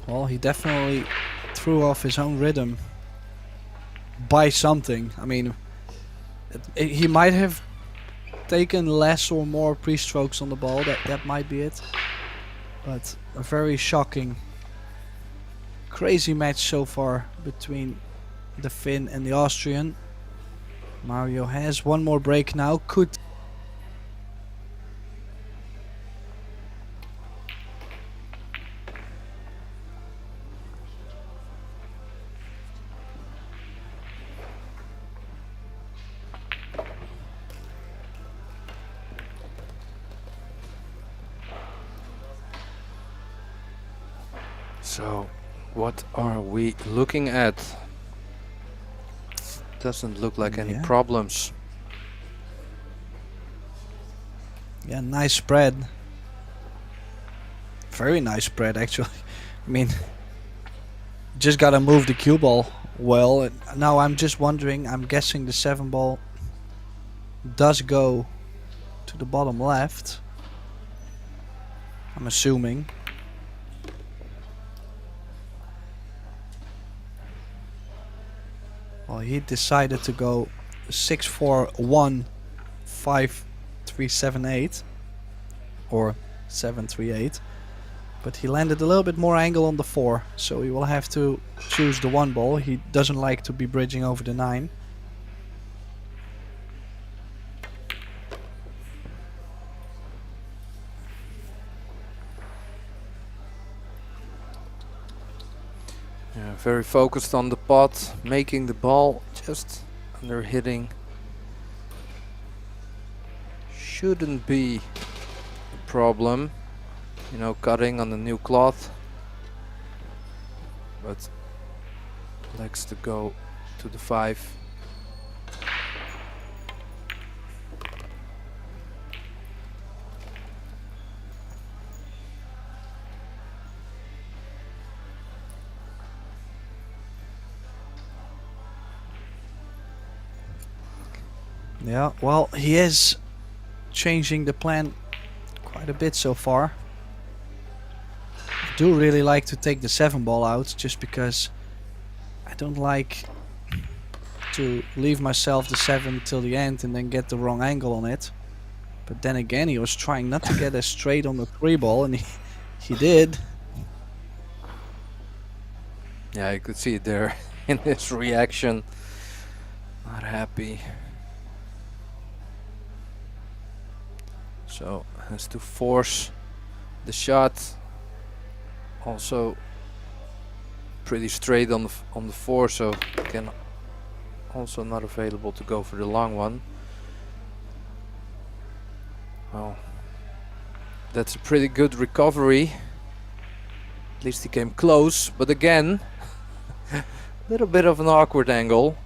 Well, he definitely threw off his own rhythm by something. I mean, he might have taken less or more pre-strokes on the ball. That might be it. But a very shocking, crazy match so far between the Finn and the Austrian. Mario has one more break now. Could So, what are we looking at? Doesn't look like any Yeah. problems. Yeah, nice spread. Very nice spread, actually. I mean, just gotta move the cue ball well. And now I'm just wondering, I'm guessing the 7 ball does go to the bottom left. I'm assuming. Well, he decided to go 6-4-1, 5-3-7-8 or 7-3-8, but he landed a little bit more angle on the 4, so he will have to choose the 1 ball. He doesn't like to be bridging over the 9. Yeah, very focused on the pot, making the ball just under hitting. Shouldn't be a problem, you know, cutting on the new cloth, but likes to go to the 5. Yeah, well, he is changing the plan quite a bit so far. I do really like to take the 7 ball out, just because I don't like to leave myself the 7 till the end and then get the wrong angle on it. But then again, he was trying not to get as straight on the 3 ball, and he did. Yeah, you could see it there in his reaction. Not happy. So has to force the shot. Also pretty straight on the 4, so can also not available to go for the long one. Well, that's a pretty good recovery. At least he came close, but again, a little bit of an awkward angle.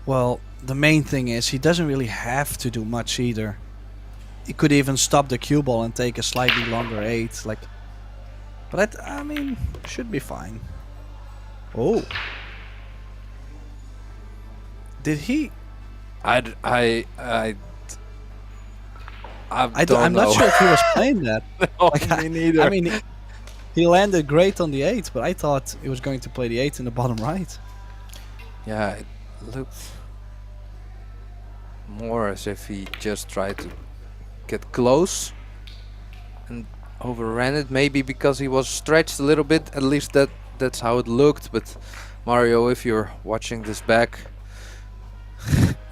Well, the main thing is he doesn't really have to do much either. He could even stop the cue ball and take a slightly longer 8, like. But I mean, should be fine. Oh, did he? I'm not sure if he was playing that. No, Like, me neither. I mean, he landed great on the 8, but I thought he was going to play the 8 in the bottom right. Yeah, it looked more as if he just tried to get close and overran it, maybe because he was stretched a little bit. At least that's how it looked. But Mario, if you're watching this back,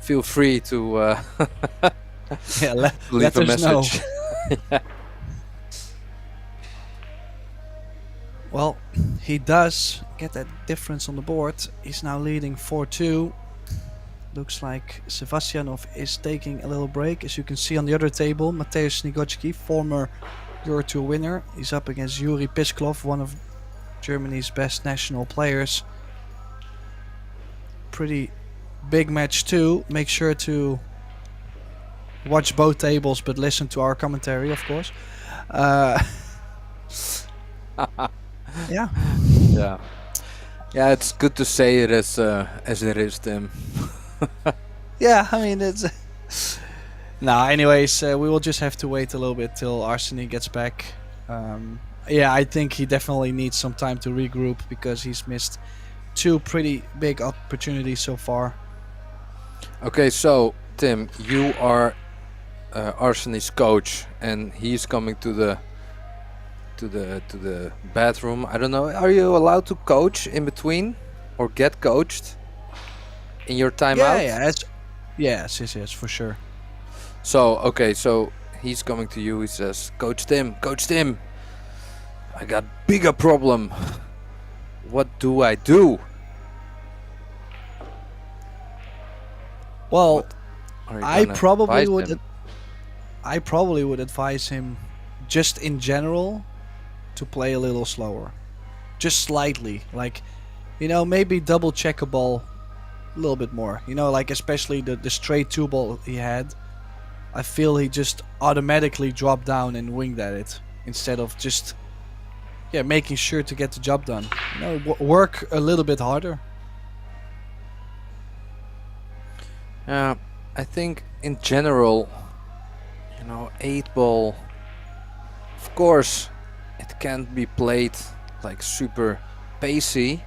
feel free to Yeah, leave let a us know. message. Yeah. Well, he does get that difference on the board. He's now leading 4-2. Looks like Sebastianov is taking a little break. As you can see on the other table, Mateusz Snigocki, former Eurotour winner. He's up against Yuri Pisklov, one of Germany's best national players. Pretty big match too. Make sure to watch both tables, but listen to our commentary, of course. Yeah. Yeah, it's good to say it as it is, Tim. Yeah, I mean, it's. Nah, anyways, we will just have to wait a little bit till Arseny gets back. Yeah, I think he definitely needs some time to regroup because he's missed 2 pretty big opportunities so far. Okay, so Tim, you are Arsenie's coach, and he's coming to the bathroom. I don't know. Are you allowed to coach in between, or get coached in your timeout? Yes, for sure. So okay, so he's coming to you. He says, Coach Tim, I got bigger problem. What do I do? Well, What are you I gonna probably advise would. him? I probably would advise him, just in general, to play a little slower, just slightly. Like, maybe double check a ball a little bit more. Like especially the straight two ball he had. I feel he just automatically dropped down and winged at it instead of just making sure to get the job done. Work a little bit harder. I think in general, 8 ball, of course, it can't be played like super pacey,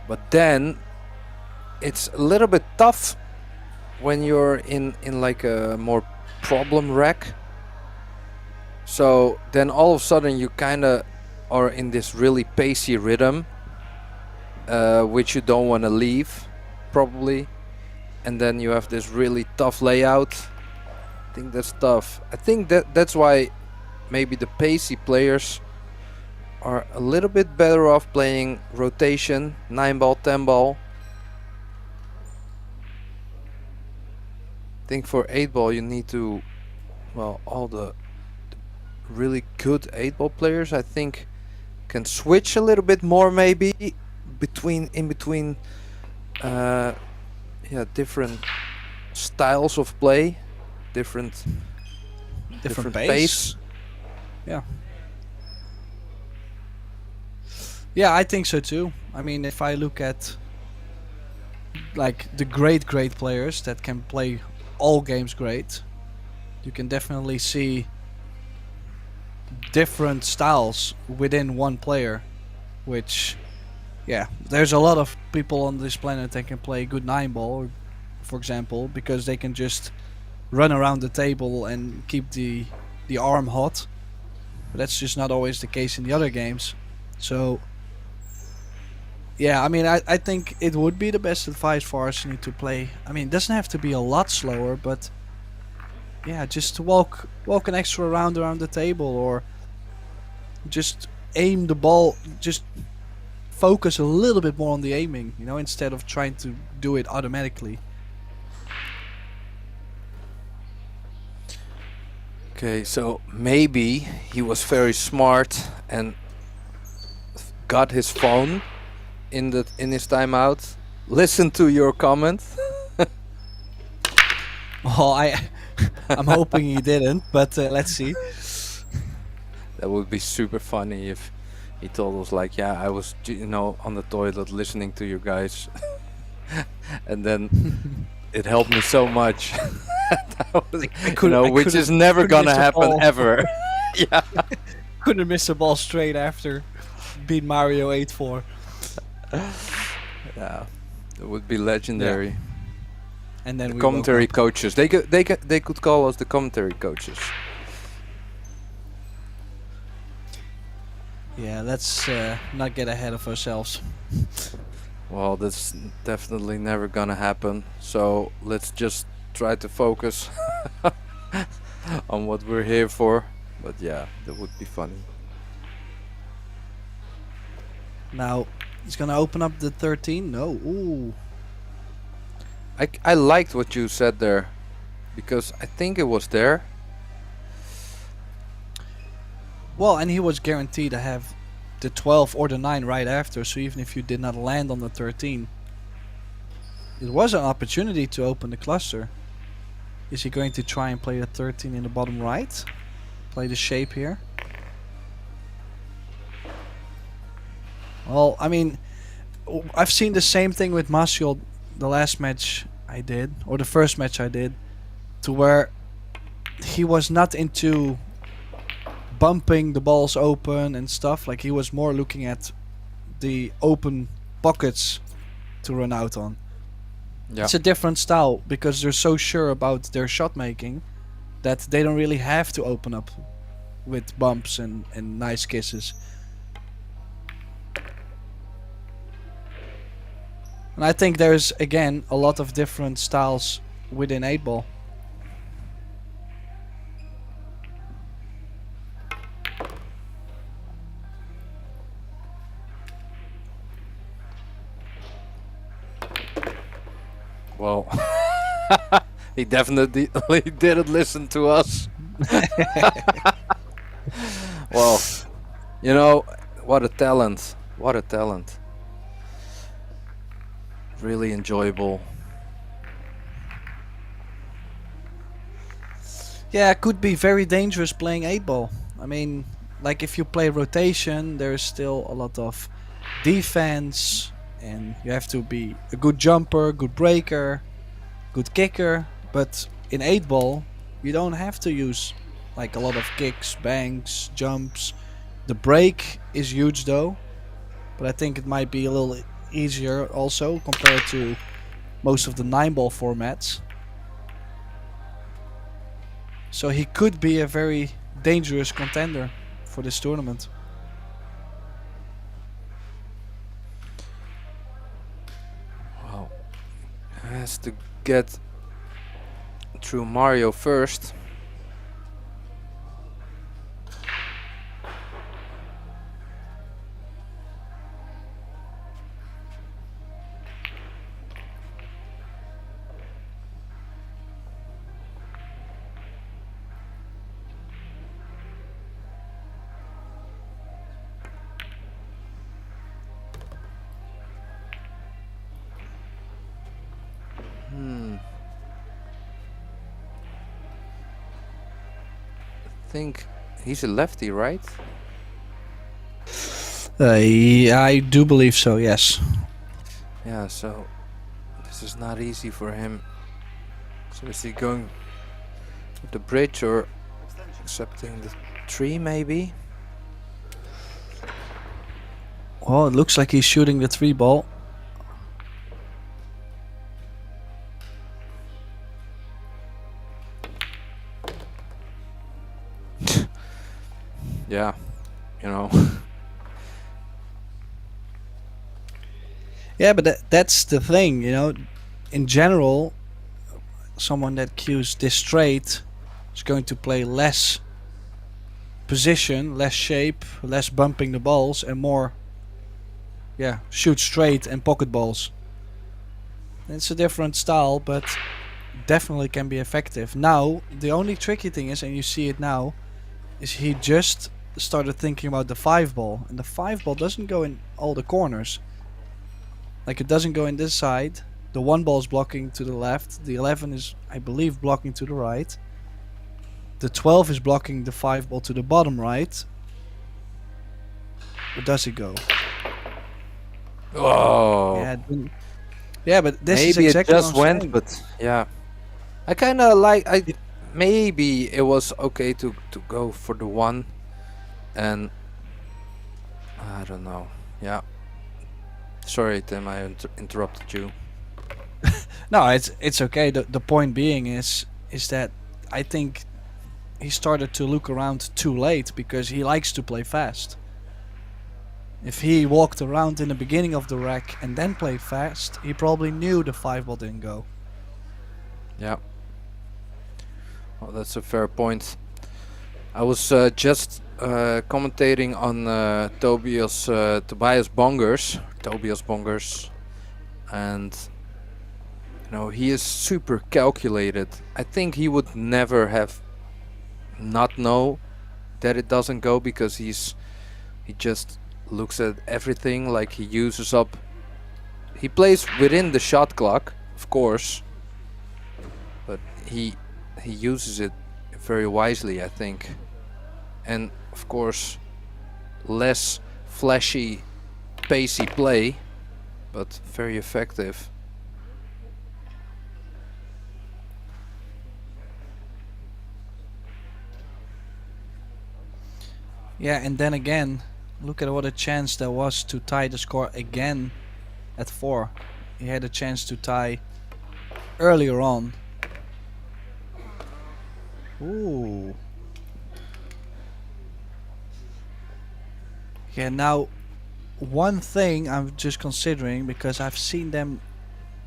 but then it's a little bit tough when you're in like a more problem rack. So then all of a sudden you kind of are in this really pacey rhythm, which you don't want to leave, probably. And then you have this really tough layout. I think that's tough. I think that's why maybe the pacey players are a little bit better off playing rotation, 9 ball, 10 ball. I think for 8 ball you need to, well, all the really good 8 ball players I think can switch a little bit more, maybe in between different styles of play, different pace. Yeah, I think so too. I mean, if I look at like the great players that can play all games great, you can definitely see different styles within one player, which there's a lot of people on this planet that can play good 9 ball, for example, because they can just run around the table and keep the arm hot. But that's just not always the case in the other games. So I mean, I think it would be the best advice for Arsenal to play. I mean, it doesn't have to be a lot slower, but just to walk an extra round around the table, or just aim the ball, just focus a little bit more on the aiming, instead of trying to do it automatically. Okay, so maybe he was very smart and got his phone in his timeout. Listen to your comment. Well, I'm hoping he didn't, but let's see. That would be super funny if he told us like, yeah, I was on the toilet listening to you guys, and then it helped me so much. That was, which is never gonna happen ever. Yeah. Couldn't miss a ball straight after beat Mario 8-4. Yeah, that would be legendary. And then the we commentary coaches, they could call us the commentary coaches. Yeah, let's not get ahead of ourselves. Well, that's definitely never gonna happen. So let's just try to focus on what we're here for. But yeah, that would be funny. Now, he's gonna open up the 13. No, ooh. I liked what you said there, because I think it was there. Well, and he was guaranteed to have the 12 or the 9 right after, so even if you did not land on the 13, it was an opportunity to open the cluster. Is he going to try and play the 13 in the bottom right? Play the shape here? Well, I mean, I've seen the same thing with Masio the last match I did, or the first match I did, to where he was not into bumping the balls open and stuff. Like, he was more looking at the open pockets to run out on. Yeah. It's a different style because they're so sure about their shot making that they don't really have to open up with bumps and nice kisses. And I think there's again a lot of different styles within 8-ball. Well, he definitely didn't listen to us. Well, you know, what a talent. What a talent. Really enjoyable. Yeah, it could be very dangerous playing 8-ball. I mean, like if you play rotation, there's still a lot of defense, and you have to be a good jumper, good breaker, good kicker. But in 8-ball, you don't have to use like a lot of kicks, bangs, jumps. The break is huge though, but I think it might be a little easier also compared to most of the 9-ball formats. So he could be a very dangerous contender for this tournament. Well, has to get through Mario first. I think he's a lefty, right? Yeah, I do believe so, yes. Yeah, so this is not easy for him. So is he going with the bridge or accepting the tree maybe? Well, it looks like he's shooting the 3-ball. Yeah, you know. Yeah, but that's the thing, you know. In general, someone that cues this straight is going to play less position, less shape, less bumping the balls, and more, yeah, shoot straight and pocket balls. It's a different style, but definitely can be effective. Now, the only tricky thing is, and you see it now, is he just started thinking about the 5-ball, and the 5-ball doesn't go in all the corners. Like, it doesn't go in this side. The 1-ball is blocking to the left. The 11 is, I believe, blocking to the right. The 12 is blocking the 5-ball to the bottom right. Where does it go? Oh, Yeah, yeah, but this is maybe exactly it just what I'm went, saying. but yeah, I kind of like. Maybe it was okay to go for the 1, and I don't know. Yeah, sorry, Tim, I interrupted you. No, it's okay. The point being is that I think he started to look around too late because he likes to play fast. If he walked around in the beginning of the rack and then played fast, he probably knew the 5-ball didn't go. Yeah. Well, that's a fair point. I was just commentating on Tobias Bongers, and you know, he is super calculated. I think he would never have not know that it doesn't go because he just looks at everything, like he uses up. He plays within the shot clock, of course, but he uses it very wisely, I think. And of course, less flashy, pacey play, but very effective. Yeah, and then again, look at what a chance there was to tie the score again at 4. He had a chance to tie earlier on. Ooh. Yeah, now one thing I'm just considering, because I've seen them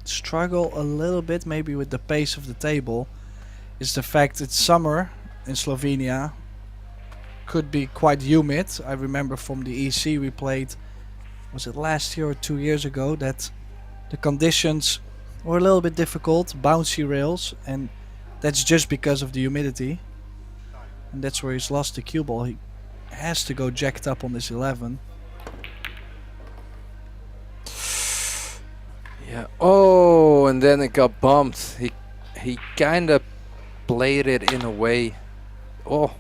struggle a little bit maybe with the pace of the table, is the fact it's summer in Slovenia. Could be quite humid. I remember from the EC we played, was it last year or 2 years ago, that the conditions were a little bit difficult, bouncy rails, and that's just because of the humidity. And that's where he's lost the cue ball. He has to go jacked up on this 11. Yeah. Oh, and then it got bumped. He kind of played it in a way. Oh,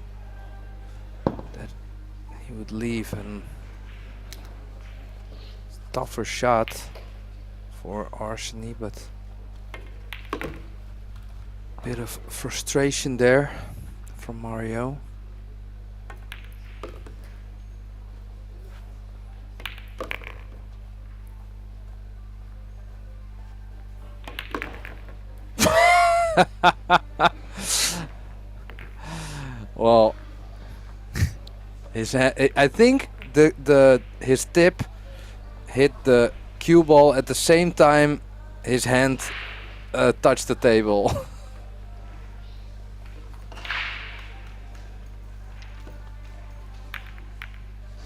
that he would leave, and tougher shot for Arseny, but bit of frustration there from Mario. Well, I think his tip hit the cue ball at the same time his hand touched the table.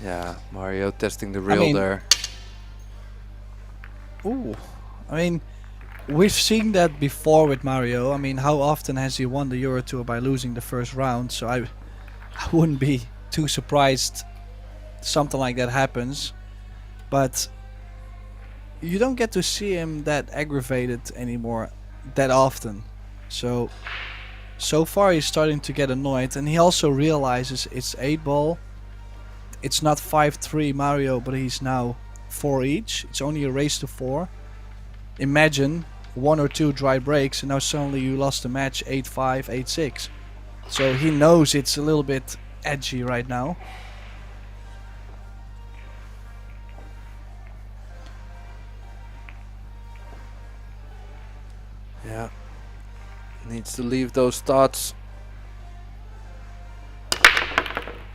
Yeah, Mario testing the reel there. Ooh, I mean, we've seen that before with Mario. I mean, how often has he won the Eurotour by losing the first round? So I wouldn't be too surprised something like that happens. But you don't get to see him that aggravated anymore that often. So far he's starting to get annoyed, and he also realizes it's 8-ball. It's not 5-3 Mario, but he's now 4 each. It's only a race to 4. Imagine 1 or 2 dry breaks and now suddenly you lost the match 8-5, 8-6. So he knows it's a little bit edgy right now. Yeah, needs to leave those thoughts.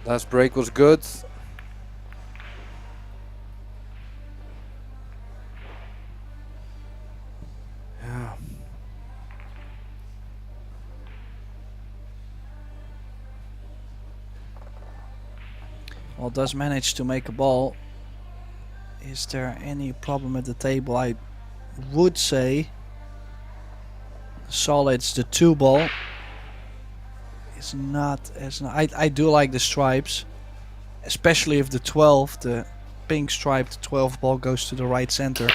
Last break was good. Yeah. Well, does manage to make a ball. Is there any problem at the table? I would say solids, the 2-ball is not as I do like the stripes, especially if the 12, the pink striped 12 ball goes to the right center.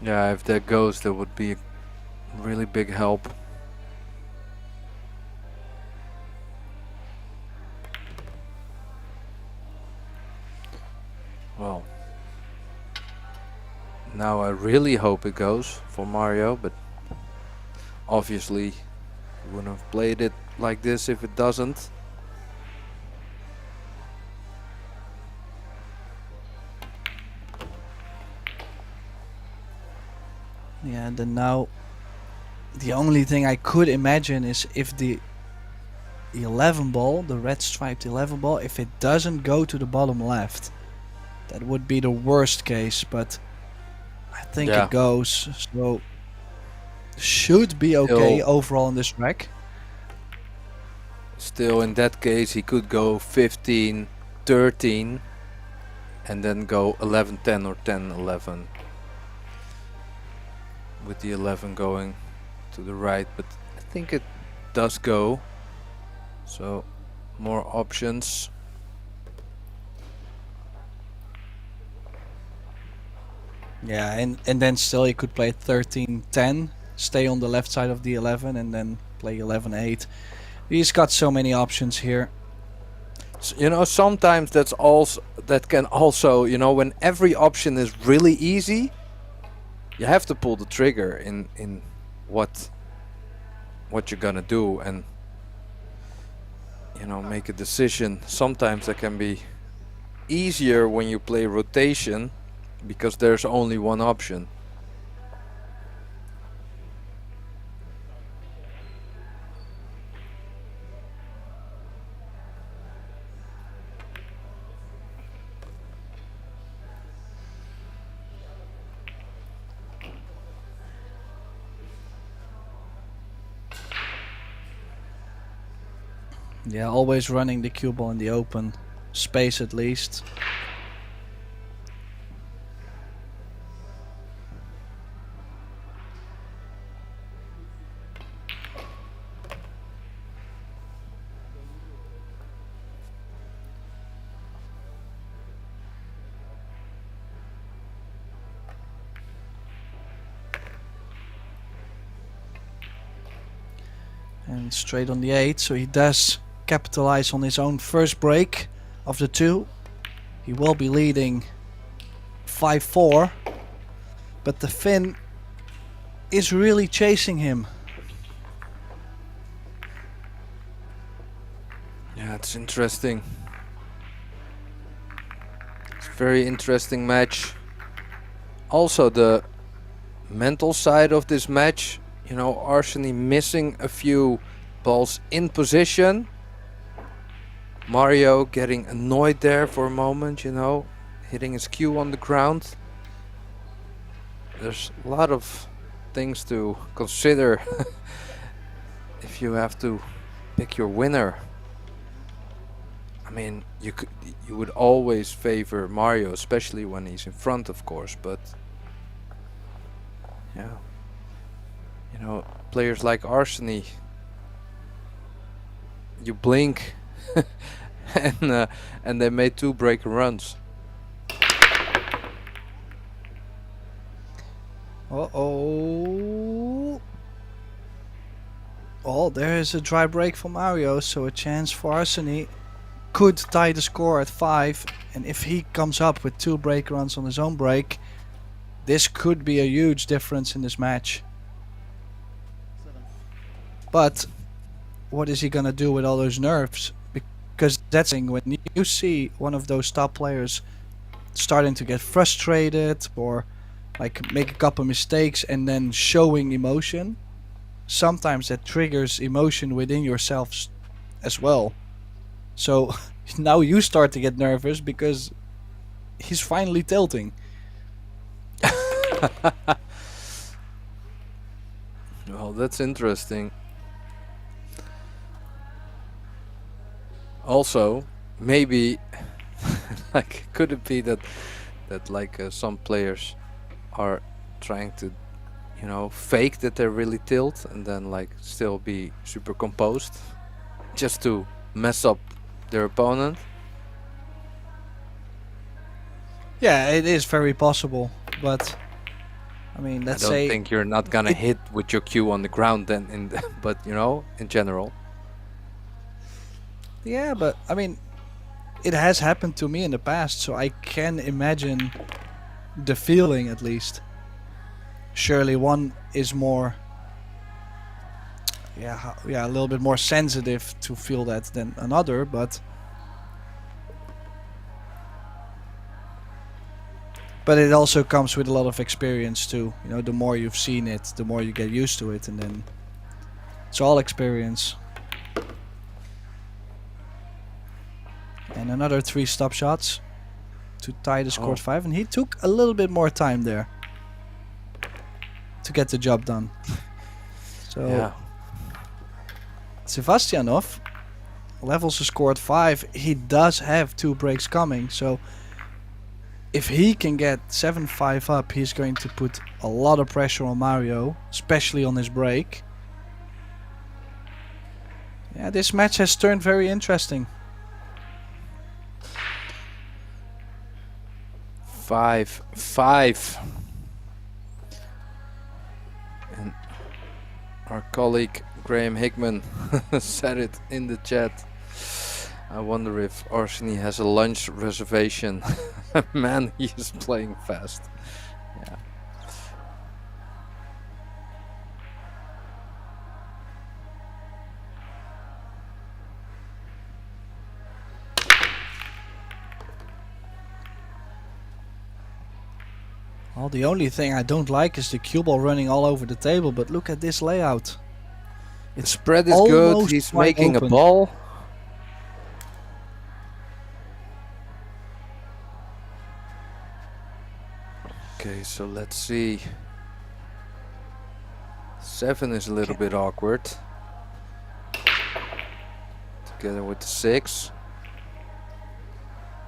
Yeah, if that goes, that would be a really big help. Well, now I really hope it goes for Mario, but obviously wouldn't have played it like this if it doesn't. Yeah, and then now the only thing I could imagine is if the 11 ball, the red striped 11 ball, if it doesn't go to the bottom left, that would be the worst case, but I think it goes, so should be okay overall in this rack. Still, in that case, he could go 15, 13, and then go 11, 10 or 10, 11. With the 11 going to the right, but I think it does go. So, more options. Yeah, and then still he could play 13-10, stay on the left side of the 11, and then play 11-8. He's got so many options here. So, you know, sometimes that can also, you know, when every option is really easy, you have to pull the trigger in what you're gonna do, and you know, make a decision. Sometimes that can be easier when you play rotation, because there's only one option. Yeah, always running the cue ball in the open space at least. And straight on the 8, so he does capitalize on his own first break of the 2. He will be leading 5-4, but the Finn is really chasing him. Yeah, it's interesting. It's a very interesting match. Also the mental side of this match, you know, Arseny missing a few balls in position. Mario getting annoyed there for a moment, you know, hitting his cue on the ground. There's a lot of things to consider if you have to pick your winner. I mean, you would always favor Mario, especially when he's in front, of course, but yeah. You know, players like Arseny, you blink and they made 2 break runs. Uh-oh. Oh, there is a dry break for Mario, so a chance for Arseny. Could tie the score at 5, and if he comes up with 2 break runs on his own break, this could be a huge difference in this match. But what is he gonna do with all those nerves? Because that's the thing, when you see one of those top players starting to get frustrated or like make a couple mistakes and then showing emotion, sometimes that triggers emotion within yourself as well. So now you start to get nervous because he's finally tilting. Well, that's interesting. Also, maybe like could it be that like some players are trying to, you know, fake that they're really tilt and then like still be super composed just to mess up their opponent? Yeah, it is very possible, but I mean, let's I don't say think you're not gonna hit with your cue on the ground then, but you know, in general. yeah, but I mean, it has happened to me in the past, so I can imagine the feeling at least. Surely one is more, yeah, a little bit more sensitive to feel that than another, but it also comes with a lot of experience too. You know, the more you've seen it, the more you get used to it, and then it's all experience. And another 3 stop shots to tie the score at 5, and he took a little bit more time there to get the job done. So Yeah. Sebastianov levels the score at 5. He does have 2 breaks coming, so if he can get 7-5 up, he's going to put a lot of pressure on Mario, especially on his break. Yeah, this match has turned very interesting. 5-5. And our colleague Graham Hickman said it in the chat. I wonder if Arseny has a lunch reservation. Man, he is playing fast. Yeah. Well, the only thing I don't like is the cue ball running all over the table, but look at this layout. The spread is good. almost He's wide making open. a ball. Okay, so let's see. 7 is a little bit awkward. To together with the 6.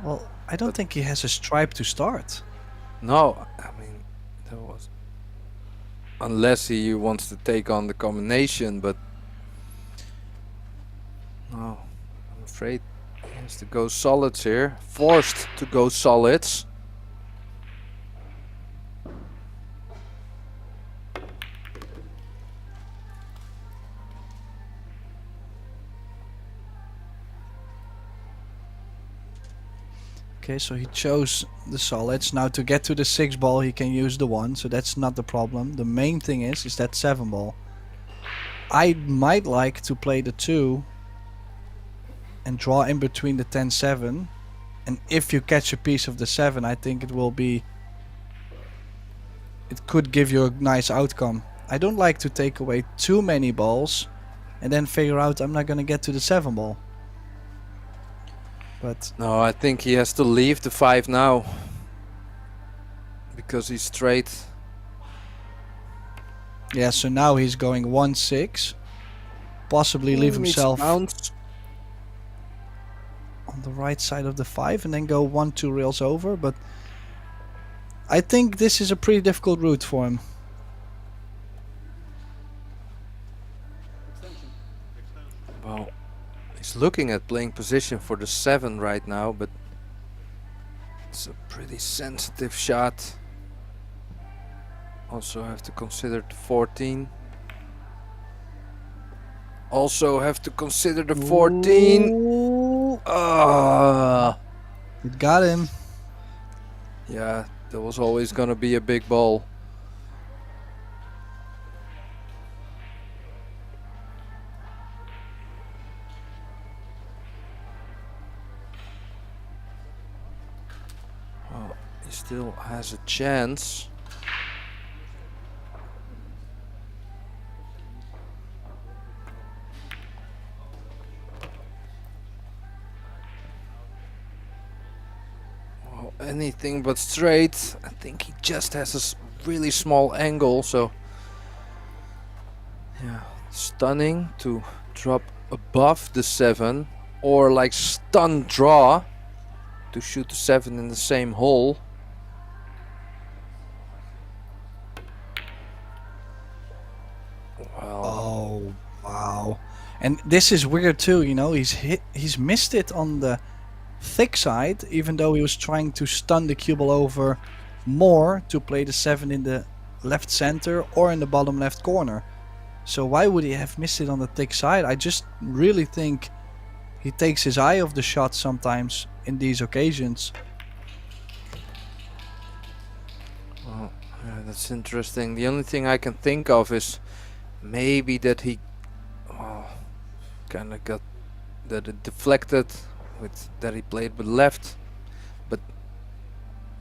Well, I don't But- think he has a stripe to start. No, I mean, that was... Unless he wants to take on the combination, but... No, I'm afraid he has to go solids here. Forced to go solids. Okay, so he chose the solids. Now to get to the 6 ball he can use the 1, so that's not the problem. The main thing is that 7 ball. I might like to play the 2 and draw in between the 10-7. And if you catch a piece of the 7, I think it will be... It could give you a nice outcome. I don't like to take away too many balls and then figure out I'm not gonna get to the 7 ball. But No, I think he has to leave the 5 now. Because he's straight. yeah, so now he's going 1-6. Possibly leave himself Bounce. on the right side of the 5 and then go 1-2 rails over, but I think this is a pretty difficult route for him. Well, he's looking at playing position for the 7 right now, but it's a pretty sensitive shot. Also have to consider the 14. Also have to consider the 14. Ooh, Ah, it got him. yeah, that was always gonna be a big ball. Well, he still has a chance. Well, anything but straight. I think he just has a really small angle, so yeah, stunning to drop above the 7, or like stun draw to shoot the 7 in the same hole. Well, Oh, wow. And this is weird too, you know, he's missed it on the thick side, even though he was trying to stun the cue ball over more to play the 7 in the left center or in the bottom left corner. So why would he have missed it on the thick side? I just really think he takes his eye off the shot sometimes in these occasions. well, yeah, that's interesting. The only thing I can think of is maybe that he kind of got that it deflected with that he played with left, but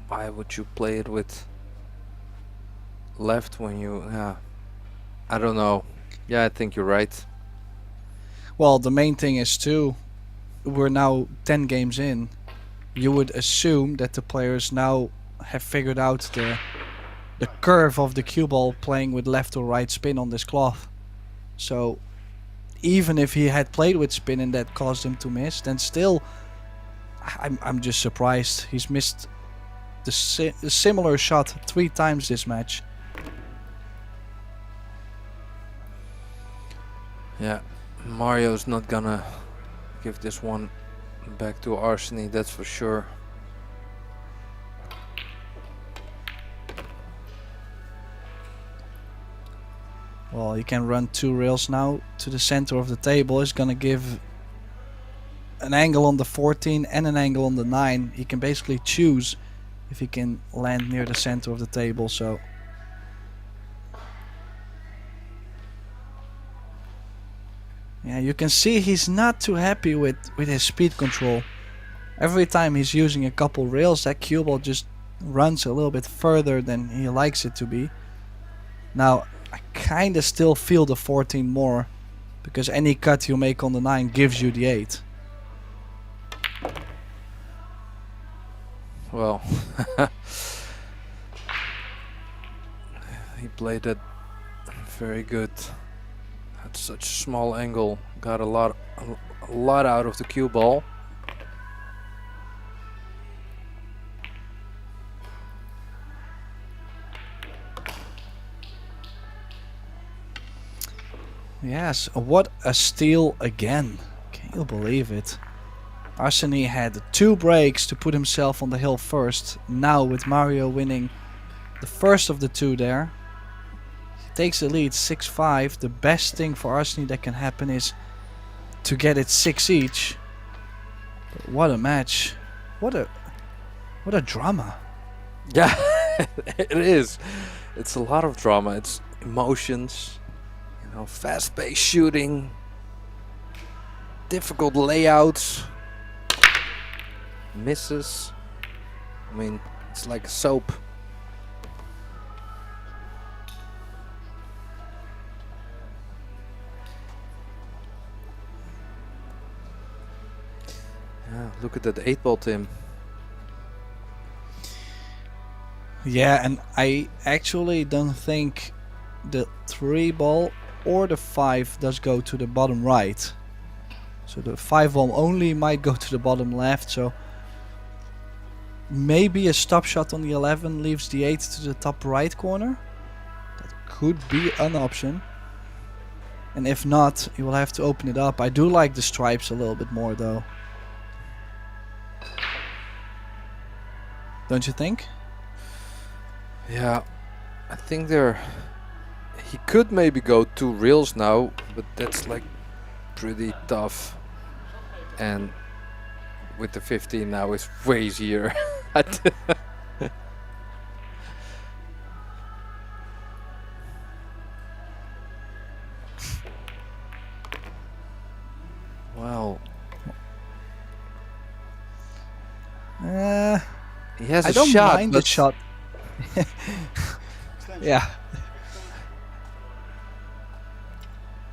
why would you play it with left when you I don't know. Yeah, I think you're right. Well, the main thing is too, we're now 10 games in. You would assume that the players now have figured out the curve of the cue ball playing with left or right spin on this cloth. So even if he had played with spin and that caused him to miss, then still I'm just surprised he's missed the similar shot 3 times this match. Yeah, Mario's not gonna give this one back to Arseny, that's for sure. Well, he can run 2 rails now to the center of the table. He's gonna give an angle on the 14 and an angle on the 9. He can basically choose if he can land near the center of the table. So yeah, you can see he's not too happy with his speed control. Every time he's using a couple rails, that cue ball just runs a little bit further than he likes it to be. Now I kinda still feel the 14 more, because any cut you make on the 9 gives you the 8. Well, he played it very good. Had such a small angle, got a a lot out of the cue ball. Yes, what a steal again. Can you believe it? Arseny had 2 breaks to put himself on the hill first. Now with Mario winning the first of the 2 there, he takes the lead 6-5. The best thing for Arseny that can happen is to get it 6 each. But what a match. What a drama. Yeah, it is. It's a lot of drama. It's emotions, you know, fast-paced shooting, difficult layouts, misses. I mean, it's like a soap. Yeah, look at that 8-ball, Tim. Yeah, and I actually don't think the 3-ball or the 5 does go to the bottom right. So the 5-ball only might go to the bottom left, so maybe a stop shot on the 11 leaves the 8 to the top right corner. That could be an option. And if not, you will have to open it up. I do like the stripes a little bit more though. Don't you think? Yeah, I think he could maybe go 2 reels now, but that's like pretty tough. And with the 15 now it's way easier. Wow. He has I a don't shot, mind the but shot. Yeah.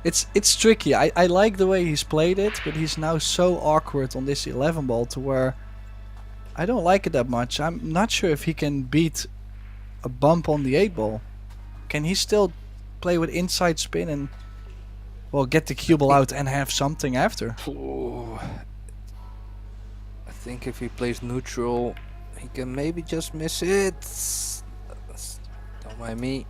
It's tricky. I like the way he's played it, but he's now so awkward on this 11 ball to where I don't like it that much. I'm not sure if he can beat a bump on the 8 ball. Can he still play with inside spin and, well, get the cue ball out and have something after? Ooh. I think if he plays neutral, he can maybe just miss it. Don't mind me.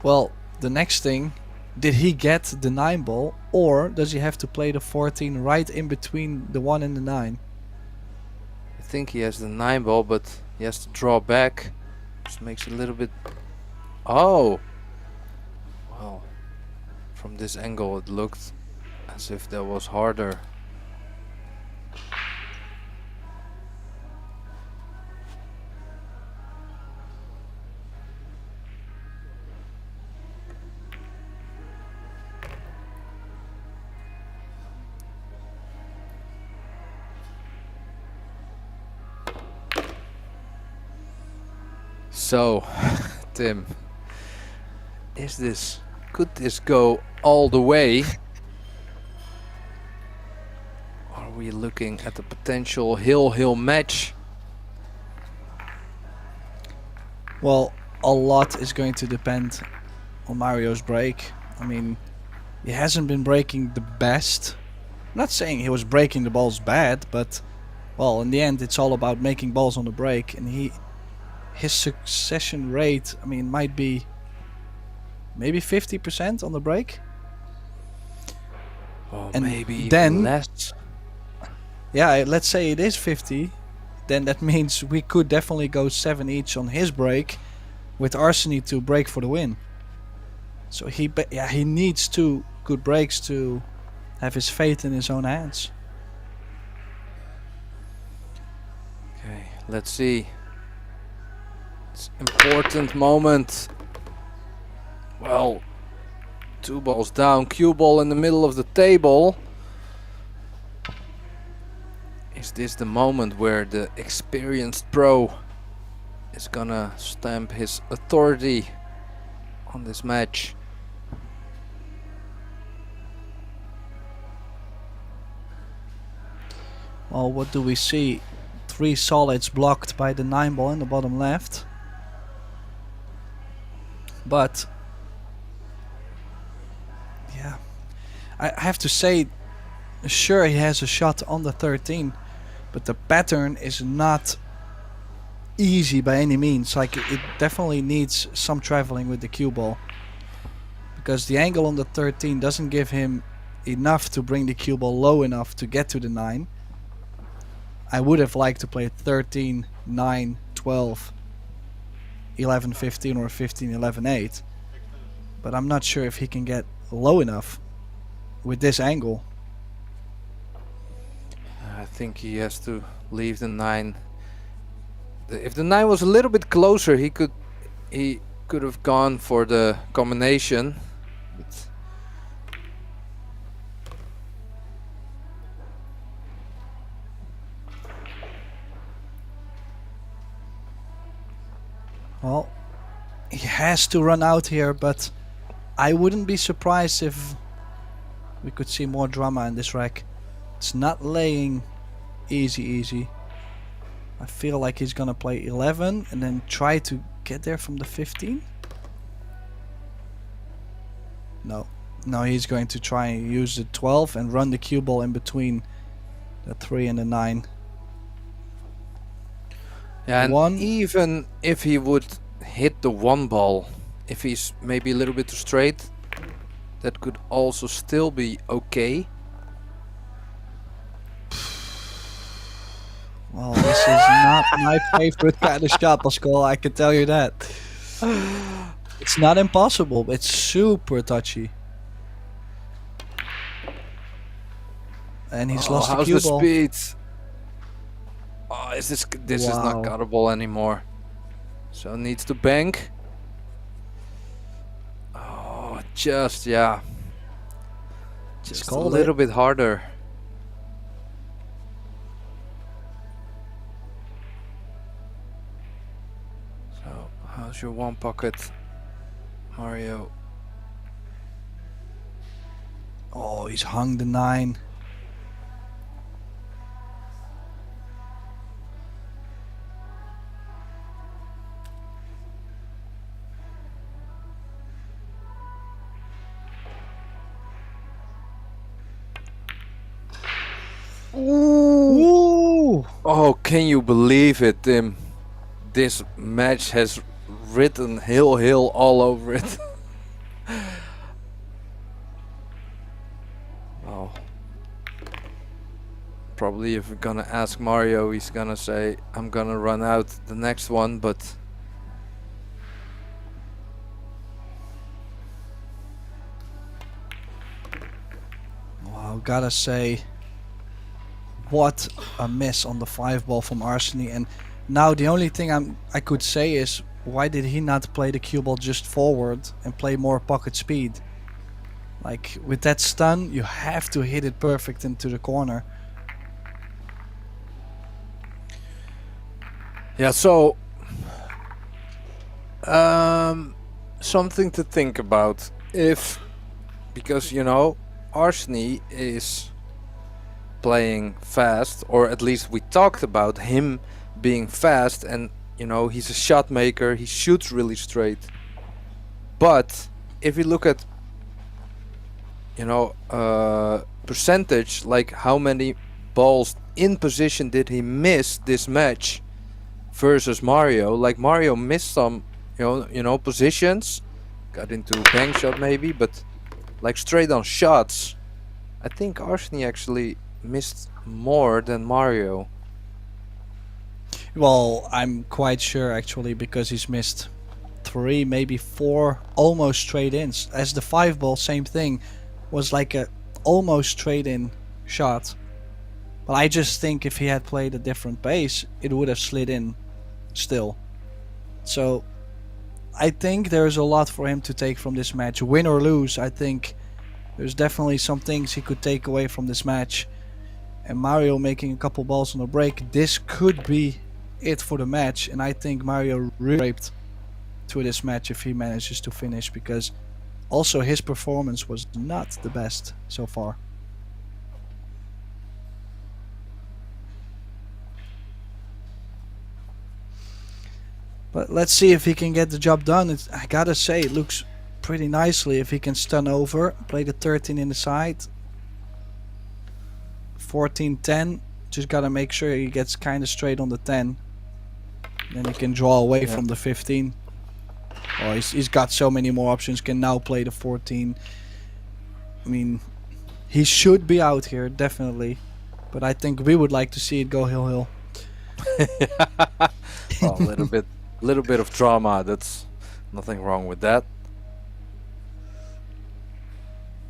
Well, the next thing, did he get the 9 ball, or does he have to play the 14 right in between the 1 and the 9? I think he has the 9 ball, but he has to draw back. Just makes it a little bit... Oh! Well, from this angle it looked as if that was harder. So, Tim, could this go all the way? Are we looking at a potential hill match? Well, a lot is going to depend on Mario's break. I mean, he hasn't been breaking the best. I'm not saying he was breaking the balls bad, but, well, in the end it's all about making balls on the break, and his succession rate, I mean, might be maybe 50% on the break. Or And maybe then- even less. Yeah, let's say it is 50, then that means we could definitely go 7 each on his break, with Arseny to break for the win. So he needs 2 good breaks to have his fate in his own hands. Okay, let's see. It's important moment. Well, 2 balls down, cue ball in the middle of the table. Is this the moment where the experienced pro is gonna stamp his authority on this match? Well, what do we see? 3 solids blocked by the 9 ball in the bottom left. But I have to say, sure, he has a shot on the 13, but the pattern is not easy by any means. Like, it definitely needs some traveling with the cue ball, because the angle on the 13 doesn't give him enough to bring the cue ball low enough to get to the 9. I would have liked to play 13, 9, 12, 11, 15 or 15, 11, 8, but I'm not sure if he can get low enough with this angle. I think he has to leave the 9. If the 9 was a little bit closer, he could have gone for the combination. But well, he has to run out here, but I wouldn't be surprised if we could see more drama in this rack. It's not laying easy. I feel like he's gonna play 11 and then try to get there from the 15. No, he's going to try and use the 12 and run the cue ball in between the 3 and the 9. yeah, and 1. even if he would hit the 1 ball, if he's maybe a little bit too straight, that could also still be okay. Well, this is not my favorite kind of shot, Pascal, I can tell you that. It's not impossible, but it's super touchy. And he's lost the How's cue the ball. speed? Oh, this is not Wow. cuttable anymore. So needs to bank. Oh, just a called little bit harder. So how's your 1 pocket, Mario? Oh, he's hung the 9. Ooh. Oh, can you believe it, Tim? This match has written hill all over it. Oh. Probably if we're gonna ask Mario, he's gonna say, I'm gonna run out the next one, but Wow, gotta say, what a miss on the 5 ball from Arseny. And now the only thing I could say is, why did he not play the cue ball just forward and play more pocket speed? Like, with that stun, you have to hit it perfect into the corner. yeah, so something to think about. Because you know, Arseny is playing fast, or at least we talked about him being fast, and you know, he's a shot maker, he shoots really straight. But if you look at, you know, percentage, like how many balls in position did he miss this match versus Mario, like Mario missed some, you know, positions, got into bank shot maybe, but like straight on shots, I think Arseny actually missed more than Mario. Well, I'm quite sure actually, because he's missed 3, maybe 4 almost straight ins. As the 5 ball, same thing, was like a almost straight in shot. But I just think if he had played a different base, it would have slid in still. So I think there's a lot for him to take from this match. Win or lose, I think there's definitely some things he could take away from this match. And Mario making a couple balls on the break, this could be it for the match. And I think Mario really raped to this match if he manages to finish, because also his performance was not the best so far. But let's see if he can get the job done. I gotta say, it looks pretty nicely if he can stun over. Play the 13 in the side. 14-10. Just gotta make sure he gets kind of straight on the 10. Then he can draw away from the 15. Oh, he's got so many more options. Can now play the 14. I mean, he should be out here, definitely. But I think we would like to see it go hill. Well, a little bit of drama. That's nothing wrong with that.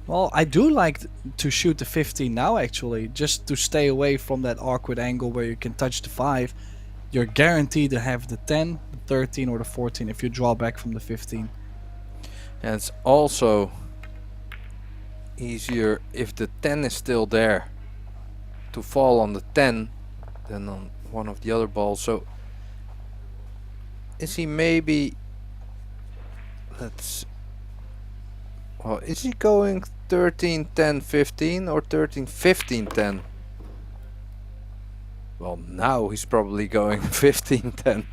Well, I do like to shoot the 15 now, actually, just to stay away from that awkward angle where you can touch the 5. You're guaranteed to have the 10, the 13 or the 14 if you draw back from the 15. And it's also easier if the 10 is still there to fall on the 10 than on one of the other balls. So is he maybe, well, is he going 13, 10, 15 or 13, 15, 10? Well, now he's probably going 15, 10.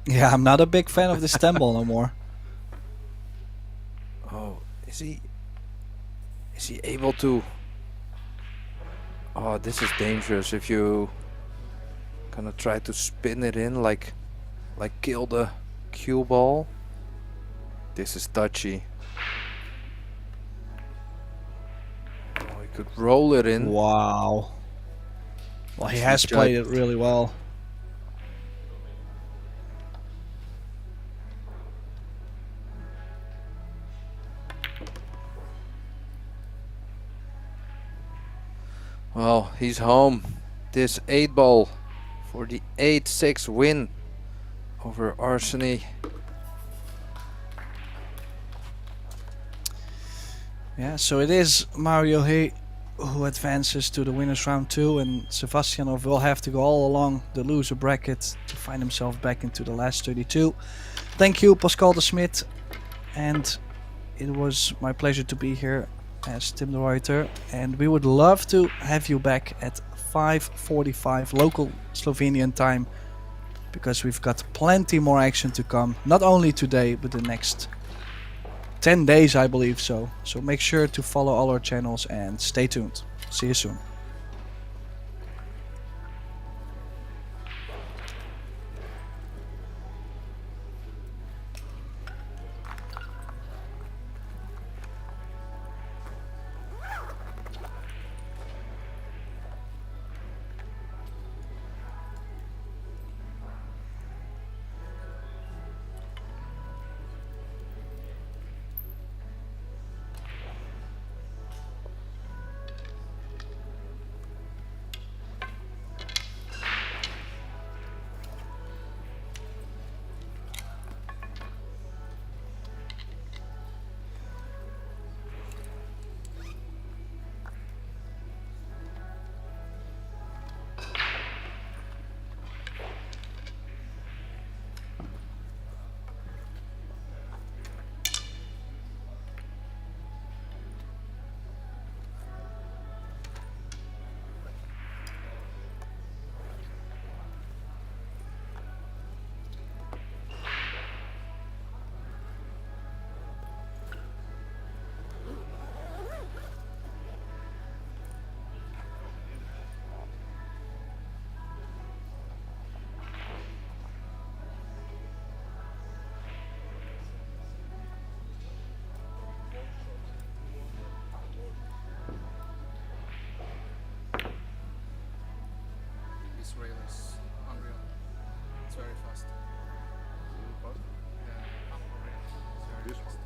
Yeah, I'm not a big fan of this 10 ball no more. Oh, is he able to? Oh, this is dangerous if you gonna try to spin it in like kill the cue ball. This is touchy. Oh, he could roll it in. Wow. Well, he He's has judged. played it really well. Well, he's home. This 8 ball for the 8-6 win over Arseny. Yeah, so it is Mario He who advances to the winners round 2, and Sebastianov will have to go all along the loser bracket to find himself back into the last 32. Thank you, Pascal de Smit, and it was my pleasure to be here as Tim de Ruyter, and we would love to have you back at 5:45 local Slovenian time, because we've got plenty more action to come, not only today but the next 10 days, I believe so. So make sure to follow all our channels and stay tuned. See you soon. This rail is unreal. It's very fast. Yeah, upper rail is very fast.